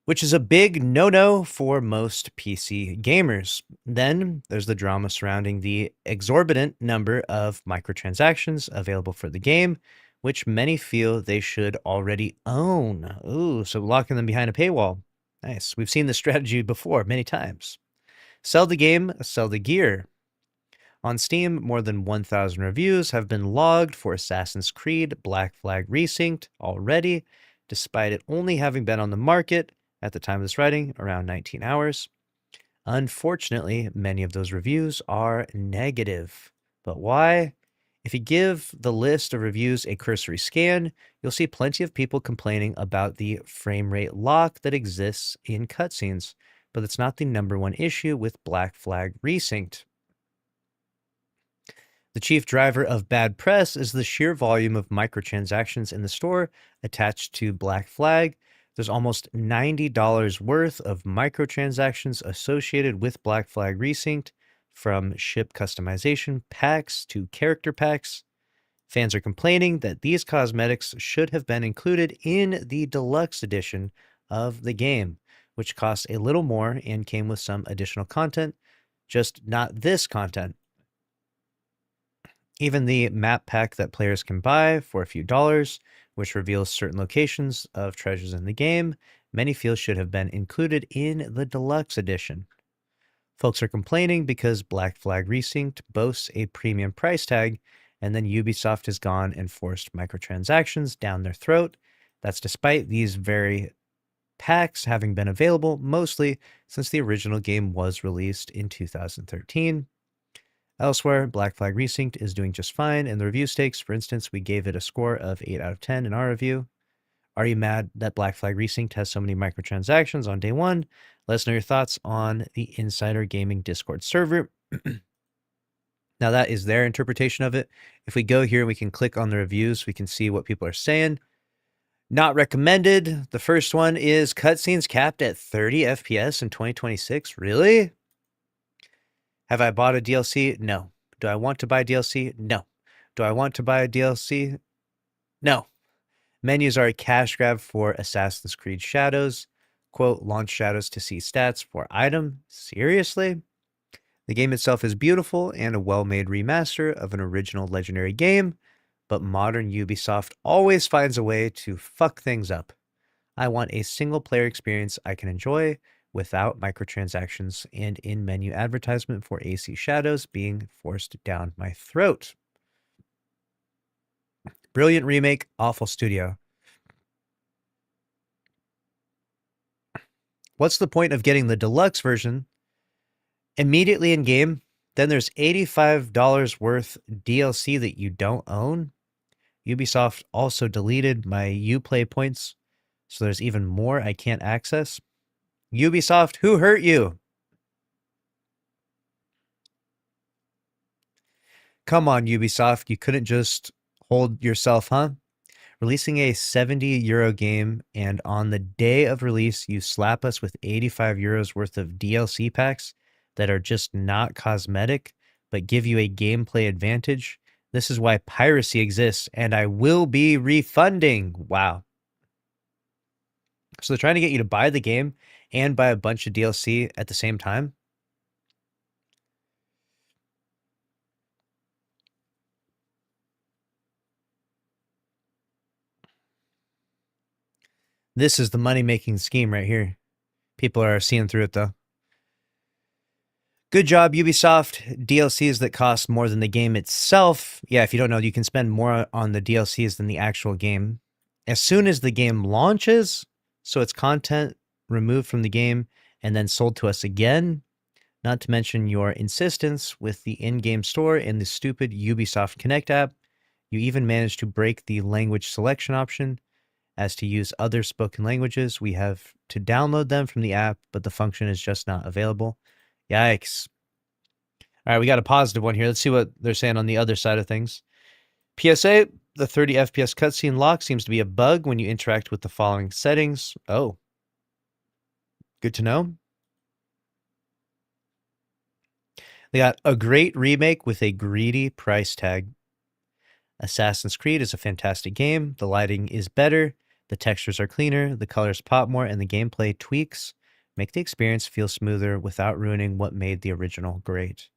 Speaker 1: which is a big no-no for most PC gamers. Then there's the drama surrounding the exorbitant number of microtransactions available for the game, which many feel they should already own. Ooh, so locking them behind a paywall. Nice. We've seen this strategy before many times. Sell the game, sell the gear. On Steam, more than 1,000 reviews have been logged for Assassin's Creed Black Flag Resynced already, despite it only having been on the market at the time of this writing around 19 hours. Unfortunately, many of those reviews are negative. But why? If you give the list of reviews a cursory scan, you'll see plenty of people complaining about the frame rate lock that exists in cutscenes, but it's not the #1 issue with Black Flag Resynced. The chief driver of bad press is the sheer volume of microtransactions in the store attached to Black Flag. There's almost $90 worth of microtransactions associated with Black Flag Resynced, from ship customization packs to character packs. Fans are complaining that these cosmetics should have been included in the deluxe edition of the game, which costs a little more and came with some additional content, just not this content. Even the map pack that players can buy for a few dollars, which reveals certain locations of treasures in the game, many feel should have been included in the deluxe edition. Folks are complaining because Black Flag Resynced boasts a premium price tag, and then Ubisoft has gone and forced microtransactions down their throat. That's despite these very packs having been available mostly since the original game was released in 2013. Elsewhere, Black Flag Resynced is doing just fine in the review stakes. For instance, we gave it a score of 8 out of 10 in our review. Are you mad that Black Flag Resynced has so many microtransactions on day one? Let us know your thoughts on the Insider Gaming Discord server. Now, that is their interpretation of it. If we go here, we can click on the reviews. We can see what people are saying. Not recommended. The first one is cutscenes capped at 30 FPS in 2026. Really? Have I bought a DLC? No. Do I want to buy DLC? No. Do I want to buy a DLC? No. Menus are a cash grab for Assassin's Creed Shadows. Quote, launch Shadows to see stats for item. Seriously? The game itself is beautiful and a well-made remaster of an original legendary game, but modern Ubisoft always finds a way to fuck things up. I want a single-player experience I can enjoy without microtransactions and in-menu advertisement for AC Shadows being forced down my throat. Brilliant remake, awful studio. What's the point of getting the deluxe version immediately in game? Then there's $85 worth DLC that you don't own. Ubisoft also deleted my Uplay points, so there's even more I can't access. Ubisoft, who hurt you? Come on, Ubisoft, you couldn't just hold yourself, huh? Releasing a 70 euro game, and on the day of release, you slap us with 85 euros worth of DLC packs that are just not cosmetic, but give you a gameplay advantage. This is why piracy exists, and I will be refunding. Wow. So they're trying to get you to buy the game and buy a bunch of DLC at the same time. This is the money-making scheme right here. People are seeing through it, though. Good job, Ubisoft. DLCs that cost more than the game itself. Yeah, if you don't know, you can spend more on the DLCs than the actual game. As soon as the game launches, so it's content removed from the game and then sold to us again, not to mention your insistence with the in-game store and the stupid Ubisoft Connect app. You even managed to break the language selection option. As to use other spoken languages, we have to download them from the app, but the function is just not available. Yikes. All right, we got a positive one here. Let's see what they're saying on the other side of things. PSA, the 30 FPS cutscene lock seems to be a bug when you interact with the following settings. Oh, good to know. They got a great remake with a greedy price tag. Assassin's Creed is a fantastic game. The lighting is better. The textures are cleaner. The colors pop more, and the gameplay tweaks make the experience feel smoother without ruining what made the original great.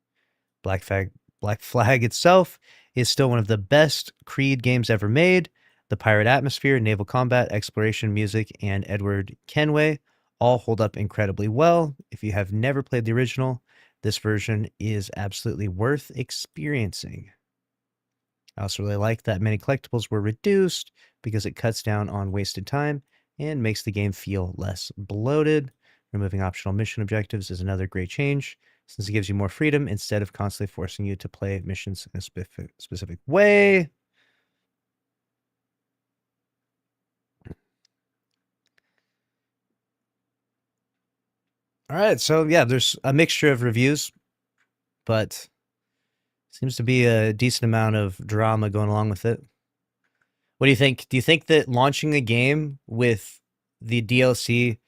Speaker 1: Black Flag itself is still one of the best Creed games ever made. The pirate atmosphere, naval combat, exploration, music, and Edward Kenway all hold up incredibly well. If you have never played the original, this version is absolutely worth experiencing. I also really like that many collectibles were reduced because it cuts down on wasted time and makes the game feel less bloated. Removing optional mission objectives is another great change, since it gives you more freedom instead of constantly forcing you to play missions in a specific way. All right, so yeah, there's a mixture of reviews, but seems to be a decent amount of drama going along with it. What do you think? Do you think that launching a game with the DLC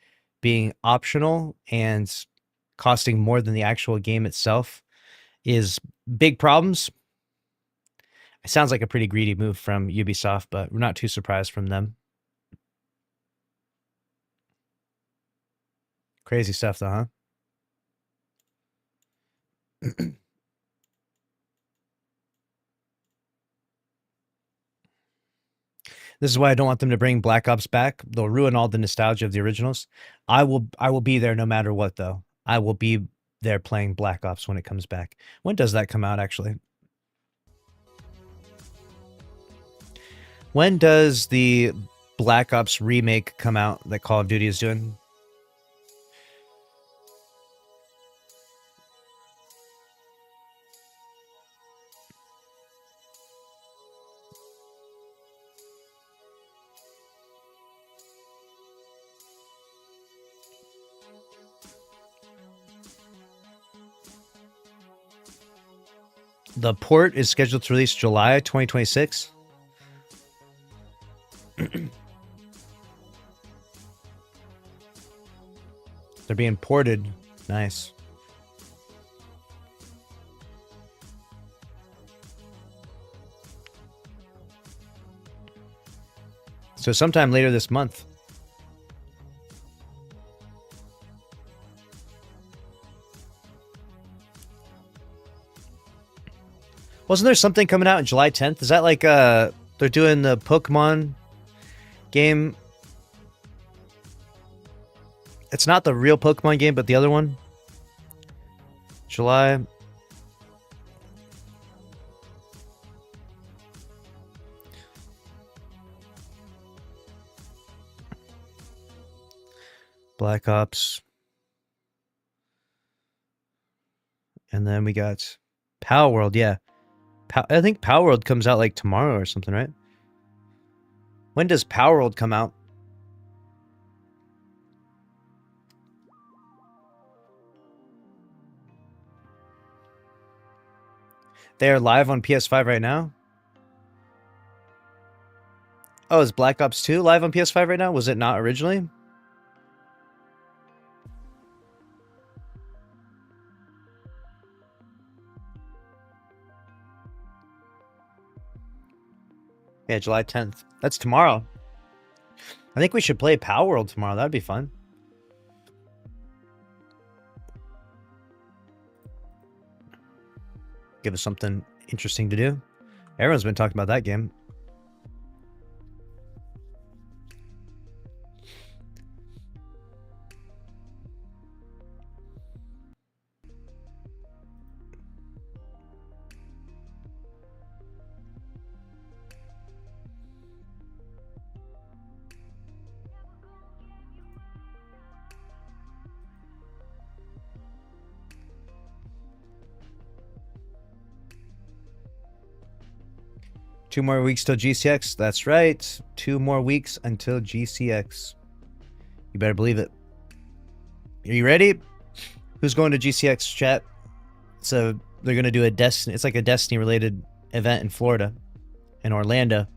Speaker 1: being optional and costing more than the actual game itself is big problems? It sounds like a pretty greedy move from Ubisoft, but we're not too surprised from them. Crazy stuff, though, huh? This is why I don't want them to bring Black Ops back. They'll ruin all the nostalgia of the originals. I will be there no matter what, though. I will be there playing Black Ops when it comes back. When does that come out, actually? When does the Black Ops remake come out that Call of Duty is doing? The port is scheduled to release July 2026. They're being ported. Nice. So sometime later this month. Wasn't there something coming out on July 10th? Is that like they're doing the Pokemon game? It's not the real Pokemon game, but the other one. July. Black Ops And then we got Power World. Yeah. I think Power World comes out like tomorrow or something, right? When does Power World come out? They are live on PS5 right now. Oh, is Black Ops 2 live on PS5 right now? Was it not originally? Yeah, July 10th. That's tomorrow. I think we should play Power World tomorrow. That'd be fun. Give us something interesting to do. Everyone's been talking about that game. Two more weeks till GCX. That's right. 2 more weeks until GCX. You better believe it. Are you ready? Who's going to GCX, chat? So they're going to do a Destiny. It's like a Destiny related event in Florida, in Orlando.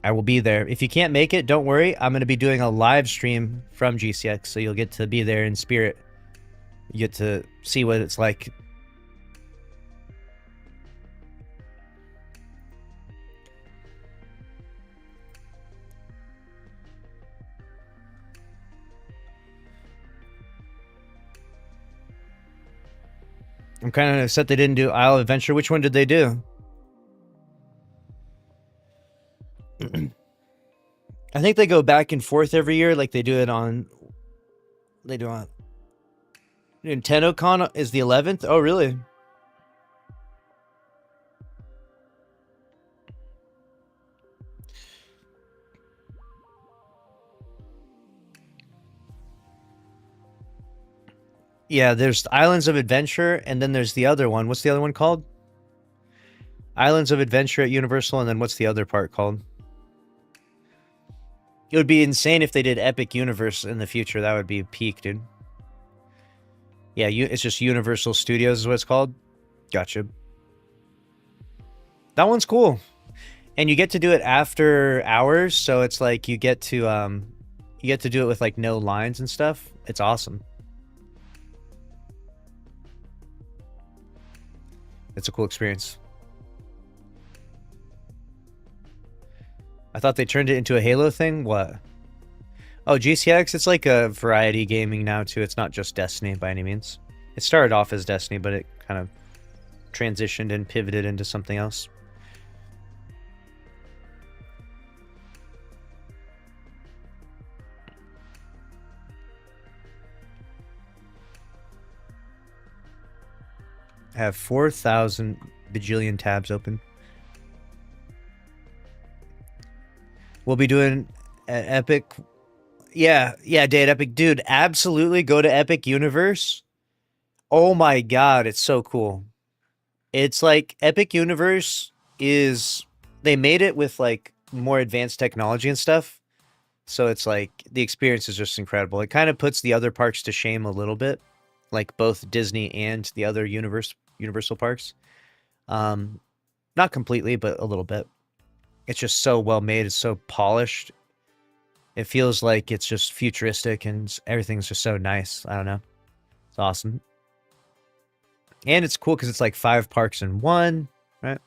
Speaker 1: I will be there. If you can't make it, don't worry. I'm going to be doing a live stream from GCX, so you'll get to be there in spirit. You get to see what it's like. I'm kind of upset they didn't do Isle of Adventure. Which one did they do? I think they go back and forth every year, like they do it on. They do on. NintendoCon is the 11th. Oh, really? Yeah, there's Islands of Adventure, and then there's the other one. What's the other one called? Islands of Adventure at Universal, and then what's the other part called? It would be insane if they did Epic Universe in the future. That would be peak, dude. Yeah, it's just Universal Studios is what it's called. Gotcha. That one's cool. And you get to do it after hours, so it's like you get to do it with like no lines and stuff. It's awesome. It's a cool experience. I thought they turned it into a Halo thing. What? Oh, GCX, it's like a variety gaming now too. It's not just Destiny by any means. It started off as Destiny, but it kind of transitioned and pivoted into something else. I have 4,000 bajillion tabs open. We'll be doing an Epic. Yeah, day at Epic. Dude, absolutely go to Epic Universe. Oh my god, it's so cool. It's like Epic Universe is... They made it with like more advanced technology and stuff. So it's like the experience is just incredible. It kind of puts the other parks to shame a little bit. Like both Disney and the other Universal parks. Not completely, but a little bit. It's just so well made. It's so polished. It feels like it's just futuristic and everything's just so nice. I don't know. It's awesome. And it's cool because it's like 5 parks in one, right?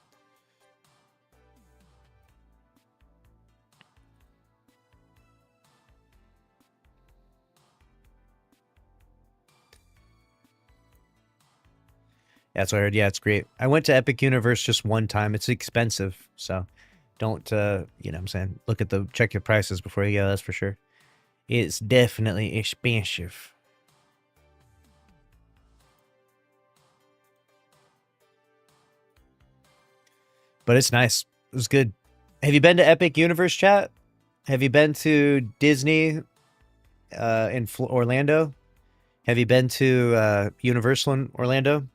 Speaker 1: Yeah, that's what I heard. Yeah, it's great. I went to Epic Universe just one time. It's expensive, so don't, you know what I'm saying? Check your prices before you go, that's for sure. It's definitely expensive. But it's nice. It was good. Have you been to Epic Universe, chat? Have you been to Disney in Orlando? Have you been to Universal in Orlando?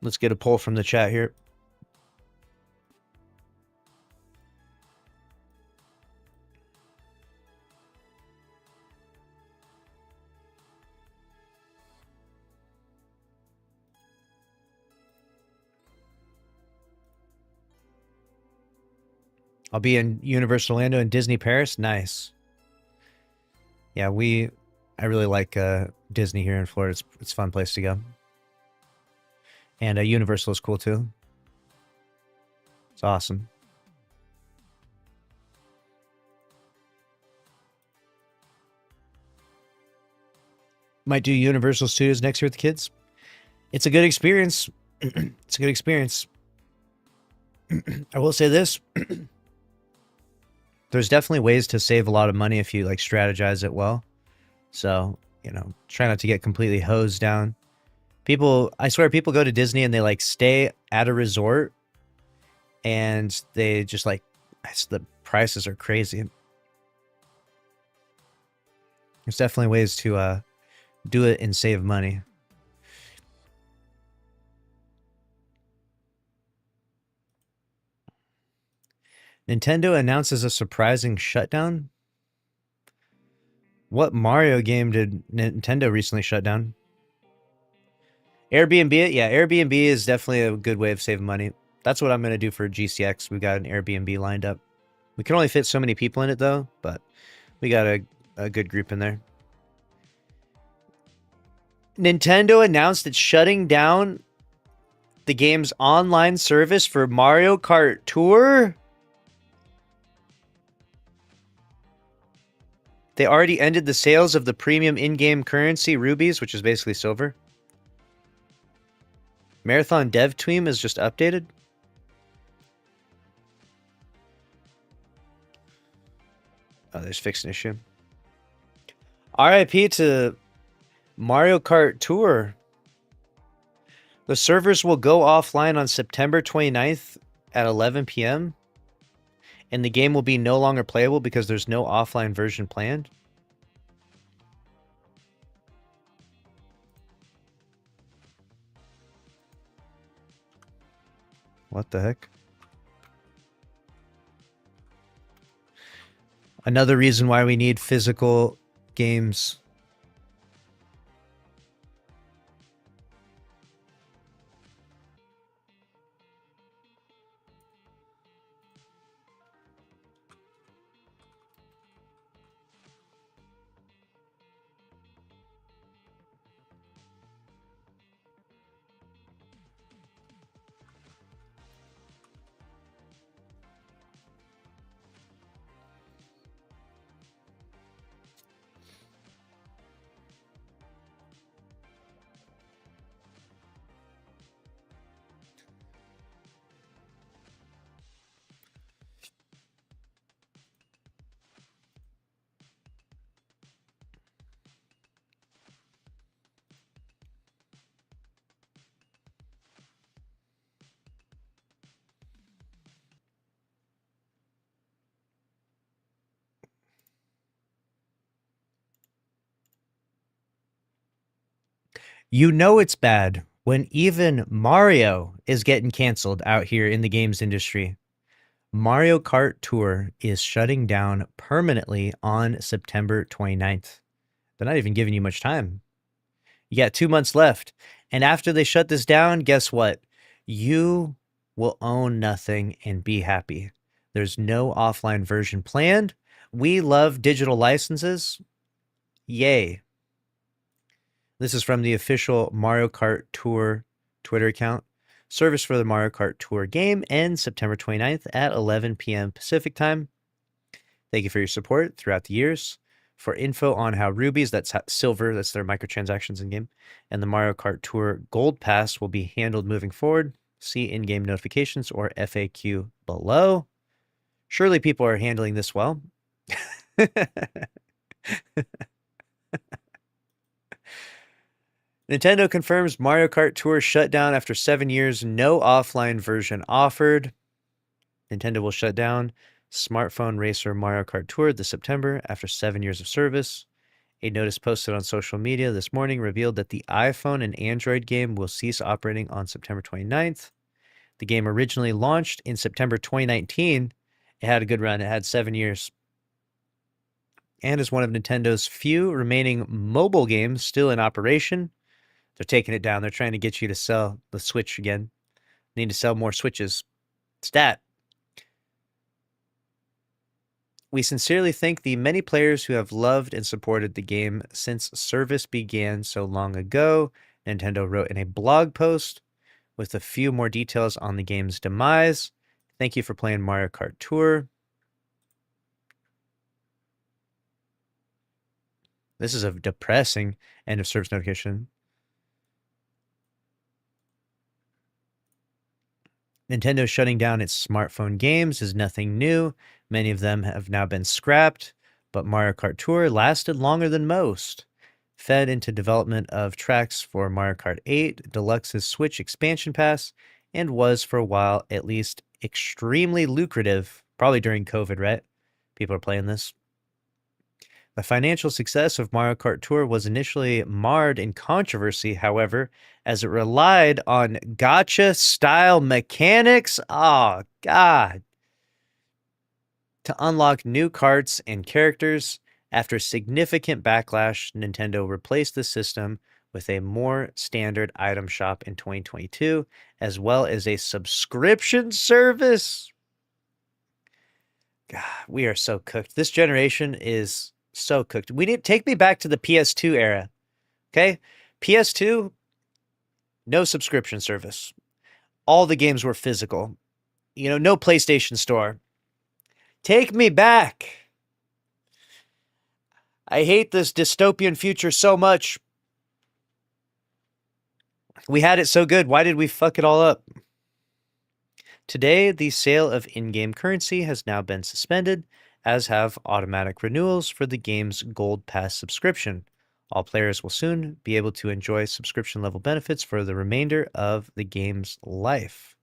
Speaker 1: Let's get a poll from the chat here. I'll be in Universal Orlando and Disney Paris. Nice. Yeah, I really like Disney here in Florida. It's a fun place to go. And Universal is cool too. It's awesome. Might do Universal Studios next year with the kids. It's a good experience. It's a good experience. I will say this. There's definitely ways to save a lot of money if you like strategize it well. So, you know, try not to get completely hosed down. People, I swear, people go to Disney and they like stay at a resort and they just like, the prices are crazy. There's definitely ways to do it and save money. Nintendo announces a surprising shutdown. What Mario game did Nintendo recently shut down? Airbnb it? Yeah, Airbnb is definitely a good way of saving money. That's what I'm going to do for GCX. We've got an Airbnb lined up. We can only fit so many people in it, though, but we got a good group in there. Nintendo announced it's shutting down the game's online service for Mario Kart Tour. They already ended the sales of the premium in-game currency, rubies, which is basically silver. Marathon dev team is just updated. Oh, there's fixed an issue. RIP to Mario Kart Tour. The servers will go offline on September 29th at 11 p.m. And the game will be no longer playable because there's no offline version planned. What the heck? Another reason why we need physical games. You know it's bad when even Mario is getting canceled out here in the games industry. Mario Kart Tour is shutting down permanently on September 29th. They're not even giving you much time. You got 2 months left. And after they shut this down, guess what? You will own nothing and be happy. There's no offline version planned. We love digital licenses. Yay. This is from the official Mario Kart Tour Twitter account. Service for the Mario Kart Tour game ends September 29th at 11 p.m. Pacific time. Thank you for your support throughout the years. For info on how rubies, that's silver, that's their microtransactions in game, and the Mario Kart Tour Gold Pass will be handled moving forward, see in-game notifications or FAQ below. Surely people are handling this well. Nintendo confirms Mario Kart Tour shut down after 7 years, no offline version offered. Nintendo will shut down Smartphone Racer Mario Kart Tour this September after 7 years of service. A notice posted on social media this morning revealed that the iPhone and Android game will cease operating on September 29th. The game originally launched in September 2019. It had a good run. It had 7 years. And is one of Nintendo's few remaining mobile games still in operation. They're taking it down. They're trying to get you to sell the Switch again. Need to sell more Switches. Stat. We sincerely thank the many players who have loved and supported the game since service began so long ago, Nintendo wrote in a blog post with a few more details on the game's demise. Thank you for playing Mario Kart Tour. This is a depressing end of service notification. Nintendo shutting down its smartphone games is nothing new. Many of them have now been scrapped, but Mario Kart Tour lasted longer than most. Fed into development of tracks for Mario Kart 8, Deluxe's Switch expansion pass, and was for a while at least extremely lucrative, probably during COVID, right? People are playing this. The financial success of Mario Kart Tour was initially marred in controversy, however, as it relied on gacha-style mechanics. Oh, God. To unlock new carts and characters. After significant backlash, Nintendo replaced the system with a more standard item shop in 2022, as well as a subscription service. God, we are so cooked. This generation is so cooked. We need take me back to the PS2 era. Okay? PS2, no subscription service. All the games were physical. You know, no PlayStation Store. Take me back. I hate this dystopian future so much. We had it so good. Why did we fuck it all up? Today, the sale of in-game currency has now been suspended, as have automatic renewals for the game's Gold Pass subscription. All players will soon be able to enjoy subscription-level benefits for the remainder of the game's life.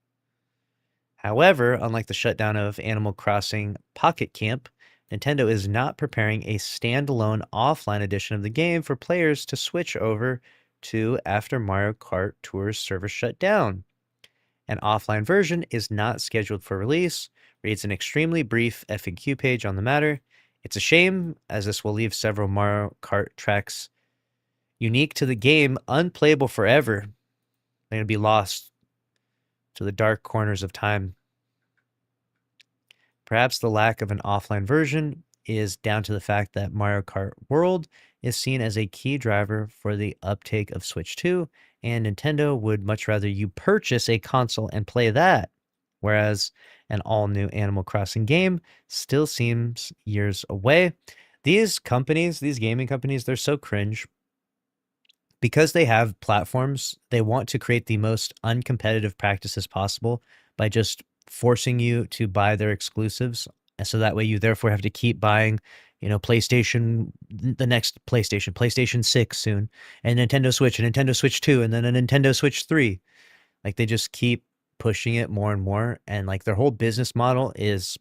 Speaker 1: However, unlike the shutdown of Animal Crossing Pocket Camp, Nintendo is not preparing a standalone offline edition of the game for players to switch over to after Mario Kart Tour's server shut down. An offline version is not scheduled for release, reads an extremely brief FAQ page on the matter. It's a shame, as this will leave several Mario Kart tracks unique to the game unplayable forever. They're going to be lost to the dark corners of time. Perhaps the lack of an offline version is down to the fact that Mario Kart World is seen as a key driver for the uptake of Switch 2, and Nintendo would much rather you purchase a console and play that, whereas an all-new Animal Crossing game still seems years away. These companies, these gaming companies, they're so cringe. Because they have platforms, they want to create the most uncompetitive practices possible by just forcing you to buy their exclusives. And so that way you therefore have to keep buying, you know, PlayStation, the next PlayStation, PlayStation 6 soon, and Nintendo Switch, and Nintendo Switch 2, and then a Nintendo Switch 3. Like they just keep pushing it more and more. And like their whole business model is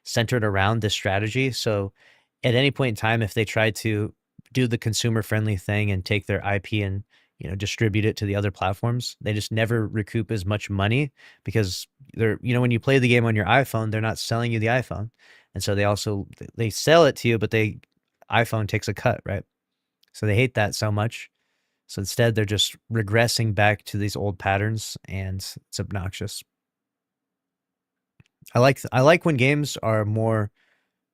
Speaker 1: centered around this strategy. So at any point in time, if they try to do the consumer friendly thing and take their IP and, you know, distribute it to the other platforms, they just never recoup as much money because they're, you know, when you play the game on your iPhone, they're not selling you the iPhone. And so they sell it to you, but iPhone takes a cut, right? So they hate that so much. So instead they're just regressing back to these old patterns, and it's obnoxious. I like when games are more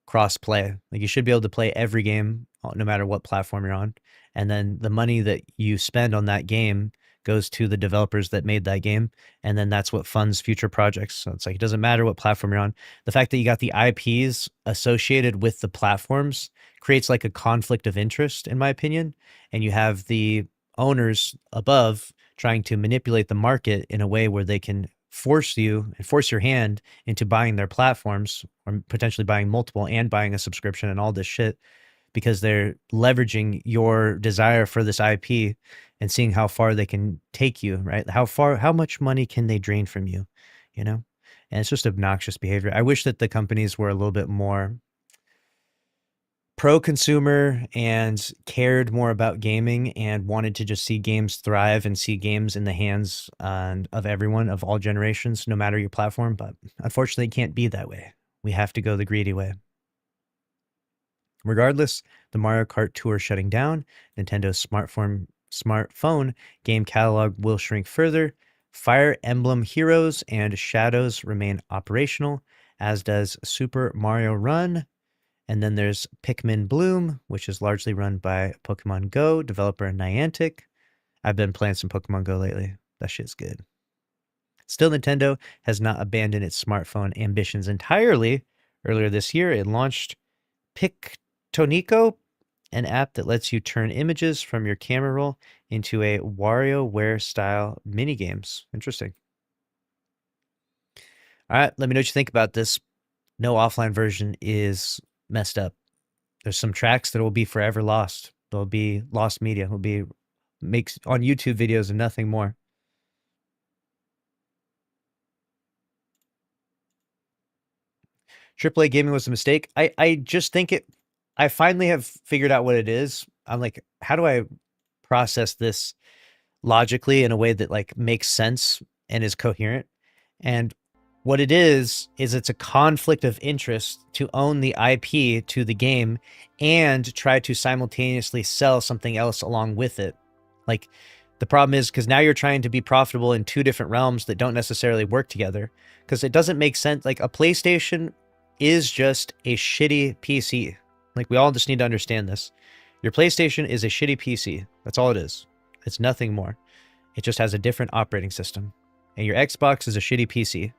Speaker 1: cross-play. Like you should be able to play every game no matter what platform you're on. And then the money that you spend on that game goes to the developers that made that game. And then that's what funds future projects. So it's like, it doesn't matter what platform you're on. The fact that you got the IPs associated with the platforms creates like a conflict of interest, in my opinion. And you have the owners above trying to manipulate the market in a way where they can force you and force your hand into buying their platforms, or potentially buying multiple and buying a subscription and all this shit, because they're leveraging your desire for this IP and seeing how far they can take you, right? How much money can they drain from you, you know? And it's just obnoxious behavior. I wish that the companies were a little bit more pro-consumer and cared more about gaming and wanted to just see games thrive and see games in the hands of everyone of all generations, no matter your platform. But unfortunately, it can't be that way. We have to go the greedy way. Regardless, the Mario Kart Tour shutting down, Nintendo's smartphone game catalog will shrink further. Fire Emblem Heroes and Shadows remain operational, as does Super Mario Run. And then there's Pikmin Bloom, which is largely run by Pokemon Go developer Niantic. I've been playing some Pokemon Go lately. That shit's good. Still, Nintendo has not abandoned its smartphone ambitions entirely. Earlier this year, it launched Pictonico, an app that lets you turn images from your camera roll into a WarioWare-style minigames. Interesting. All right, let me know what you think about this. No offline version is messed up. There's some tracks that will be forever lost. They'll be lost media. Will be makes on YouTube videos and nothing more. AAA gaming was a mistake. I just think I finally have figured out what it is. I'm like, how do I process this logically in a way that like makes sense and is coherent? And what it is it's a conflict of interest to own the IP to the game and try to simultaneously sell something else along with it. Like, the problem is because now you're trying to be profitable in two different realms that don't necessarily work together, because it doesn't make sense. Like, a PlayStation is just a shitty PC. Like, we all just need to understand this. Your PlayStation is a shitty PC. That's all it is. It's nothing more. It just has a different operating system. And your Xbox is a shitty PC.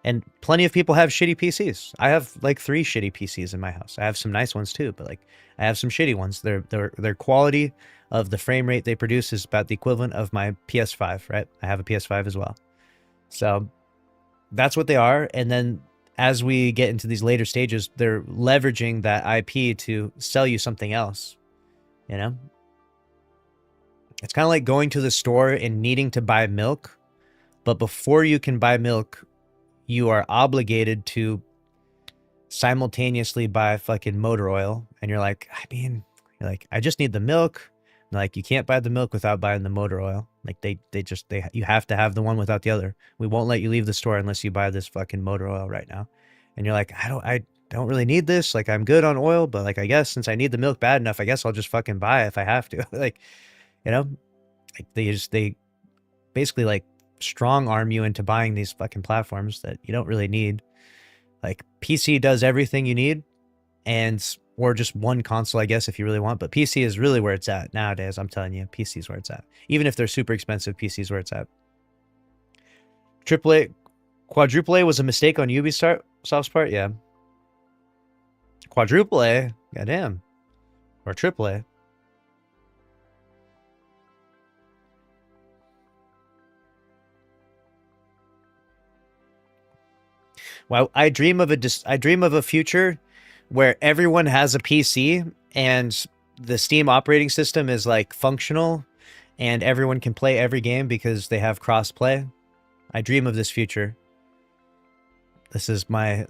Speaker 1: And plenty of people have shitty PCs. I have like 3 shitty PCs in my house. I have some nice ones too, but like I have some shitty ones. Their quality of the frame rate they produce is about the equivalent of my PS5, right? I have a PS5 as well. So that's what they are. And then as we get into these later stages, they're leveraging that IP to sell you something else, you know? It's kind of like going to the store and needing to buy milk, but before you can buy milk, you are obligated to simultaneously buy fucking motor oil. And you're like, I just need the milk. And like, you can't buy the milk without buying the motor oil. Like you have to have the one without the other. We won't let you leave the store unless you buy this fucking motor oil right now. And you're like, I don't really need this. Like, I'm good on oil, but like, I guess since I need the milk bad enough, I guess I'll just fucking buy it if I have to. Like, you know, like they basically like strong arm you into buying these fucking platforms that you don't really need. Like, PC does everything you need, or just one console, I guess, if you really want. But PC is really where it's at nowadays. I'm telling you, PC is where it's at. Even if they're super expensive, PC is where it's at. Quadruple A was a mistake on Ubisoft's part, yeah. Quadruple A, goddamn, or Triple A. Well, I dream of a future where everyone has a PC and the Steam operating system is like functional and everyone can play every game because they have cross-play. I dream of this future. This is my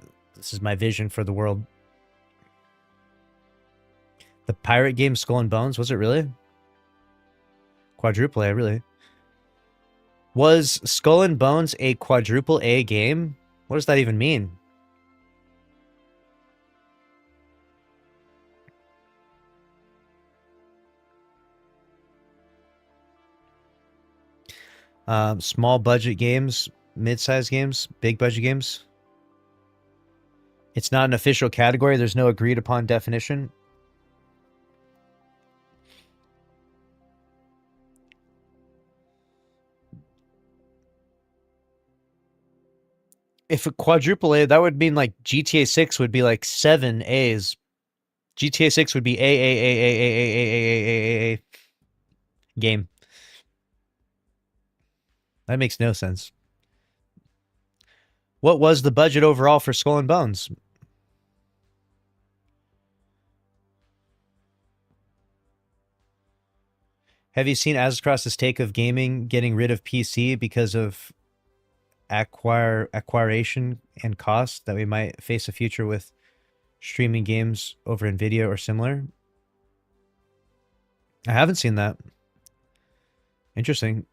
Speaker 1: vision for the world. The pirate game Skull and Bones, was it really? Quadruple A, really? Was Skull and Bones a quadruple A game? What does that even mean? Small budget games, mid-sized games, big budget games. It's not an official category. There's no agreed upon definition. If a quadruple A, that would mean like GTA 6 would be like 7 A's. GTA 6 would be A game. That makes no sense. What was the budget overall for Skull and Bones? Have you seen Azcross's take of gaming getting rid of PC because of acquiration and cost, that we might face a future with streaming games over Nvidia or similar. I haven't seen that. Interesting.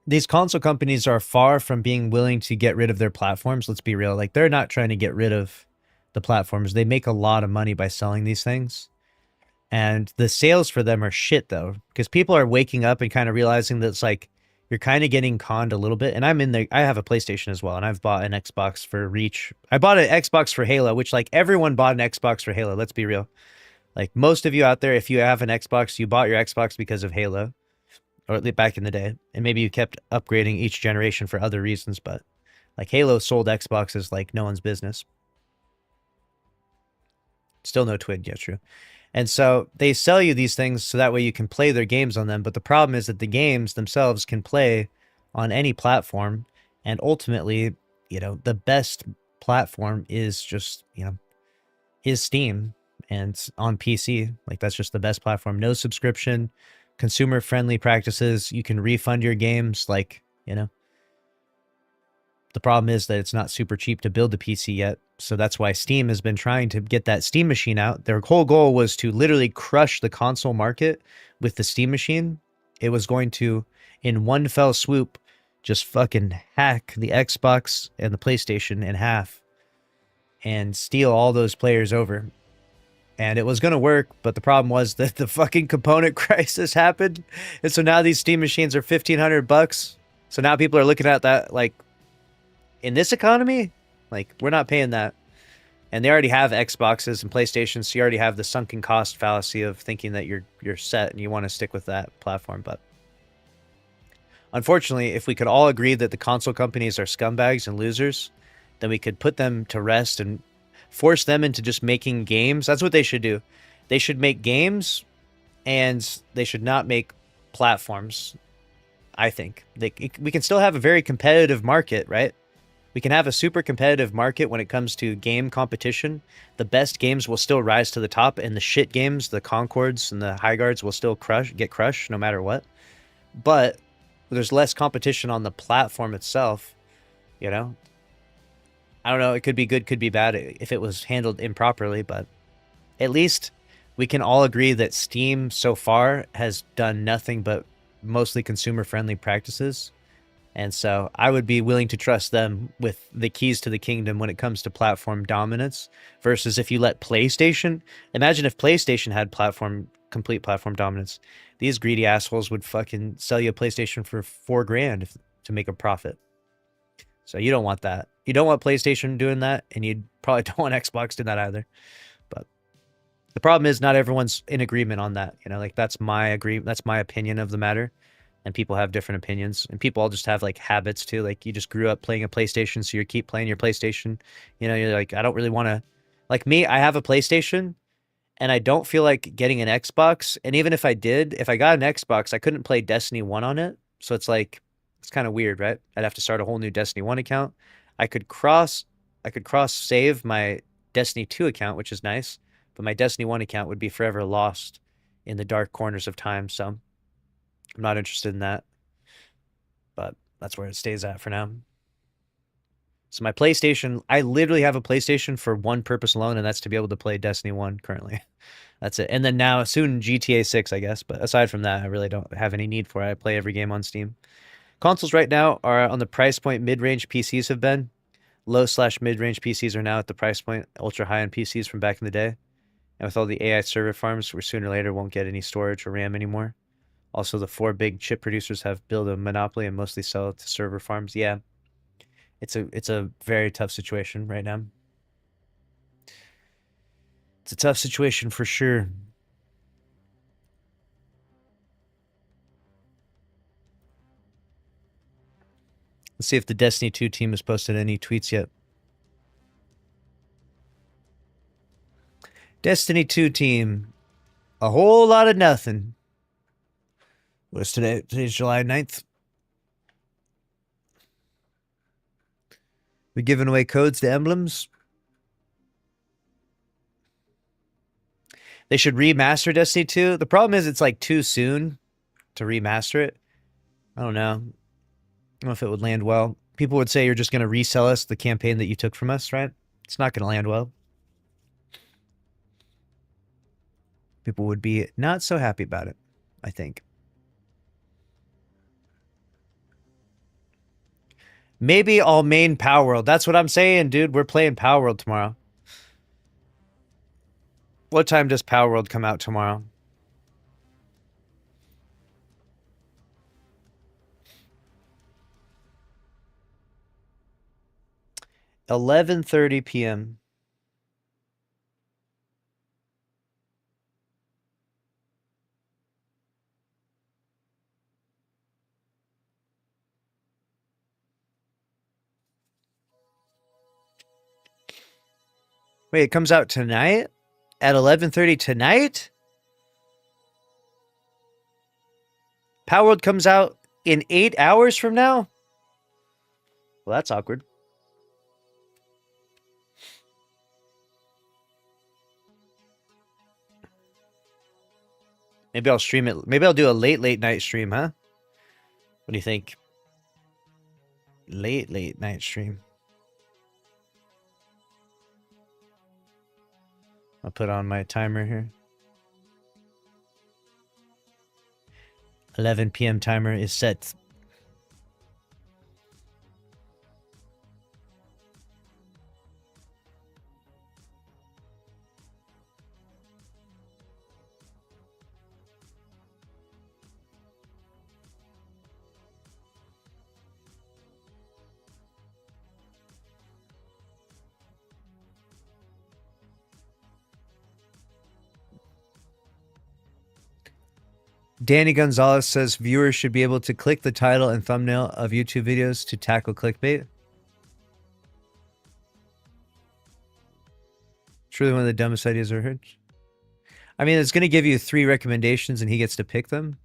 Speaker 1: These console companies are far from being willing to get rid of their platforms. Let's be real. Like, they're not trying to get rid of the platforms. They make a lot of money by selling these things. And the sales for them are shit, though, because people are waking up and kind of realizing that it's like you're kind of getting conned a little bit. And I have a PlayStation as well, and I've bought an Xbox for Reach. I bought an Xbox for Halo, which, like, everyone bought an Xbox for Halo. Let's be real. Like, most of you out there, if you have an Xbox, you bought your Xbox because of Halo, or at least back in the day. And maybe you kept upgrading each generation for other reasons, but like Halo sold Xboxes like no one's business. Still no Twid yet, true. And so they sell you these things so that way you can play their games on them. But the problem is that the games themselves can play on any platform. And ultimately, you know, the best platform is just, you know, is Steam and on PC. Like, that's just the best platform. No subscription, consumer friendly practices. You can refund your games. Like, you know, the problem is that it's not super cheap to build a PC yet. So that's why Steam has been trying to get that Steam machine out. Their whole goal was to literally crush the console market with the Steam machine. It was going to, in one fell swoop, just fucking hack the Xbox and the PlayStation in half and steal all those players over. And it was going to work, but the problem was that the fucking component crisis happened. And so now these Steam machines are $1,500. So now people are looking at that like, in this economy, like, we're not paying that. And they already have Xboxes and PlayStations, so you already have the sunken cost fallacy of thinking that you're set and you want to stick with that platform. But unfortunately, if we could all agree that the console companies are scumbags and losers, then we could put them to rest and force them into just making games. That's what they should do. They should make games, and they should not make platforms, I think. We can still have a very competitive market, right? We can have a super competitive market when it comes to game competition. The best games will still rise to the top, and the shit games, the Concords and the High Guards, will still get crushed no matter what. But there's less competition on the platform itself, you know? I don't know, it could be good, could be bad if it was handled improperly, but at least we can all agree that Steam so far has done nothing but mostly consumer-friendly practices. And so I would be willing to trust them with the keys to the kingdom when it comes to platform dominance, versus if you let PlayStation, imagine if PlayStation had complete platform dominance. These greedy assholes would fucking sell you a PlayStation for $4,000 to make a profit. So you don't want that. You don't want PlayStation doing that, and you probably don't want Xbox doing that either. But the problem is not everyone's in agreement on that. You know, like, that's my opinion of the matter. And people have different opinions, and people all just have like habits too. Like, you just grew up playing a PlayStation, so you keep playing your PlayStation. You know, you're like, I don't really want to, like me, I have a PlayStation and I don't feel like getting an Xbox. And even if I got an Xbox, I couldn't play Destiny 1 on it. So it's like, it's kind of weird, right? I'd have to start a whole new Destiny 1 account. I could cross save my Destiny 2 account, which is nice, but my Destiny 1 account would be forever lost in the dark corners of time. So I'm not interested in that, but that's where it stays at for now. So my PlayStation, I literally have a PlayStation for one purpose alone, and that's to be able to play Destiny 1 currently. That's it. And then now soon GTA 6, I guess. But aside from that, I really don't have any need for it. I play every game on Steam. Consoles right now are on the price point mid-range PCs have been. Low/mid-range PCs are now at the price point ultra high-end PCs from back in the day. And with all the AI server farms, we sooner or later won't get any storage or RAM anymore. Also, the 4 big chip producers have built a monopoly and mostly sell it to server farms. Yeah, it's a very tough situation right now. It's a tough situation for sure. Let's see if the Destiny 2 team has posted any tweets yet. Destiny 2 team, a whole lot of nothing. What's today? Today's July 9th. We giving away codes to emblems. They should remaster Destiny 2. The problem is it's like too soon to remaster it. I don't know. don't know if it would land well. People would say you're just going to resell us the campaign that you took from us, right? It's not going to land well. People would be not so happy about it, I think. Maybe I'll main Power World. That's what I'm saying, dude. We're playing Power World tomorrow. What time does Power World come out tomorrow? $11:30 p.m. Wait, it comes out tonight? At 11:30 tonight? Power World comes out in 8 hours from now? Well, that's awkward. Maybe I'll stream it. Maybe I'll do a late night stream, huh? What do you think? Late night stream. I'll put on my timer here. 11 p.m. timer is set. Danny Gonzalez says viewers should be able to click the title and thumbnail of YouTube videos to tackle clickbait. Truly one of the dumbest ideas I've ever heard. I mean, it's going to give you 3 recommendations and he gets to pick them.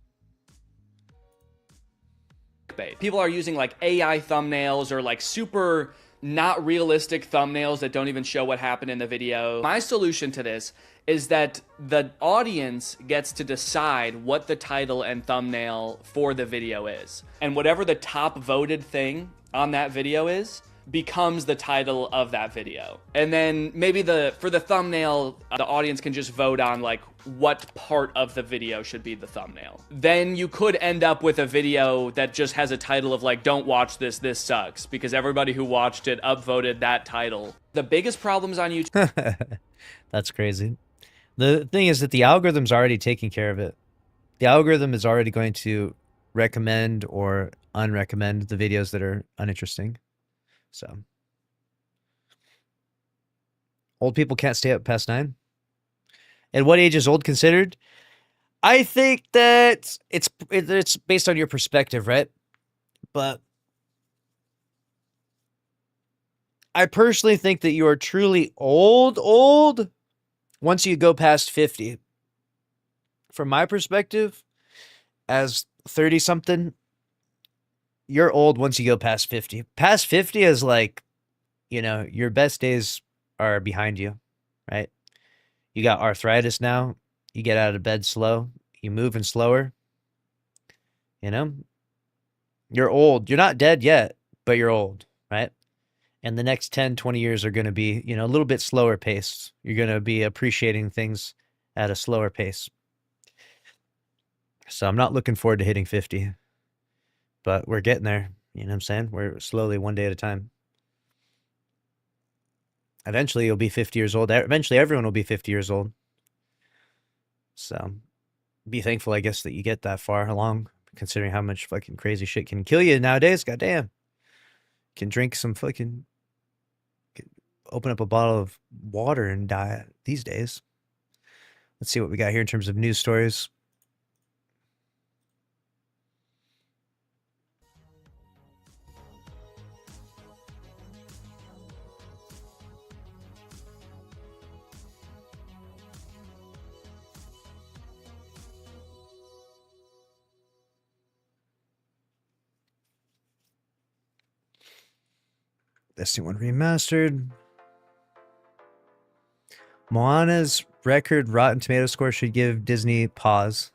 Speaker 6: People are using like AI thumbnails or like super not realistic thumbnails that don't even show what happened in the video. My solution to this is that the audience gets to decide what the title and thumbnail for the video is. And whatever the top voted thing on that video is becomes the title of that video. And then maybe for the thumbnail, the audience can just vote on like what part of the video should be the thumbnail. Then you could end up with a video that just has a title of like, don't watch this, this sucks, because everybody who watched it upvoted that title. The biggest problems on YouTube.
Speaker 1: That's crazy. The thing is that the algorithm's already taking care of it. The algorithm is already going to recommend or unrecommend the videos that are uninteresting. So, old people can't stay up past 9. And what age is old considered? I think that it's based on your perspective, right? But I personally think that you are truly old once you go past 50. From my perspective, as 30-something, you're old once you go past 50. Past 50 is like, you know, your best days are behind you, right? You got arthritis now. You get out of bed slow. You moving slower. You know? You're old. You're not dead yet, but you're old, right? And the next 10, 20 years are going to be, you know, a little bit slower paced. You're going to be appreciating things at a slower pace. So I'm not looking forward to hitting 50. But we're getting there. You know what I'm saying? We're slowly, one day at a time. Eventually, you'll be 50 years old. Eventually, everyone will be 50 years old. So, be thankful, I guess, that you get that far along, considering how much fucking crazy shit can kill you nowadays. Goddamn. Can drink some fucking... Open up a bottle of water and die these days. Let's see what we got here in terms of news stories. Destiny 1 Remastered. Moana's record Rotten Tomato score should give Disney pause.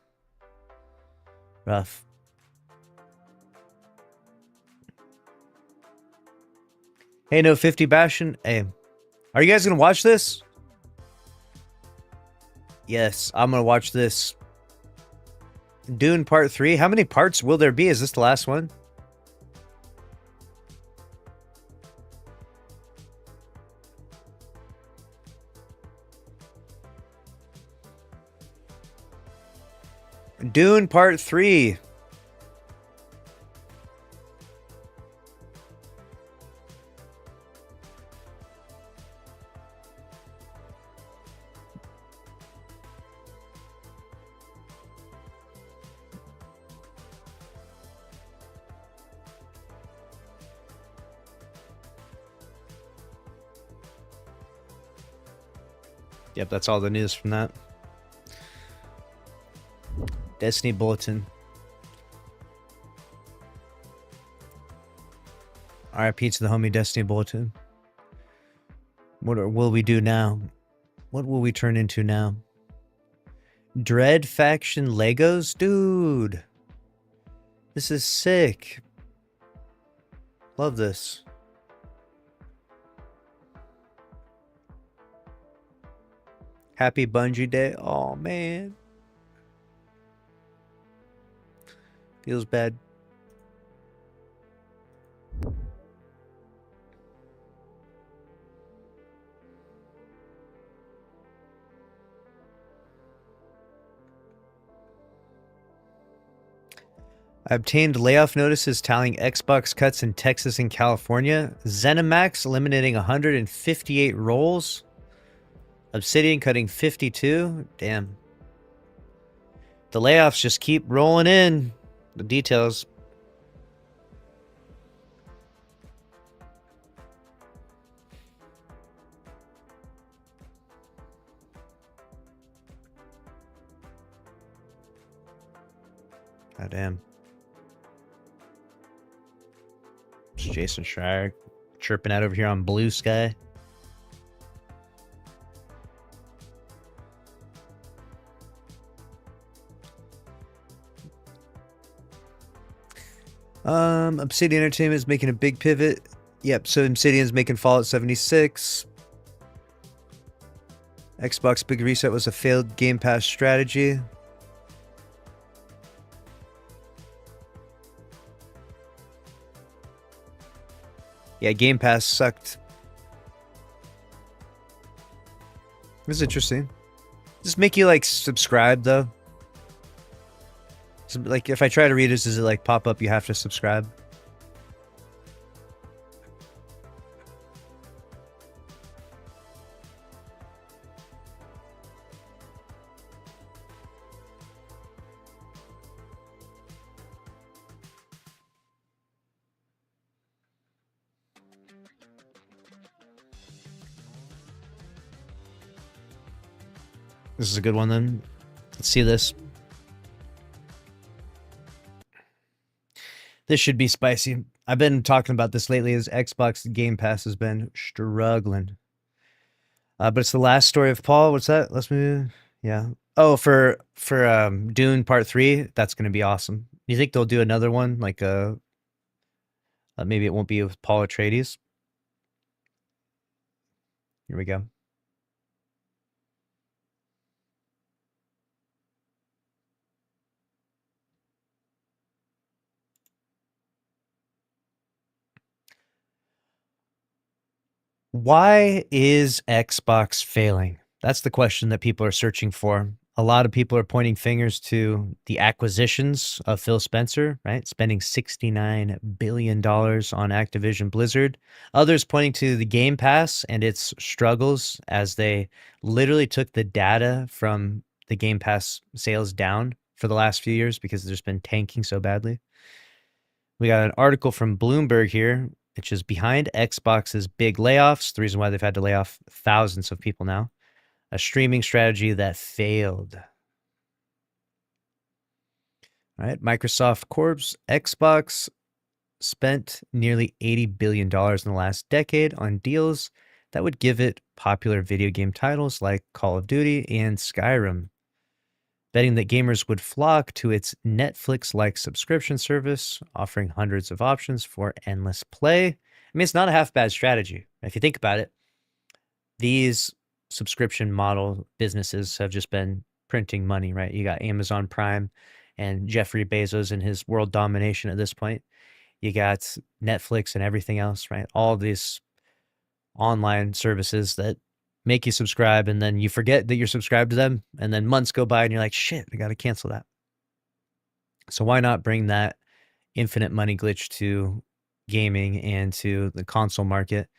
Speaker 1: Rough. Hey, no 50 Bastion. Hey, are you guys gonna watch this? Yes, I'm gonna watch this. Dune Part 3. How many parts will there be? Is this the last one? Dune Part 3. Yep, that's all the news from that. Destiny Bulletin. RIP to the homie Destiny Bulletin. What will we do now? What will we turn into now? Dread Faction Legos? Dude. This is sick. Love this. Happy Bungie Day. Oh, man. Feels bad. I obtained layoff notices tallying Xbox cuts in Texas and California. ZeniMax eliminating 158 roles. Obsidian cutting 52. Damn. The layoffs just keep rolling in. The details. God damn. It's Jason Schreier chirping out over here on Blue Sky. Obsidian Entertainment is making a big pivot. Yep, so Obsidian's making Fallout 76. Xbox Big Reset was a failed Game Pass strategy. Yeah, Game Pass sucked. This is interesting. Does this make you like subscribe though? So, like if I try to read this, does it like pop up you have to subscribe? This is a good one then. Let's see this. This should be spicy. I've been talking about this lately as Xbox Game Pass has been struggling. But it's the last story of Paul. What's that? Let's move. Yeah. Oh, for Dune Part 3, that's going to be awesome. You think they'll do another one? Like maybe it won't be with Paul Atreides. Here we go. Why is Xbox failing? That's the question that people are searching for. A lot of people are pointing fingers to the acquisitions of Phil Spencer, right? Spending $69 billion on Activision Blizzard. Others pointing to the Game Pass and its struggles as they literally took the data from the Game Pass sales down for the last few years because there's been tanking so badly. We got an article from Bloomberg here, which is behind Xbox's big layoffs, the reason why they've had to lay off thousands of people now. A streaming strategy that failed. All right, Microsoft Corp's Xbox spent nearly $80 billion in the last decade on deals that would give it popular video game titles like Call of Duty and Skyrim, betting that gamers would flock to its Netflix-like subscription service, offering hundreds of options for endless play, mean, it's not a half bad strategy. If you think about it, these subscription model businesses have just been printing money, right? You got Amazon Prime and Jeffrey Bezos and his world domination at this point. You got Netflix and everything else, right? All these online services that make you subscribe, and then you forget that you're subscribed to them, and then months go by and you're like, shit, I got to cancel that. So why not bring that infinite money glitch to gaming and to the console market,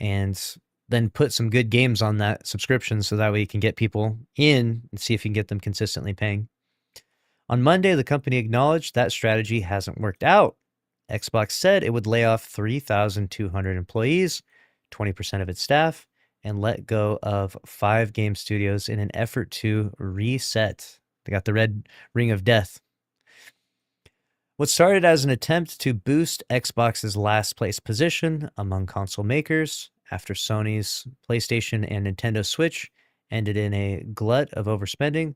Speaker 1: and then put some good games on that subscription so that way you can get people in and see if you can get them consistently paying. On Monday, the company acknowledged that strategy hasn't worked out. Xbox said it would lay off 3,200 employees, 20% of its staff, and let go of 5 game studios in an effort to reset. They got the red ring of death. What started as an attempt to boost Xbox's last place position among console makers after Sony's PlayStation and Nintendo Switch ended in a glut of overspending,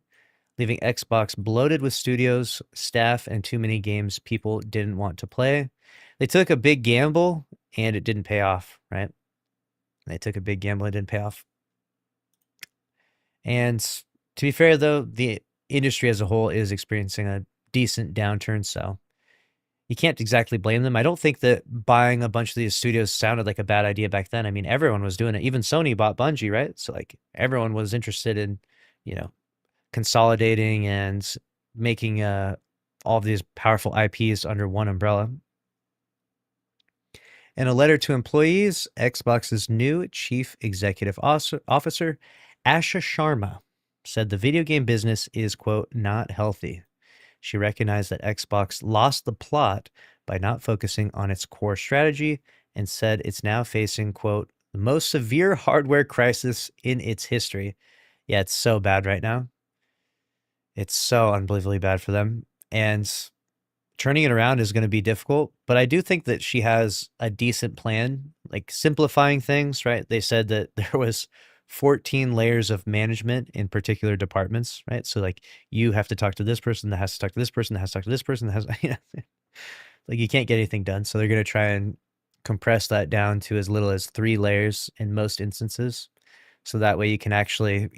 Speaker 1: leaving Xbox bloated with studios, staff, and too many games people didn't want to play. They took a big gamble and it didn't pay off, right? They took a big gamble and it didn't pay off. And to be fair, though, the industry as a whole is experiencing a decent downturn, so you can't exactly blame them. I don't think that buying a bunch of these studios sounded like a bad idea back then. I mean, everyone was doing it. Even Sony bought Bungie, right? So like everyone was interested in, consolidating and making all of these powerful IPs under one umbrella. In a letter to employees, Xbox's new chief executive officer, Asha Sharma, said the video game business is, quote, not healthy. She recognized that Xbox lost the plot by not focusing on its core strategy and said it's now facing, quote, the most severe hardware crisis in its history. Yeah, it's so bad right now. It's so unbelievably bad for them. And turning it around is going to be difficult, but I do think that she has a decent plan, like simplifying things, right? They said that there was 14 layers of management in particular departments, right? So like you have to talk to this person that has to talk to this person that has to talk to this person that has, like you can't get anything done. So they're going to try and compress that down to as little as 3 layers in most instances. So that way you can actually,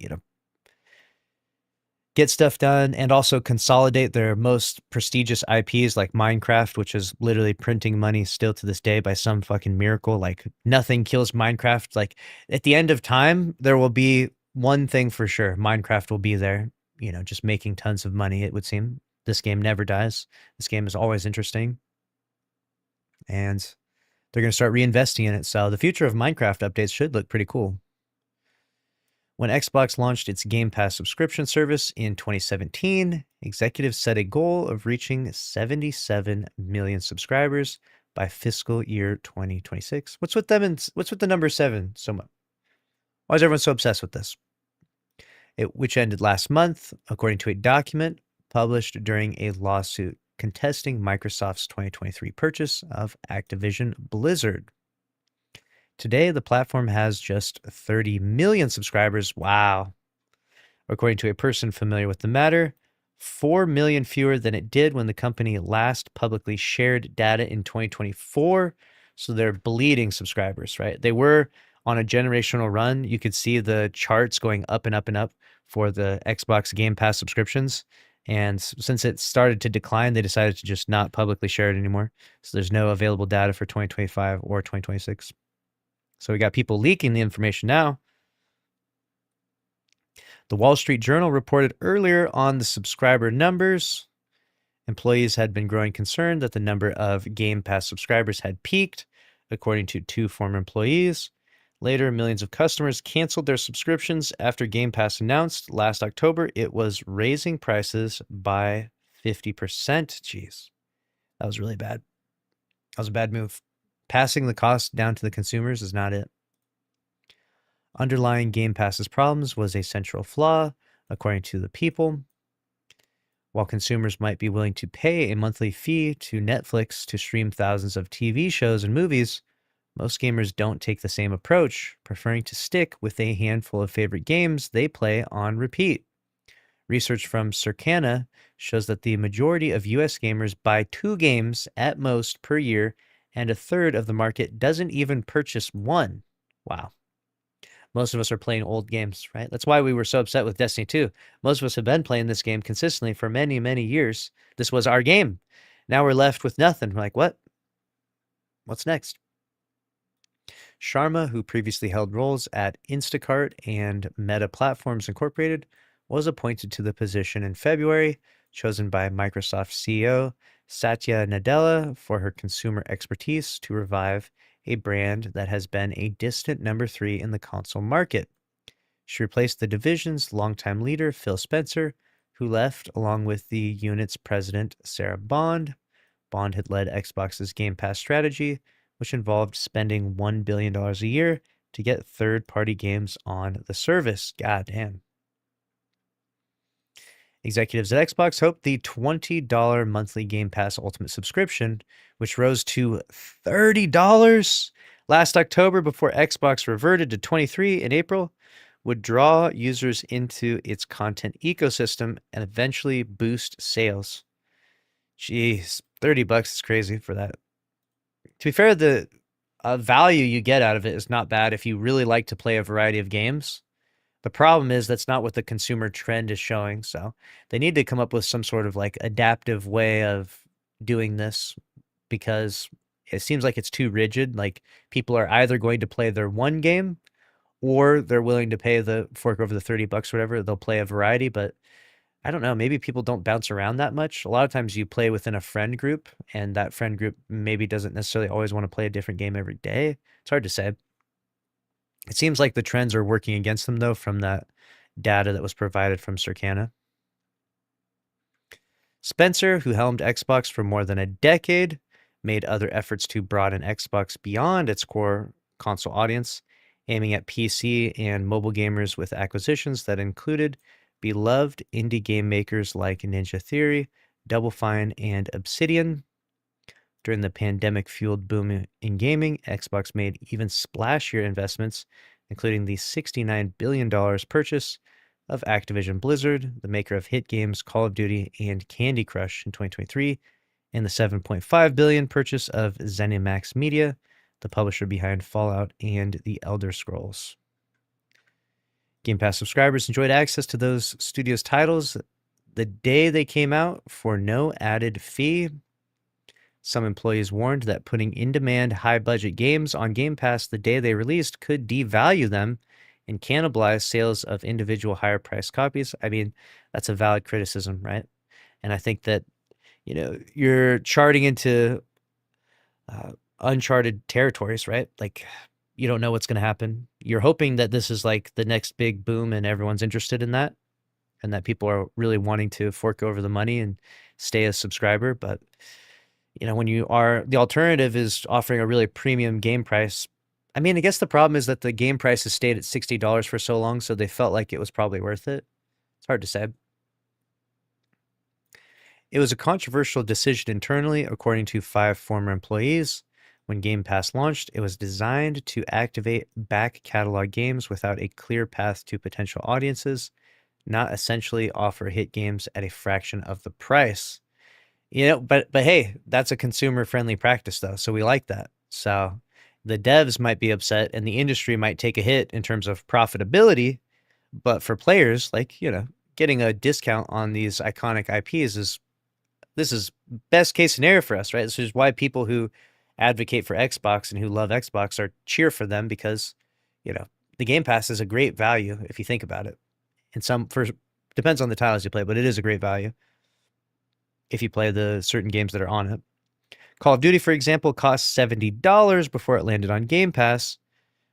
Speaker 1: get stuff done and also consolidate their most prestigious IPs like Minecraft, which is literally printing money still to this day by some fucking miracle. Like nothing kills Minecraft. Like at the end of time, there will be one thing for sure. Minecraft will be there, just making tons of money, it would seem. This game never dies. This game is always interesting. And they're going to start reinvesting in it. So the future of Minecraft updates should look pretty cool. When Xbox launched its Game Pass subscription service in 2017, executives set a goal of reaching 77 million subscribers by fiscal year 2026. What's with the number 7 so much? Why is everyone so obsessed with this? Which ended last month, according to a document published during a lawsuit contesting Microsoft's 2023 purchase of Activision Blizzard. Today, the platform has just 30 million subscribers. Wow. According to a person familiar with the matter, 4 million fewer than it did when the company last publicly shared data in 2024. So they're bleeding subscribers, right? They were on a generational run. You could see the charts going up and up and up for the Xbox Game Pass subscriptions. And since it started to decline, they decided to just not publicly share it anymore. So there's no available data for 2025 or 2026. So we got people leaking the information now. The Wall Street Journal reported earlier on the subscriber numbers. Employees had been growing concerned that the number of Game Pass subscribers had peaked, according to 2 former employees. Later, millions of customers canceled their subscriptions after Game Pass announced last October it was raising prices by 50%. Jeez, that was really bad. That was a bad move. Passing the cost down to the consumers is not it. Underlying Game Pass's problems was a central flaw, according to the People. While consumers might be willing to pay a monthly fee to Netflix to stream thousands of TV shows and movies, most gamers don't take the same approach, preferring to stick with a handful of favorite games they play on repeat. Research from Circana shows that the majority of US gamers buy 2 games at most per year and a third of the market doesn't even purchase one. Wow. Most of us are playing old games, right? That's why we were so upset with Destiny 2. Most of us have been playing this game consistently for many, many years. This was our game. Now we're left with nothing. We're like, what? What's next? Sharma, who previously held roles at Instacart and Meta Platforms Incorporated, was appointed to the position in February, chosen by Microsoft CEO Satya Nadella for her consumer expertise to revive a brand that has been a distant number 3 in the console market. She replaced the division's longtime leader, Phil Spencer, who left along with the unit's president, Sarah Bond. Bond had led Xbox's Game Pass strategy, which involved spending $1 billion a year to get third-party games on the service. God damn. Executives at Xbox hoped the $20 monthly Game Pass Ultimate subscription, which rose to $30 last October before Xbox reverted to $23 in April, would draw users into its content ecosystem and eventually boost sales. Jeez, $30 is crazy for that. To be fair, the value you get out of it is not bad if you really like to play a variety of games. The problem is that's not what the consumer trend is showing. So they need to come up with some sort of like adaptive way of doing this, because it seems like it's too rigid. Like people are either going to play their one game or they're willing to pay the fork over the $30 or whatever. They'll play a variety, but I don't know. Maybe people don't bounce around that much. A lot of times you play within a friend group, and that friend group maybe doesn't necessarily always want to play a different game every day. It's hard to say. It seems like the trends are working against them, though, from that data that was provided from Circana. Spencer, who helmed Xbox for more than a decade, made other efforts to broaden Xbox beyond its core console audience, aiming at PC and mobile gamers with acquisitions that included beloved indie game makers like Ninja Theory, Double Fine, and Obsidian. During the pandemic-fueled boom in gaming, Xbox made even splashier investments, including the $69 billion purchase of Activision Blizzard, the maker of hit games Call of Duty and Candy Crush in 2023, and the $7.5 billion purchase of ZeniMax Media, the publisher behind Fallout and The Elder Scrolls. Game Pass subscribers enjoyed access to those studios' titles the day they came out for no added fee. Some employees warned that putting in-demand, high-budget games on Game Pass the day they released could devalue them and cannibalize sales of individual higher-priced copies. I mean, that's a valid criticism, right? And I think that, you know, you're charting into uncharted territories, right? Like, you don't know what's going to happen. You're hoping that this is like the next big boom and everyone's interested in that, and that people are really wanting to fork over the money and stay a subscriber. But you know, when you are, the alternative is offering a really premium game price. I mean, I guess the problem is that the game price has stayed at $60 for so long, so they felt like it was probably worth it. It's hard to say. It was a controversial decision internally, according to 5 former employees. When Game Pass launched, it was designed to activate back catalog games without a clear path to potential audiences, not essentially offer hit games at a fraction of the price. You know, but hey, that's a consumer-friendly practice, though, so we like that. So the devs might be upset, and the industry might take a hit in terms of profitability, but for players, like, you know, getting a discount on these iconic IPs this is best case scenario for us, right? This is why people who advocate for Xbox and who love Xbox are cheer for them, because, you know, the Game Pass is a great value if you think about it. Depends on the titles you play, but it is a great value if you play the certain games that are on it. Call of Duty, for example, cost $70 before it landed on Game Pass,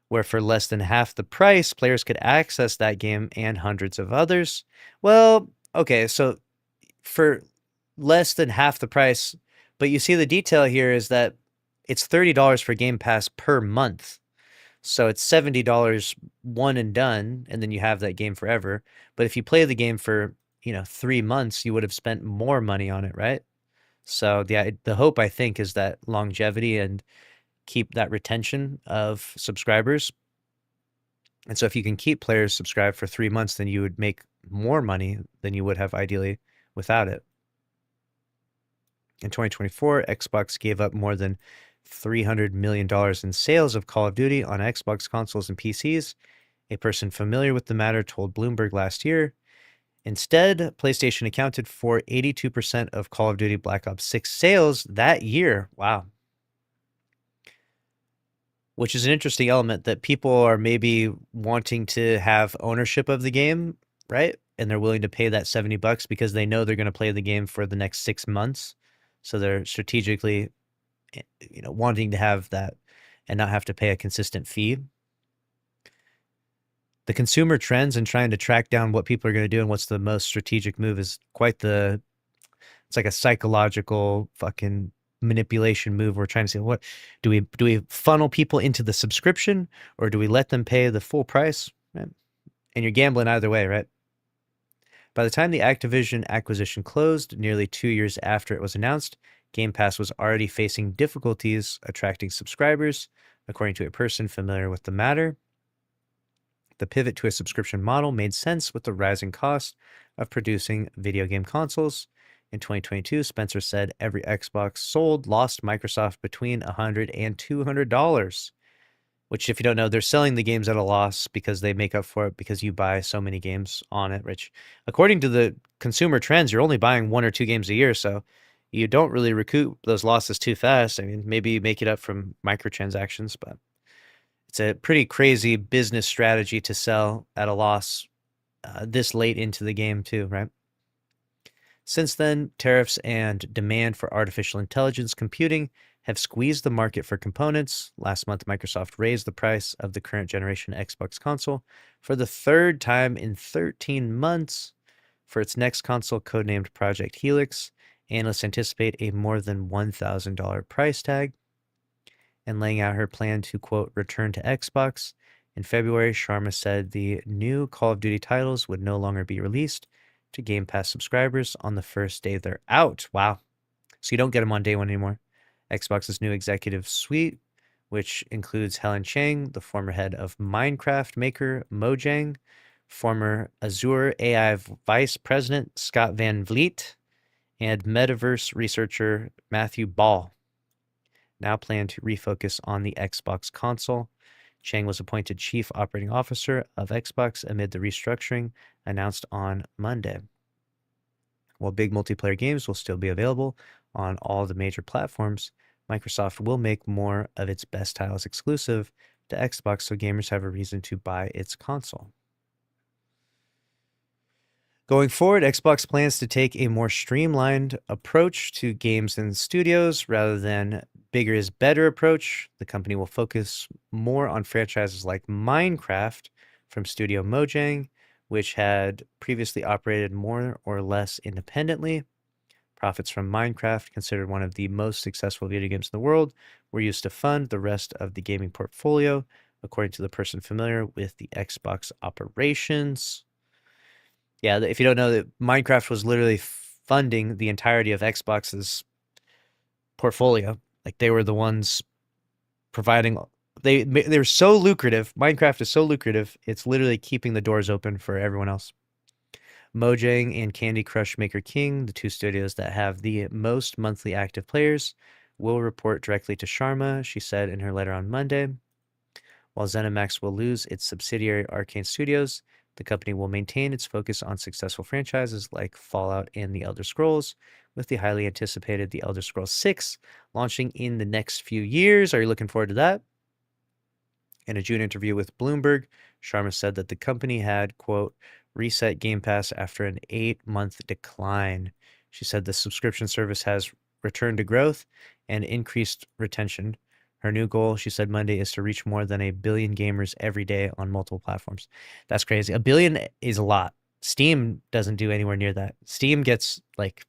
Speaker 1: where for less than half the price, players could access that game and hundreds of others. Well, okay, so for less than half the price, but you see the detail here is that it's $30 for Game Pass per month. So it's $70 one and done, and then you have that game forever. But if you play the game for, you know, 3 months, you would have spent more money on it, right? So the hope, I think, is that longevity and keep that retention of subscribers. And so if you can keep players subscribed for 3 months, then you would make more money than you would have ideally without it. In 2024, Xbox gave up more than $300 million in sales of Call of Duty on Xbox consoles and PCs, a person familiar with the matter told Bloomberg last year. Instead, PlayStation accounted for 82% of Call of Duty Black Ops 6 sales that year. Wow. Which is an interesting element that people are maybe wanting to have ownership of the game, right? And they're willing to pay that $70 because they know they're going to play the game for the next 6 months. So they're strategically, wanting to have that and not have to pay a consistent fee. The consumer trends and trying to track down what people are going to do and what's the most strategic move is it's like a psychological fucking manipulation move. We're trying to say, what do we funnel people into the subscription, or do we let them pay the full price? Right? And you're gambling either way, right? By the time the Activision acquisition closed, nearly 2 years after it was announced, Game Pass was already facing difficulties attracting subscribers, according to a person familiar with the matter. The pivot to a subscription model made sense with the rising cost of producing video game consoles. In 2022, Spencer said every Xbox sold lost Microsoft between $100 and $200, which, if you don't know, they're selling the games at a loss because they make up for it because you buy so many games on it, which, according to the consumer trends, you're only buying 1 or 2 games a year, so you don't really recoup those losses too fast. I mean, maybe you make it up from microtransactions, but it's a pretty crazy business strategy to sell at a loss this late into the game too, right? Since then, tariffs and demand for artificial intelligence computing have squeezed the market for components. Last month, Microsoft raised the price of the current generation Xbox console for the 3rd time in 13 months. For its next console, codenamed Project Helix, analysts anticipate a more than $1,000 price tag. And laying out her plan to, quote, return to Xbox. In February, Sharma said the new Call of Duty titles would no longer be released to Game Pass subscribers on the first day they're out. Wow. So you don't get them on day one anymore. Xbox's new executive suite, which includes Helen Chang, the former head of Minecraft maker Mojang, former Azure AI vice president Scott Van Vliet, and metaverse researcher Matthew Ball, now plan to refocus on the Xbox console. Chang was appointed Chief Operating Officer of Xbox amid the restructuring announced on Monday. While big multiplayer games will still be available on all the major platforms, Microsoft will make more of its best titles exclusive to Xbox so gamers have a reason to buy its console. Going forward, Xbox plans to take a more streamlined approach to games and studios rather than bigger is better approach. The company will focus more on franchises like Minecraft from Studio Mojang, which had previously operated more or less independently. Profits from Minecraft, considered one of the most successful video games in the world, were used to fund the rest of the gaming portfolio, according to the person familiar with the Xbox operations. Yeah, if you don't know, that Minecraft was literally funding the entirety of Xbox's portfolio. Like, they were the ones providing. They were so lucrative. Minecraft is so lucrative. It's literally keeping the doors open for everyone else. Mojang and Candy Crush Maker King, the 2 studios that have the most monthly active players, will report directly to Sharma, she said in her letter on Monday. While ZeniMax will lose its subsidiary Arcane Studios, the company will maintain its focus on successful franchises like Fallout and The Elder Scrolls, with the highly anticipated The Elder Scrolls 6 launching in the next few years. Are you looking forward to that? In a June interview with Bloomberg, Sharma said that the company had, quote, reset Game Pass after an 8-month decline. She said the subscription service has returned to growth and increased retention. Her new goal, she said Monday, is to reach more than 1 billion gamers every day on multiple platforms. That's crazy. 1 billion is a lot. Steam doesn't do anywhere near that. Steam gets like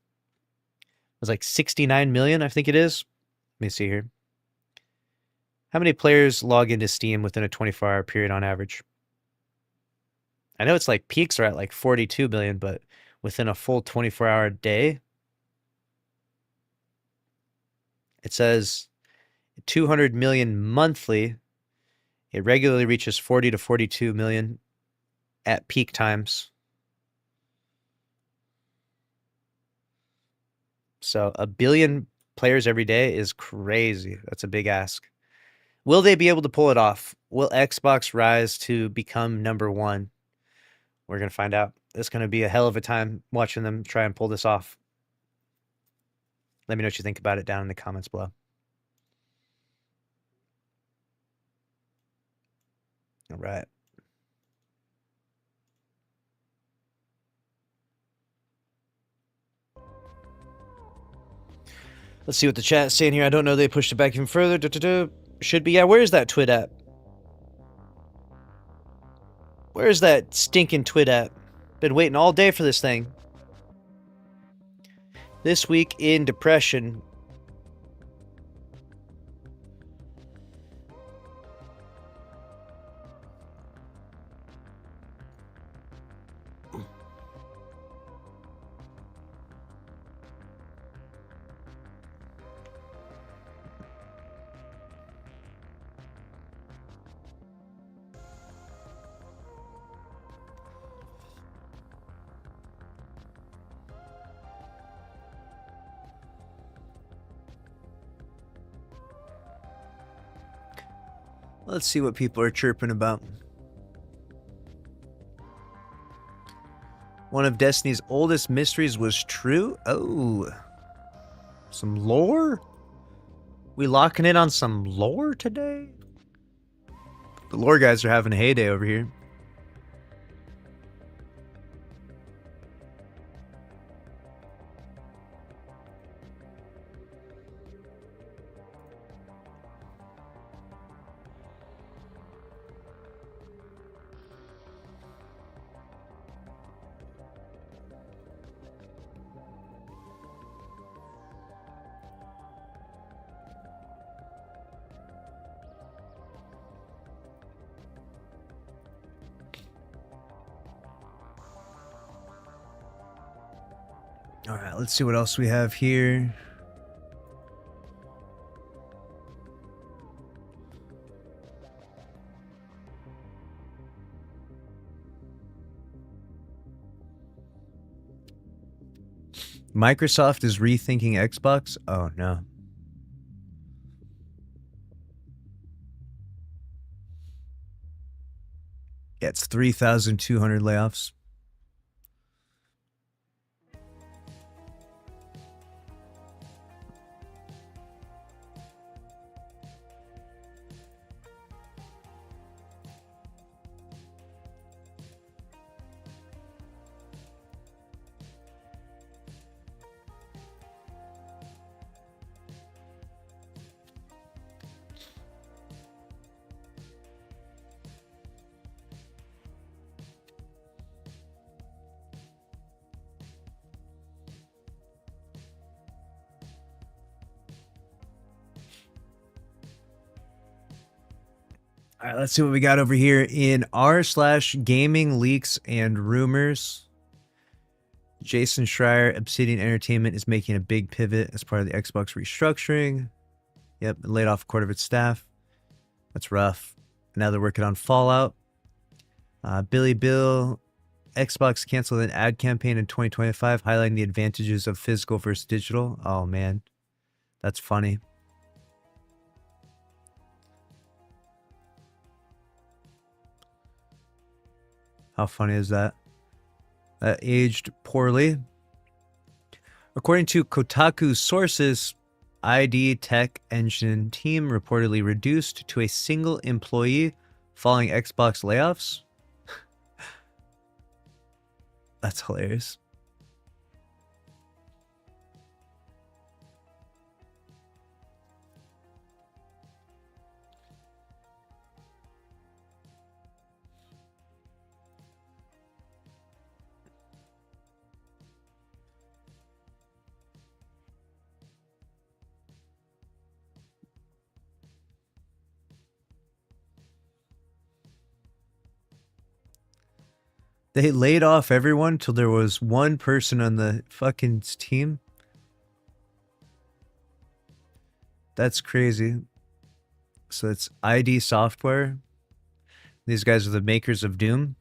Speaker 1: 69 million, I think it is. Let me see here. How many players log into Steam within a 24-hour period on average? I know it's like peaks are at like 42 billion, but within a full 24-hour day, it says 200 million monthly. It regularly reaches 40 to 42 million at peak times. So 1 billion players every day is crazy. That's a big ask. Will they be able to pull it off? Will Xbox rise to become number one? We're going to find out. It's going to be a hell of a time watching them try and pull this off. Let me know what you think about it down in the comments below. All right. Let's see what the chat's saying here. I don't know. They pushed it back even further. Should be. Yeah, where is that Twid at? Where's that stinking Twid at? Been waiting all day for this thing. This week in depression. Let's see what people are chirping about. One of Destiny's oldest mysteries was true? Oh. Some lore? We locking in on some lore today? The lore guys are having a heyday over here. All right, let's see what else we have here. Microsoft is rethinking Xbox? Oh, no. Yeah, it's 3,200 layoffs. All right, let's see what we got over here in r/gaming leaks and rumors. Jason Schreier, Obsidian Entertainment, is making a big pivot as part of the Xbox restructuring. Yep, laid off a quarter of its staff. That's rough. Now they're working on Fallout. Billy Bill, Xbox canceled an ad campaign in 2025 highlighting the advantages of physical versus digital. Oh, man. That's funny. How funny is that? That aged poorly. According to Kotaku sources, ID Tech Engine team reportedly reduced to a single employee following Xbox layoffs. That's hilarious. They laid off everyone till there was one person on the fucking team. That's crazy. So it's ID Software. These guys are the makers of Doom.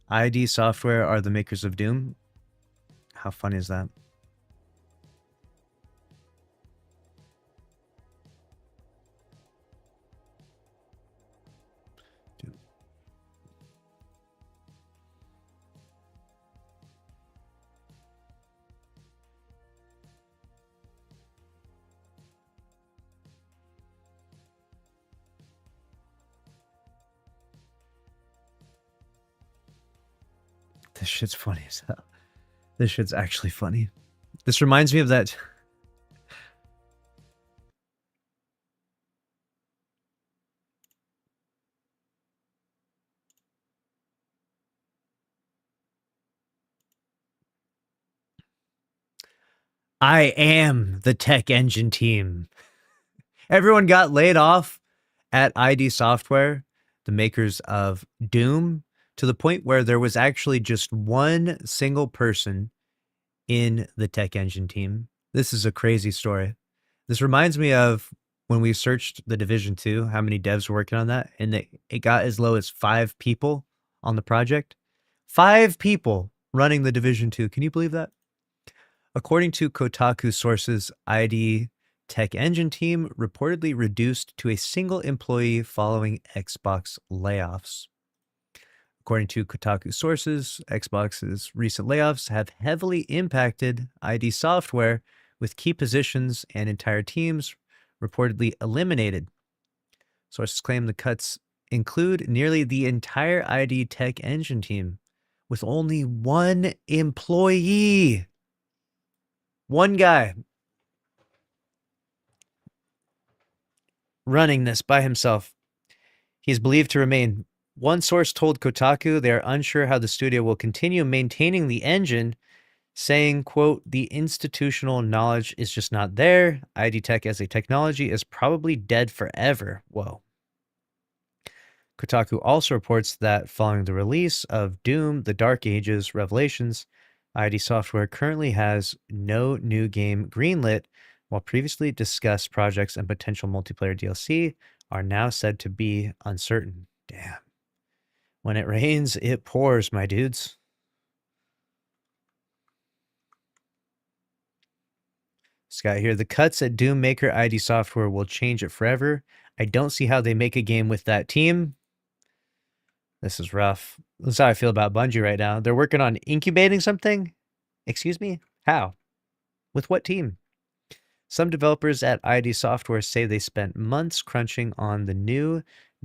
Speaker 1: ID Software are the makers of Doom. How funny is that? This shit's funny as hell. This shit's actually funny. This reminds me of that. I am the tech engine team. Everyone got laid off at ID Software, the makers of Doom, to the point where there was actually just one single person in the tech engine team. This is a crazy story. This reminds me of when we searched the Division 2, how many devs were working on that, and it got as low as 5 people on the project. 5 people running the Division 2. Can you believe that? According to Kotaku sources, ID Tech Engine team reportedly reduced to a single employee following Xbox layoffs. According to Kotaku sources, Xbox's recent layoffs have heavily impacted ID Software, with key positions and entire teams reportedly eliminated. Sources claim the cuts include nearly the entire ID Tech Engine team, with only one employee. One guy running this by himself. He's believed to remain. One source told Kotaku they are unsure how the studio will continue maintaining the engine, saying, quote, the institutional knowledge is just not there. ID Tech as a technology is probably dead forever. Whoa. Kotaku also reports that following the release of Doom, The Dark Ages Revelations, ID Software currently has no new game greenlit, while previously discussed projects and potential multiplayer DLC are now said to be uncertain. Damn. When it rains, it pours, my dudes. Scott here. The cuts at Doom maker ID Software will change it forever. I don't see how they make a game with that team. This is rough. That's how I feel about Bungie right now. They're working on incubating something? Excuse me? How? With what team? Some developers at ID Software say they spent months crunching on the new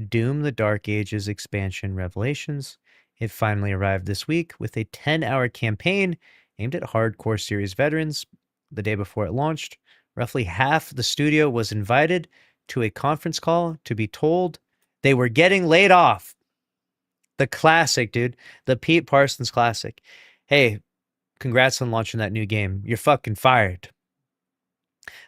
Speaker 1: Doom the Dark Ages expansion Revelations. It finally arrived this week with a 10-hour campaign aimed at hardcore series veterans. The day before it launched, roughly half the studio was invited to a conference call to be told they were getting laid off. The classic, dude. The Pete Parsons classic. Hey, congrats on launching that new game. You're fucking fired.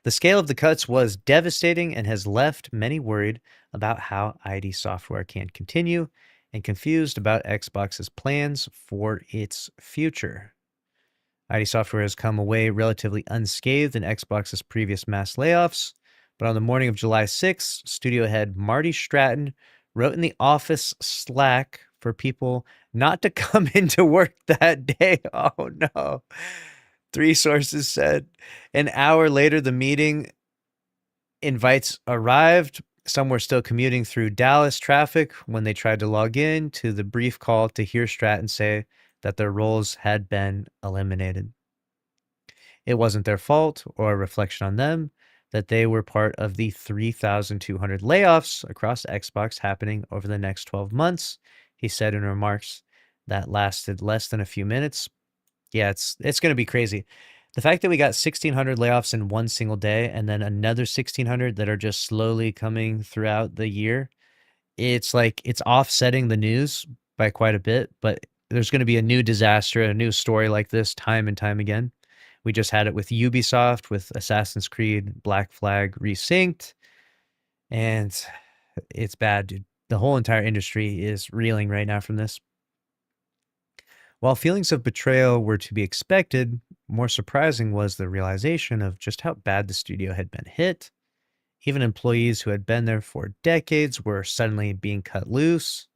Speaker 1: The scale of the cuts was devastating and has left many worried about how ID Software can continue and confused about Xbox's plans for its future. ID Software has come away relatively unscathed in Xbox's previous mass layoffs, but on the morning of July 6th, studio head Marty Stratton wrote in the office Slack for people not to come into work that day. Oh no. 3 sources said. An hour later, the meeting invites arrived. Some were still commuting through Dallas traffic when they tried to log in to the brief call to hear Stratton say that their roles had been eliminated. It wasn't their fault or a reflection on them that they were part of the 3,200 layoffs across Xbox happening over the next 12 months, he said in remarks that lasted less than a few minutes. Yeah, it's going to be crazy. The fact that we got 1,600 layoffs in one single day and then another 1,600 that are just slowly coming throughout the year, it's like it's offsetting the news by quite a bit, but there's going to be a new disaster, a new story like this time and time again. We just had it with Ubisoft, with Assassin's Creed, Black Flag resynced, and it's bad, dude. The whole entire industry is reeling right now from this. While feelings of betrayal were to be expected, more surprising was the realization of just how bad the studio had been hit. Even employees who had been there for decades were suddenly being cut loose.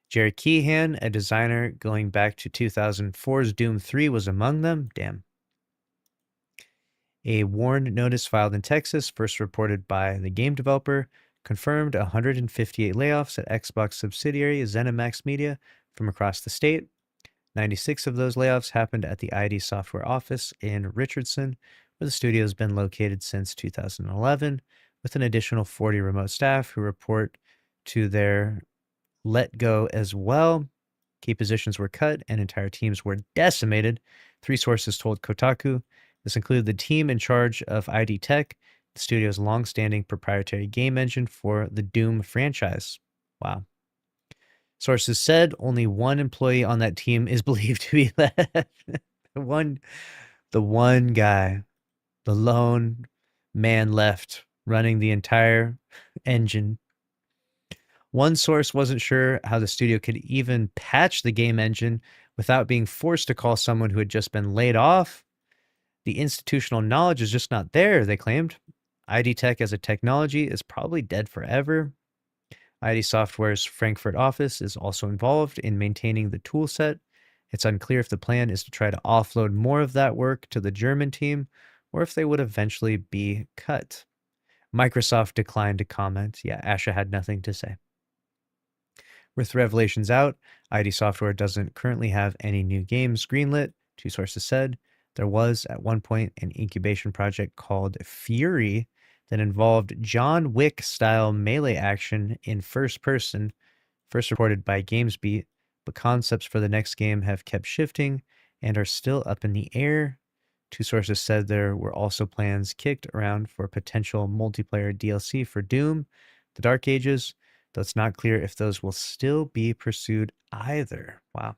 Speaker 1: Jerry Keehan, a designer going back to 2004's Doom 3, was among them. Damn. A warn notice filed in Texas, first reported by the game developer, confirmed 158 layoffs at Xbox subsidiary ZeniMax Media from across the state. 96 of those layoffs happened at the ID Software office in Richardson, where the studio has been located since 2011, with an additional 40 remote staff who report to their let go as well. Key positions were cut and entire teams were decimated. 3 sources told Kotaku. This included the team in charge of ID Tech, the studio's long-standing proprietary game engine for the Doom franchise. Wow. Sources said only one employee on that team is believed to be left. The one guy, the lone man left running the entire engine. One source wasn't sure how the studio could even patch the game engine without being forced to call someone who had just been laid off. The institutional knowledge is just not there, they claimed. ID Tech as a technology is probably dead forever. ID Software's Frankfurt office is also involved in maintaining the toolset. It's unclear if the plan is to try to offload more of that work to the German team or if they would eventually be cut. Microsoft declined to comment. Yeah, Asha had nothing to say. With Revelations out, ID Software doesn't currently have any new games greenlit, 2 sources said. There was, at one point, an incubation project called Fury that involved John Wick-style melee action in first person, first reported by GamesBeat, but concepts for the next game have kept shifting and are still up in the air. 2 sources said there were also plans kicked around for potential multiplayer DLC for Doom, The Dark Ages, though it's not clear if those will still be pursued either. Wow.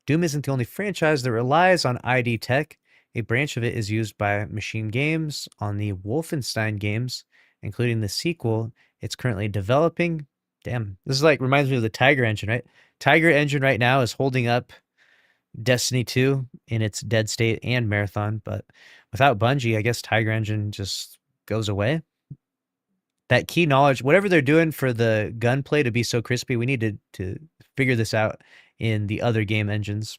Speaker 1: Doom isn't the only franchise that relies on ID Tech. A branch of it is used by Machine Games on the Wolfenstein games, including the sequel it's currently developing. Damn, this is like reminds me of the Tiger Engine, right? Tiger Engine right now is holding up Destiny 2 in its dead state and Marathon, but without Bungie, I guess Tiger Engine just goes away. That key knowledge, whatever they're doing for the gunplay to be so crispy, we need to figure this out in the other game engines.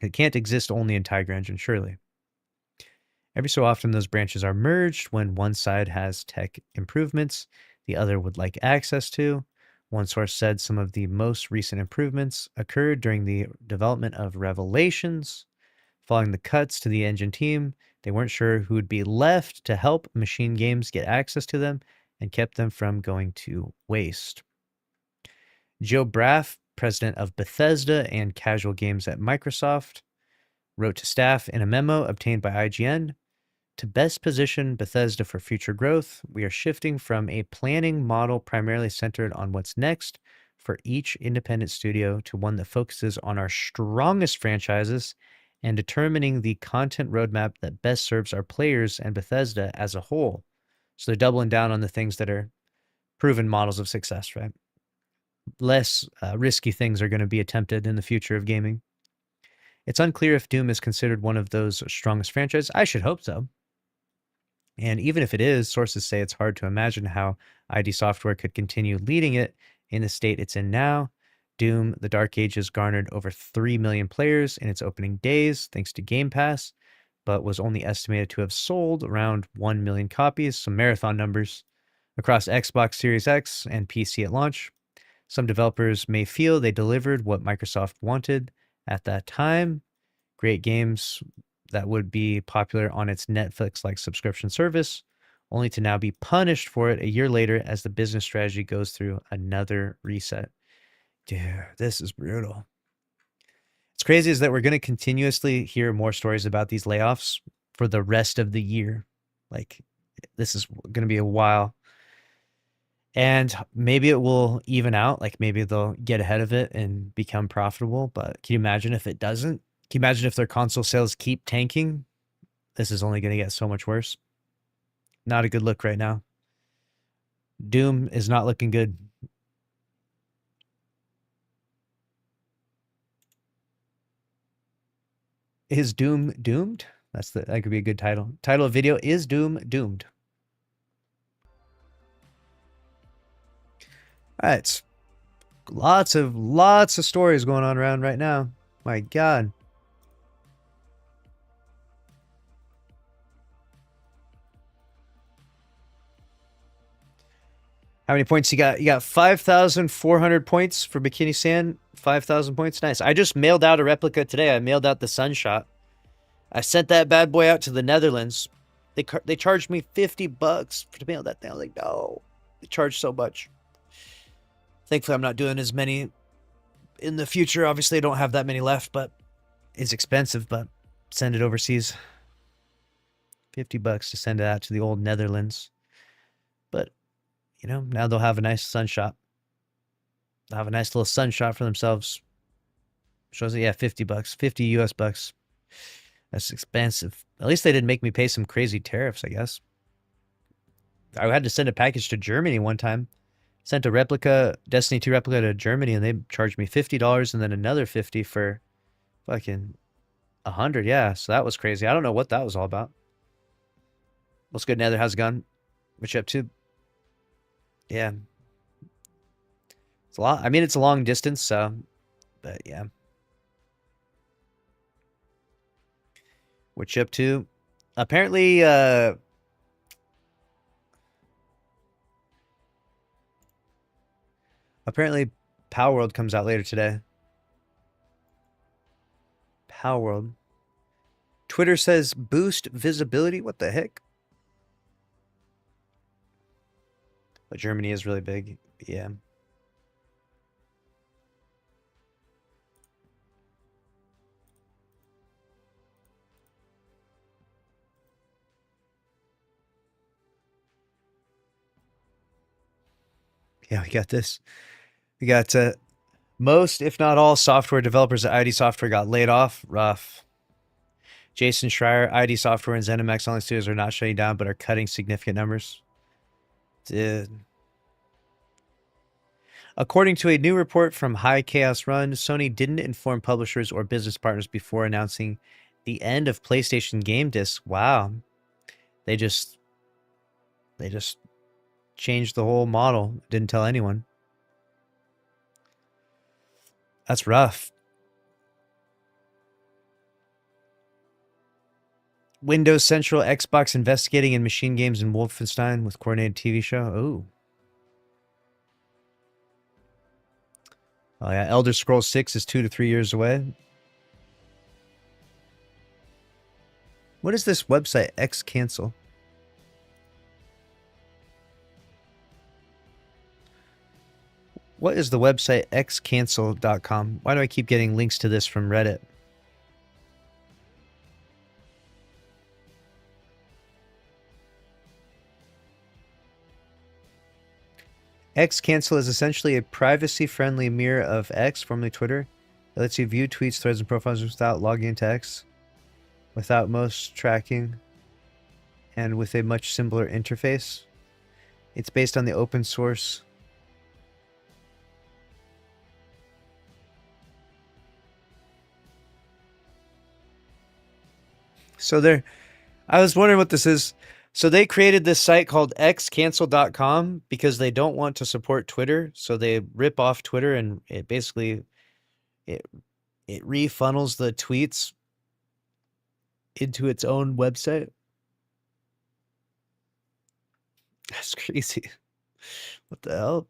Speaker 1: It can't exist only in Tiger Engine, surely. Every so often, those branches are merged when one side has tech improvements the other would like access to. One source said some of the most recent improvements occurred during the development of Revelations. Following the cuts to the engine team, they weren't sure who would be left to help Machine Games get access to them and kept them from going to waste. Joe Braff, president of Bethesda and casual games at Microsoft, wrote to staff in a memo obtained by IGN, "To best position Bethesda for future growth, we are shifting from a planning model primarily centered on what's next for each independent studio to one that focuses on our strongest franchises and determining the content roadmap that best serves our players and Bethesda as a whole." So they're doubling down on the things that are proven models of success, right? Less risky things are going to be attempted in the future of gaming. It's unclear if Doom is considered one of those strongest franchises. I should hope so. And even if it is, sources say it's hard to imagine how ID Software could continue leading it in the state it's in now. Doom, The Dark Ages garnered over 3 million players in its opening days thanks to Game Pass, but was only estimated to have sold around 1 million copies, some marathon numbers, across Xbox Series X and PC at launch. Some developers may feel they delivered what Microsoft wanted at that time. Great games that would be popular on its Netflix-like subscription service, only to now be punished for it a year later as the business strategy goes through another reset. Dude, this is brutal. What's crazy is that we're going to continuously hear more stories about these layoffs for the rest of the year. Like, this is going to be a while. And maybe it will even out. Like, maybe they'll get ahead of it and become profitable. But can you imagine if it doesn't? Can you imagine if their console sales keep tanking? This is only going to get so much worse. Not a good look right now. Doom is not looking good. Is Doom doomed? That could be a good title. Title of video: Is Doom doomed? All right. Lots of stories going on around right now. My God. How many points you got? You got 5,400 points for Bikini Sand. 5,000 points. Nice. I just mailed out a replica today. I mailed out the Sunshot. I sent that bad boy out to the Netherlands. They charged me $50 to mail that thing. I was like, no. They charge so much. Thankfully, I'm not doing as many in the future. Obviously, I don't have that many left, but it's expensive. But send it overseas. $50 to send it out to the old Netherlands. But you know, now they'll have a nice sunshot. They'll have a nice little sunshot for themselves. Shows it, yeah, $50, 50 US bucks. That's expensive. At least they didn't make me pay some crazy tariffs, I guess. I had to send a package to Germany one time. Sent a replica, Destiny 2 replica to Germany, and they charged me $50 and then another 50 for fucking 100. Yeah, so that was crazy. I don't know what that was all about. What's good, Nether? How's it going? What you up to? Yeah. It's a lot. I mean, it's a long distance, so, but yeah. What you up to? Apparently, Power World comes out later today. Power World. Twitter says boost visibility. What the heck? But Germany is really big. Yeah. Yeah, we got this. We got most, if not all, software developers at ID Software got laid off. Rough. Jason Schreier, ID Software and ZeniMax Online Studios are not shutting down, but are cutting significant numbers. Dude. According to a new report from High Chaos Run, Sony didn't inform publishers or business partners before announcing the end of PlayStation game discs. Wow. They just changed the whole model. Didn't tell anyone. That's rough. Windows Central, Xbox investigating in machine games and Wolfenstein with coordinated TV show. Oh. Oh yeah, Elder Scrolls 6 is 2 to 3 years away. What is this website? Cancel. What is the website xcancel.com? Why do I keep getting links to this from Reddit? Xcancel is essentially a privacy-friendly mirror of X, formerly Twitter. It lets you view tweets, threads, and profiles without logging into X, without most tracking, and with a much simpler interface. It's based on the open source. So I was wondering what this is. So they created this site called xcancel.com because they don't want to support Twitter. So they rip off Twitter and it basically it refunnels the tweets into its own website. That's crazy. What the hell?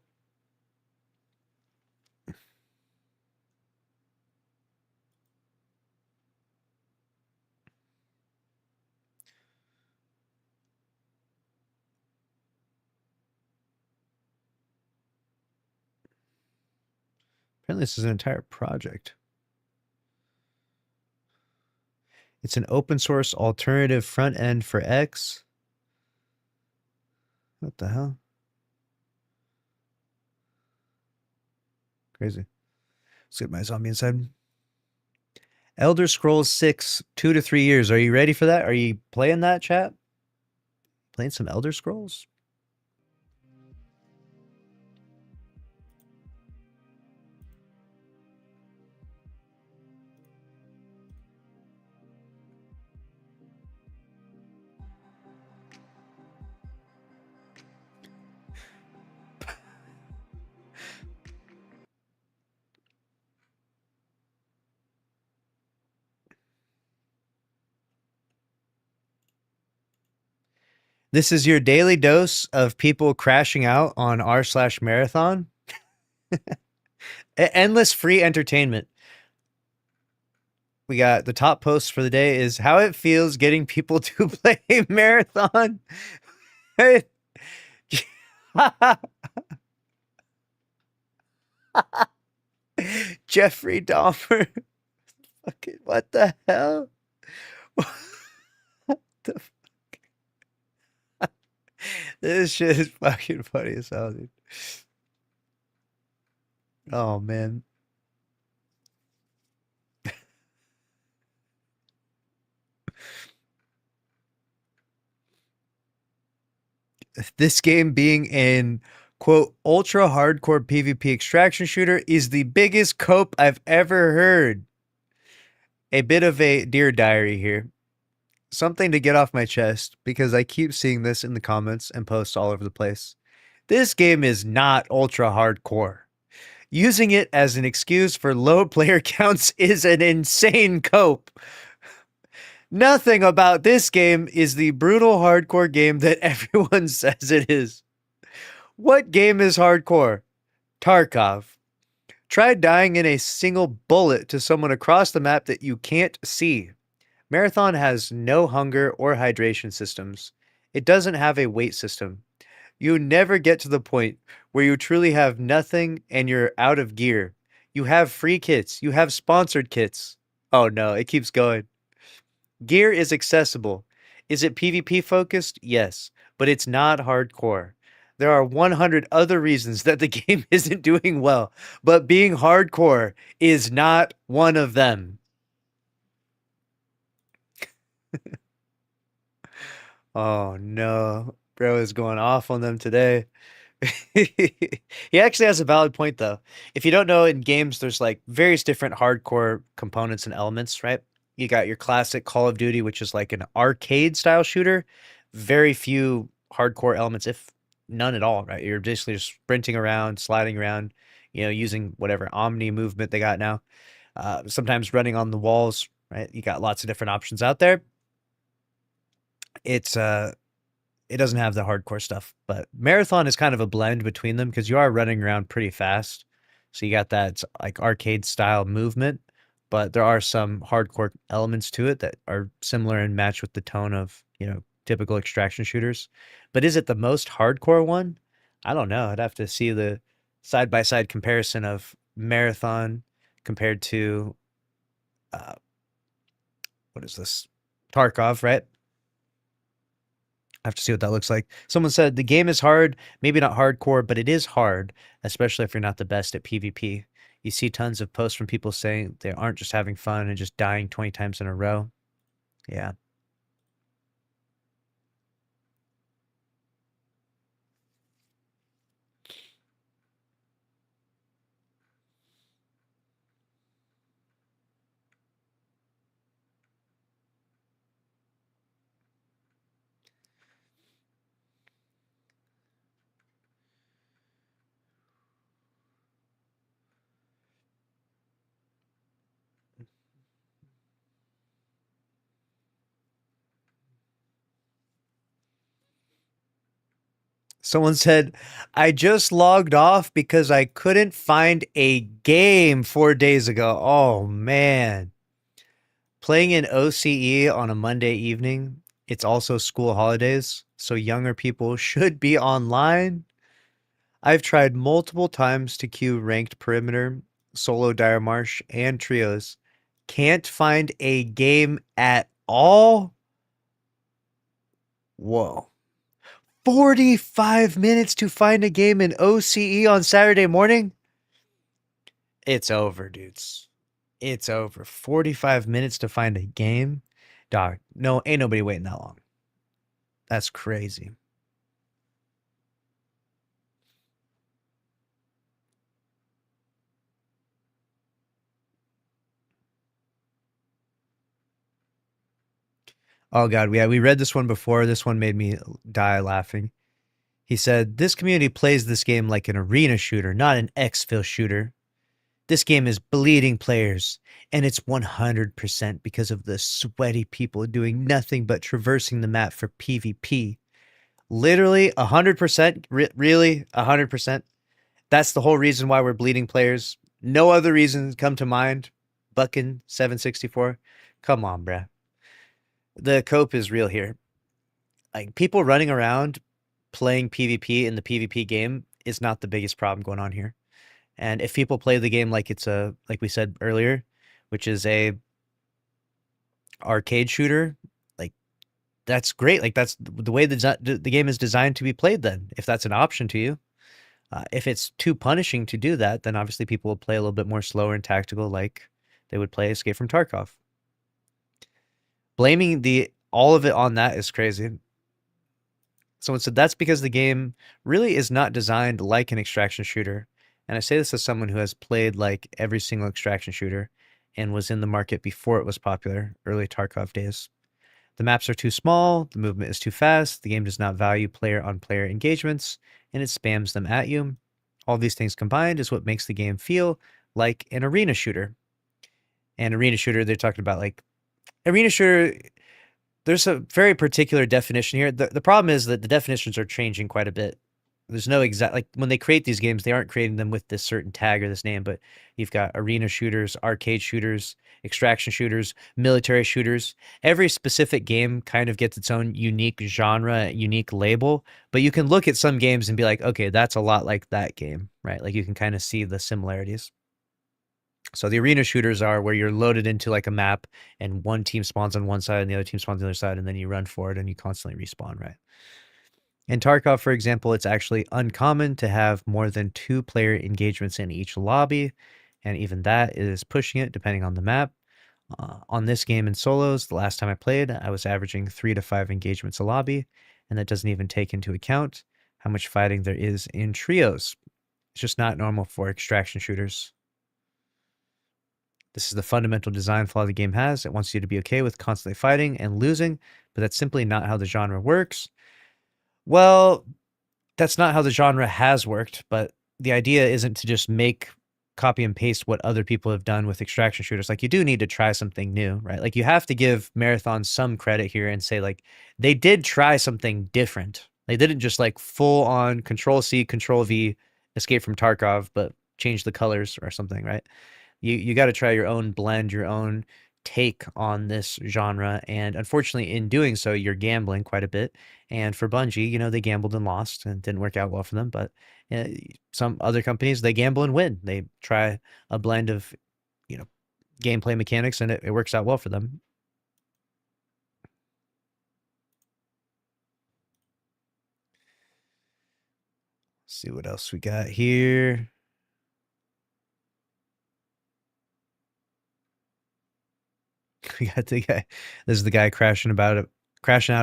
Speaker 1: Apparently this is an entire project. It's an open source alternative front end for X. What the hell? Crazy. Let's get my zombie inside. Elder Scrolls 6, 2 to 3 years. Are you ready for that? Are you playing that, chat? Playing some Elder Scrolls? This is your daily dose of people crashing out on r/marathon. Endless free entertainment. We got the top post for the day is how it feels getting people to play marathon. Jeffrey Dahmer. Fucking what the hell? What the fuck? This shit is fucking funny as hell, dude. Oh man. This game being in quote ultra hardcore PvP extraction shooter is the biggest cope I've ever heard. A bit of a dear diary here. Something to get off my chest because I keep seeing this in the comments and posts all over the place. This game is not ultra hardcore. Using it as an excuse for low player counts is an insane cope. Nothing about this game is the brutal hardcore game that everyone says it is. What game is hardcore? Tarkov. Try dying in a single bullet to someone across the map that you can't see. Marathon has no hunger or hydration systems. It doesn't have a weight system. You never get to the point where you truly have nothing and you're out of gear. You have free kits. You have sponsored kits. Oh no, it keeps going. Gear is accessible. Is it PvP focused? Yes, but it's not hardcore. There are 100 other reasons that the game isn't doing well, but being hardcore is not one of them. Oh no, bro is going off on them today. He actually has a valid point though. If you don't know, in games there's like various different hardcore components and elements, right? You got your classic Call of Duty, which is like an arcade style shooter. Very few hardcore elements, if none at all, right? You're basically just sprinting around, sliding around, using whatever Omni movement they got now. Sometimes running on the walls, right? You got lots of different options out there. It doesn't have the hardcore stuff, but Marathon is kind of a blend between them because you are running around pretty fast. So you got that like arcade style movement, but there are some hardcore elements to it that are similar and match with the tone of, typical extraction shooters. But is it the most hardcore one? I don't know. I'd have to see the side-by-side comparison of Marathon compared to, what is this? Tarkov, right? I have to see what that looks like. Someone said the game is hard, maybe not hardcore, but it is hard, especially if you're not the best at PvP. You see tons of posts from people saying they aren't just having fun and just dying 20 times in a row. Yeah. Someone said, I just logged off because I couldn't find a game 4 days ago. Oh, man. Playing in OCE on a Monday evening, it's also school holidays, so younger people should be online. I've tried multiple times to queue ranked perimeter, solo dire marsh, and trios. Can't find a game at all? Whoa. 45 minutes to find a game in OCE on Saturday morning? It's over, dudes. It's over. 45 minutes to find a game? Dog, no, ain't nobody waiting that long. That's crazy. Oh god, we read this one before. This one made me die laughing. He said, this community plays this game like an arena shooter, not an exfil shooter. This game is bleeding players, and it's 100% because of the sweaty people doing nothing but traversing the map for PvP. Literally 100%? Really? 100%? That's the whole reason why we're bleeding players? No other reasons come to mind? Buckin 764? Come on, bruh. The cope is real here. Like, people running around playing PvP in the PvP game is not the biggest problem going on here. And if people play the game like it's a, like we said earlier, which is a arcade shooter, like that's great. Like that's the way the game is designed to be played. Then, if that's an option to you, if it's too punishing to do that, then obviously people will play a little bit more slower and tactical, like they would play Escape from Tarkov. Blaming all of it on that is crazy. Someone said that's because the game really is not designed like an extraction shooter. And I say this as someone who has played like every single extraction shooter and was in the market before it was popular, early Tarkov days. The maps are too small, the movement is too fast, the game does not value player-on-player engagements, and it spams them at you. All these things combined is what makes the game feel like an arena shooter. And arena shooter, they're talking about like arena shooter. There's a very particular definition here. The problem is that the definitions are changing quite a bit. There's no exact, like when they create these games, they aren't creating them with this certain tag or this name, but you've got arena shooters, arcade shooters, extraction shooters, military shooters. Every specific game kind of gets its own unique genre, unique label, but you can look at some games and be like, okay, that's a lot like that game, right? Like you can kind of see the similarities. So the arena shooters are where you're loaded into like a map and one team spawns on one side and the other team spawns on the other side, and then you run forward and you constantly respawn, right? In Tarkov, for example, it's actually uncommon to have more than 2 player engagements in each lobby, and even that is pushing it depending on the map. On this game in solos, the last time I played, I was averaging 3 to 5 engagements a lobby, and that doesn't even take into account how much fighting there is in trios. It's just not normal for extraction shooters. This is the fundamental design flaw the game has. It wants you to be okay with constantly fighting and losing, but that's simply not how the genre works. Well, that's not how the genre has worked, but the idea isn't to just copy and paste what other people have done with extraction shooters. Like you do need to try something new, right? Like you have to give Marathon some credit here and say like they did try something different. They didn't just like full on Control-C, Control-V, Escape from Tarkov, but change the colors or something, right? You got to try your own blend, your own take on this genre, and unfortunately in doing so you're gambling quite a bit. And for Bungie, you know, they gambled and lost and didn't work out well for them, but some other companies, they gamble and win. They try a blend of, you know, gameplay mechanics, and it works out well for them. Let's see what else we got here. We got the guy. This is the guy crashing out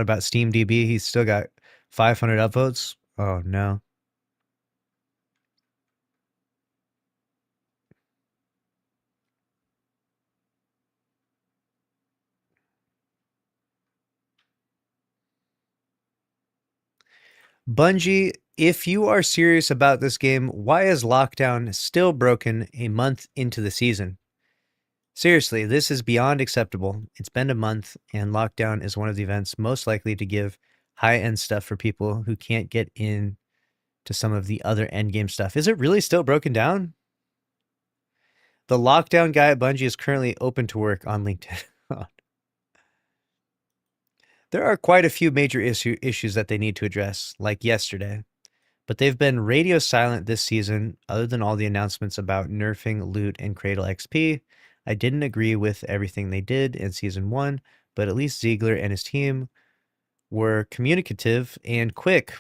Speaker 1: about SteamDB. He's still got 500 upvotes. Oh no. Bungie, if you are serious about this game, why is lockdown still broken a month into the season? Seriously, this is beyond acceptable. It's been a month, and lockdown is one of the events most likely to give high-end stuff for people who can't get in to some of the other endgame stuff. Is it really still broken down? The lockdown guy at Bungie is currently open to work on LinkedIn. There are quite a few major issues that they need to address, like yesterday. But they've been radio silent this season, other than all the announcements about nerfing loot and Cradle XP. I didn't agree with everything they did in Season 1, but at least Ziegler and his team were communicative and quick.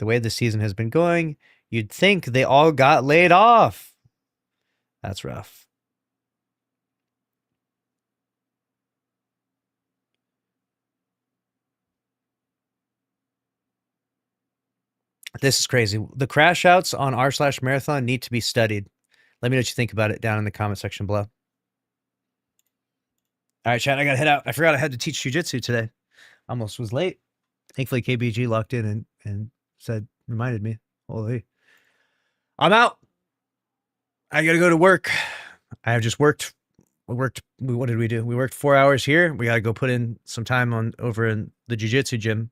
Speaker 1: The way the season has been going, you'd think they all got laid off. That's rough. This is crazy. The crash outs on r/marathon need to be studied. Let me know what you think about it down in the comment section below. All right, chat, I gotta head out. I forgot I had to teach jujitsu today. Almost was late. Thankfully, KBG locked in and reminded me. Holy. I'm out. I gotta go to work. I have just worked. What did we do? We worked 4 hours here. We gotta go put in some time over in the jiu-jitsu gym.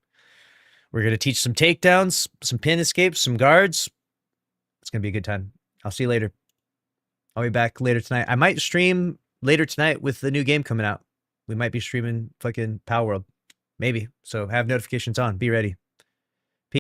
Speaker 1: We're gonna teach some takedowns, some pin escapes, some guards. It's gonna be a good time. I'll see you later. I'll be back later tonight. I might stream later tonight with the new game coming out. We might be streaming fucking Power World. Maybe. So have notifications on. Be ready.